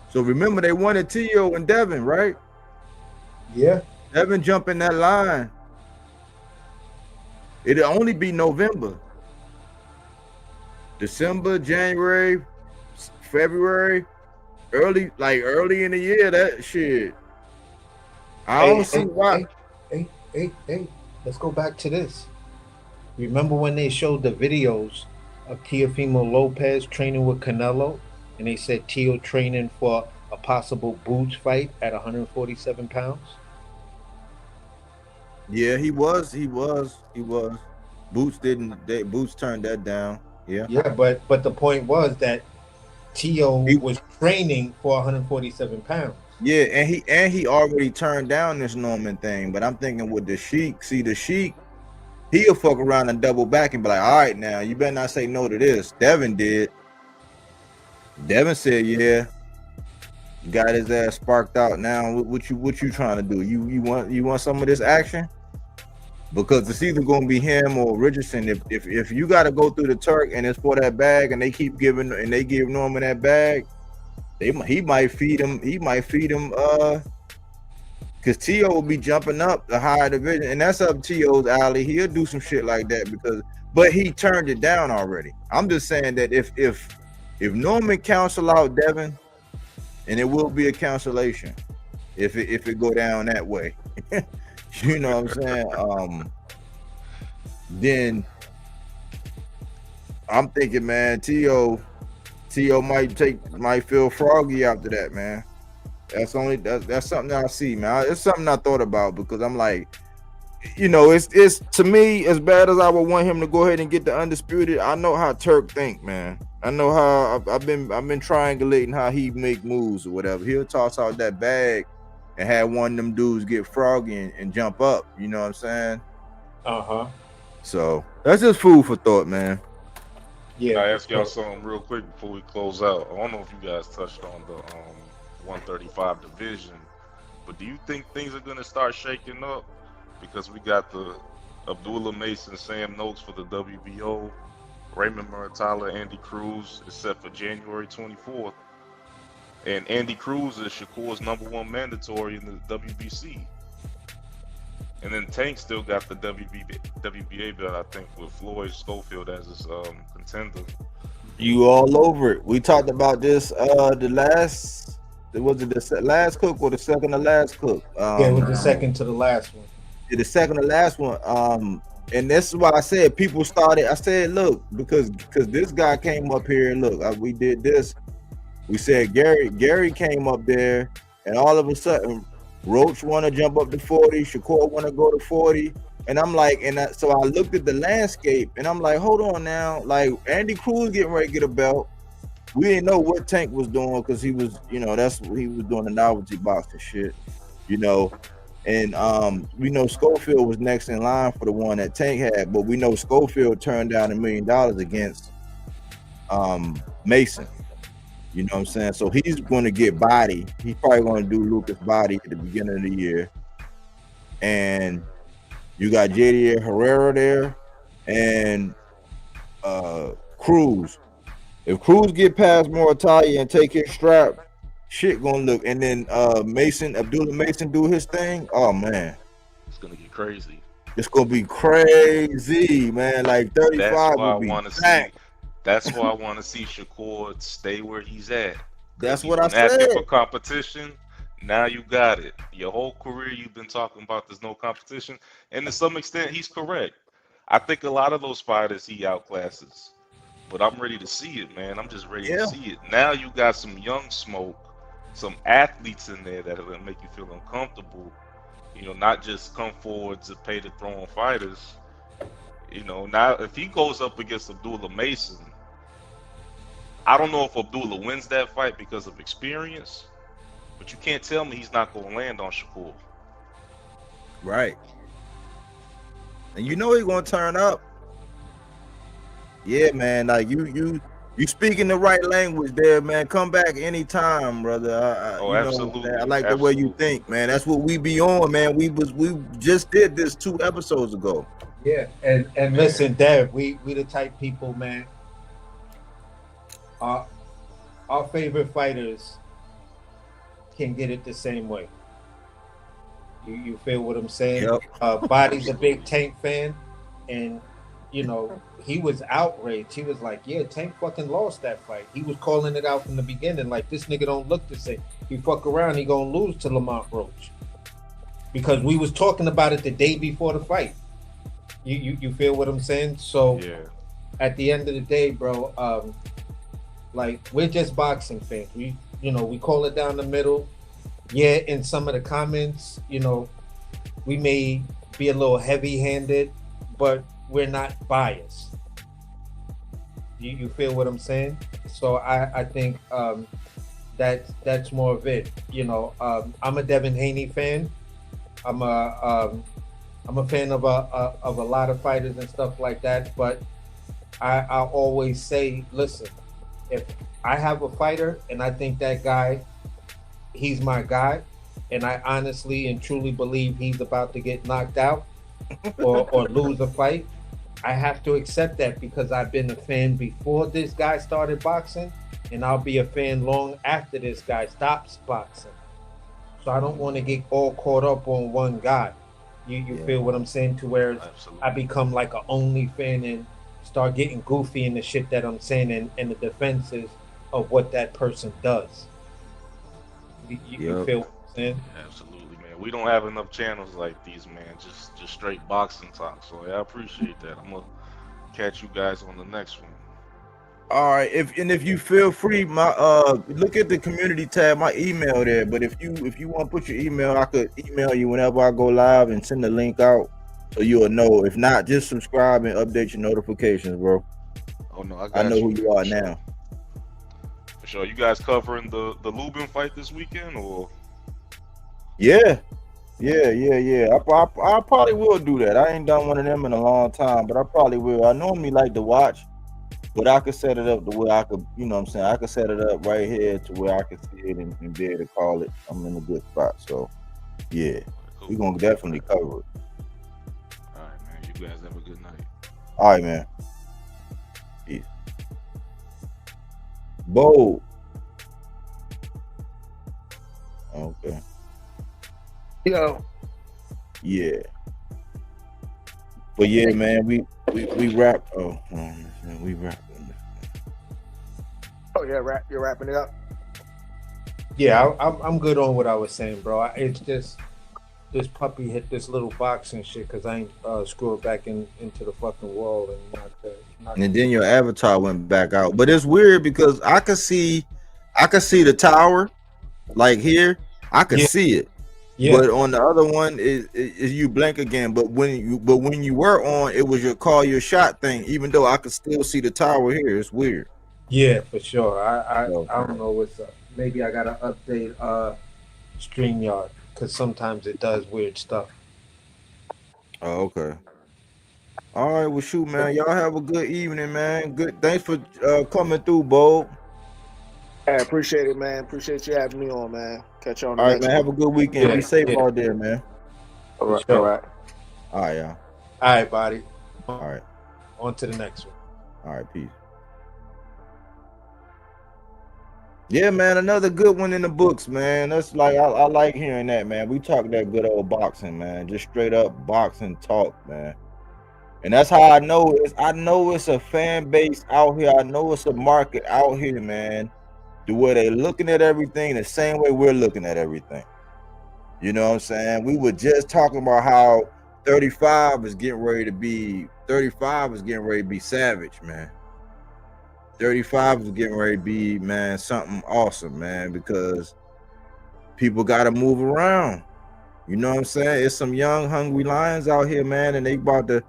So remember, they wanted Tio and Devin, right? Yeah. Devin jump in that line. It'll only be November. December, January, February, early in the year, that shit. I don't see why. Hey. Let's go back to this. Remember when they showed the videos of Teofimo Lopez training with Canelo, and they said Tio training for a possible Boots fight at 147 pounds? Yeah, he was. Boots turned that down. Yeah. Yeah, but the point was that Tio was training for 147 pounds. Yeah, and he already turned down this Norman thing. But I'm thinking with the Sheik, he'll fuck around and double back and be like, all right, now you better not say no to this. Devin did. Devin said, yeah. Got his ass sparked out. Now what you trying to do? You want some of this action? Because it's either gonna be him or Richardson. If you gotta go through the Turk and it's for that bag and they give Norman that bag, he might feed him because Tio will be jumping up the higher division, and that's up Tio's alley. He'll do some shit like that but he turned it down already. I'm just saying that if Norman counsel out Devin, and it will be a cancellation if it go down that way. You know what I'm saying? Then I'm thinking, man, Tio might feel froggy after that, man. That's something I see, man. It's something I thought about because I'm like, you know, it's to me, as bad as I would want him to go ahead and get the undisputed, I know how Turk think, man. I know how I've been triangulating how he make moves or whatever. He'll toss out that bag and have one of them dudes get froggy and jump up. You know what I'm saying? Uh-huh. So that's just food for thought, man. Yeah. I ask y'all something real quick before we close out. I don't know if you guys touched on the 135 division, but do you think things are gonna start shaking up? Because we got the Abdullah Mason, Sam Noakes for the WBO, Raymond Muratalla, Andy Cruz is set for January 24th. And Andy Cruz is Shakur's #1 mandatory in the WBC. And then Tank still got the WBA belt, I think, with Floyd Schofield as his contender. You all over it. We talked about this the last cook or the second to last cook? Yeah, it was the second to the last one. The second to last one. And this is why I said people started. I said, look, because this guy came up here and look, we did this. We said Gary came up there, and all of a sudden, Roach want to jump up to 40. Shakur want to go to 40, and I'm like, so I looked at the landscape, and I'm like, hold on now, like Andy Cruz getting ready to get a belt. We didn't know what Tank was doing because he was, you know, that's what he was doing, the novelty boxing shit, you know. And we know Schofield was next in line for the one that Tank had, but we know Schofield turned down $1 million against Mason. You know what I'm saying? So he's going to get body. He's probably going to do Lucas body at the beginning of the year. And you got JD Herrera there and Cruz. If Cruz get past Muratalla and take his strap, shit gonna look. And then Abdullah Mason do his thing. Oh man, it's gonna get crazy. It's gonna be crazy, man. Like 35 will be back. That's why I want to see Shakur stay where he's at. That's what I said. For competition, now you got it. Your whole career you've been talking about there's no competition, and to some extent he's correct. I think a lot of those fighters he outclasses, but I'm ready to see it, man. I'm just ready to see it. Now you got some young smoke, some athletes in there that are gonna make you feel uncomfortable. You know, not just come forward to pay to throw on fighters. You know, now if he goes up against Abdullah Mason, I don't know if Abdullah wins that fight because of experience, but you can't tell me he's not going to land on Shakur. Right. And you know he's gonna turn up. Yeah, man. Like you speaking the right language there, man. Come back anytime, brother. Oh, You know, man, I absolutely, like the way you absolutely. think, man. That's what we be on, man. We just did this 2 episodes ago. Yeah, and listen, Dev, we the type people, man. Our favorite fighters can get it the same way. You feel what I'm saying? Yep. Body's a big Tank fan, and you know he was outraged. He was like, "Yeah, Tank fucking lost that fight." He was calling it out from the beginning, like this nigga don't look the same. He fuck around, he gonna lose to Lamont Roach, because we was talking about it the day before the fight. You feel what I'm saying? So Yeah. at the end of the day, bro, like we're just boxing fans. We call it down the middle. Yeah, in some of the comments, we may be a little heavy-handed, but we're not biased. You feel what I'm saying? So I think that's more of it. I'm a Devin Haney fan. I'm a fan of a lot of fighters and stuff like that. But I'll always say, listen, if I have a fighter and I think that guy, he's my guy, and I honestly and truly believe he's about to get knocked out or lose a fight, I have to accept that, because I've been a fan before this guy started boxing, and I'll be a fan long after this guy stops boxing. So I don't want to get all caught up on one guy. You feel what I'm saying? To where I become like an only fan and start getting goofy in the shit that I'm saying and the defenses of what that person does. You feel what I'm saying? Absolutely, man. We don't have enough channels like these, man. Just straight boxing talk. So I appreciate that. I'm gonna catch you guys on the next one. All right. If you feel free, my look at the community tab, my email there. But if you want to put your email, I could email you whenever I go live and send the link out, so you'll know. If not, just subscribe and update your notifications, bro. Oh no, I know you. who you are now. For sure. You guys covering the Lubin fight this weekend, or? Yeah. I probably will do that. I ain't done one of them in a long time, but I probably will. I normally like to watch, but I could set it up the way I could, you know what I'm saying? I could set it up right here to where I could see it and be able to call it. I'm in a good spot. So, yeah, Cool. we're going to definitely cover it. All right, man. You guys have a good night. All right, man. Peace. Bold. Okay. Yo. Yeah. But yeah, man, we wrap. Oh, man, we wrap. Oh yeah, you're wrapping it up. Yeah, I'm good on what I was saying, bro. It's just this puppy hit this little boxing shit because I ain't screwed back into the fucking wall and And then your avatar went back out. But it's weird because I could see the tower, like here. I could see it. Yeah. But on the other one is you blank again. But when you were on, it was your call your shot thing. Even though I could still see the tower here, it's weird. Yeah, for sure. I don't know what's up. Maybe I gotta update StreamYard because sometimes it does weird stuff. Oh, okay. All right, well, shoot, man. Y'all have a good evening, man. Good. Thanks for coming through, Bo. I appreciate it, man. Appreciate you having me on, man. Catch you on the All right, next man. one. Have a good weekend. Be safe out there, man. All right. Sure. All right. All right, y'all. All right, buddy. All right. On to the next one. All right, peace. Yeah, man, another good one in the books, man. That's like I like hearing that, man. We talk that good old boxing, man. Just straight up boxing talk, man. And that's how I know it's a fan base out here. I know it's a market out here, man. The way they looking at everything the same way we're looking at everything. You know what I'm saying? We were just talking about how 35 is getting ready to be savage, man. 35 is getting ready to be, man, something awesome, man, because people got to move around. You know what I'm saying? It's some young, hungry lions out here, man, and they about to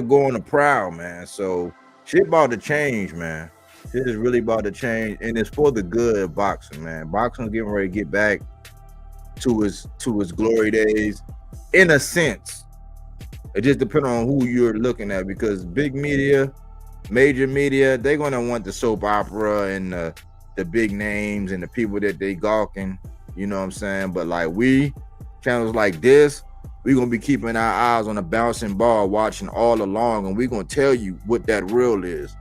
go on the prowl, man. So shit about to change, man. Shit is really about to change, and it's for the good of boxing, man. Boxing getting ready to get back to his glory days, in a sense. It just depends on who you're looking at, because big media, major media, they're gonna want the soap opera and the big names and the people that they gawking, you know what I'm saying? But like channels like this, we're gonna be keeping our eyes on a bouncing ball, watching all along, and we're gonna tell you what that real is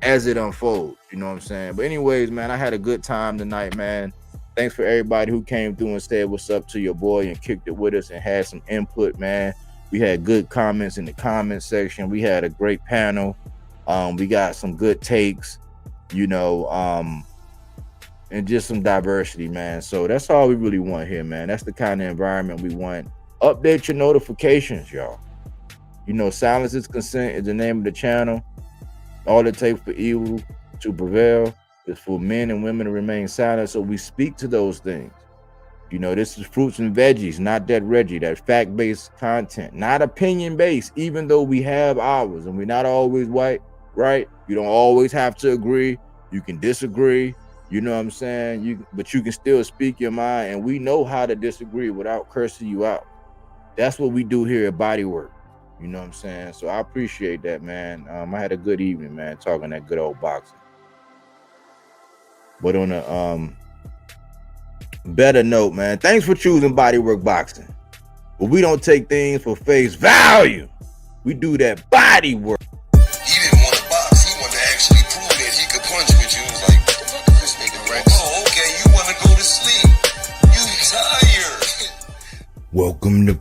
as it unfolds, you know what I'm saying? But anyways, man, I had a good time tonight, man. Thanks for everybody who came through and said what's up to your boy and kicked it with us and had some input, man. We had good comments in the comment section. We had a great panel. We got some good takes, you know, and just some diversity, man. So that's all we really want here, man. That's the kind of environment we want. Update your notifications, y'all. You know, silence is consent is the name of the channel. All it takes for evil to prevail is for men and women to remain silent. So we speak to those things. You know, this is fruits and veggies, not that Reggie, that fact-based content, not opinion-based, even though we have ours and we're not always white, right? You don't always have to agree. You can disagree. You know what I'm saying? But you can still speak your mind, and we know how to disagree without cursing you out. That's what we do here at Bodywork. You know what I'm saying? So I appreciate that, man. I had a good evening, man, talking that good old boxing. But on a better note, man, thanks for choosing Bodywork Boxing. But we don't take things for face value. We do that body work. He didn't want to box. He wanted to actually prove that he could punch with you. He was like, what the fuck is this nigga, right? Oh, okay, you want to go to sleep. You tired. Welcome to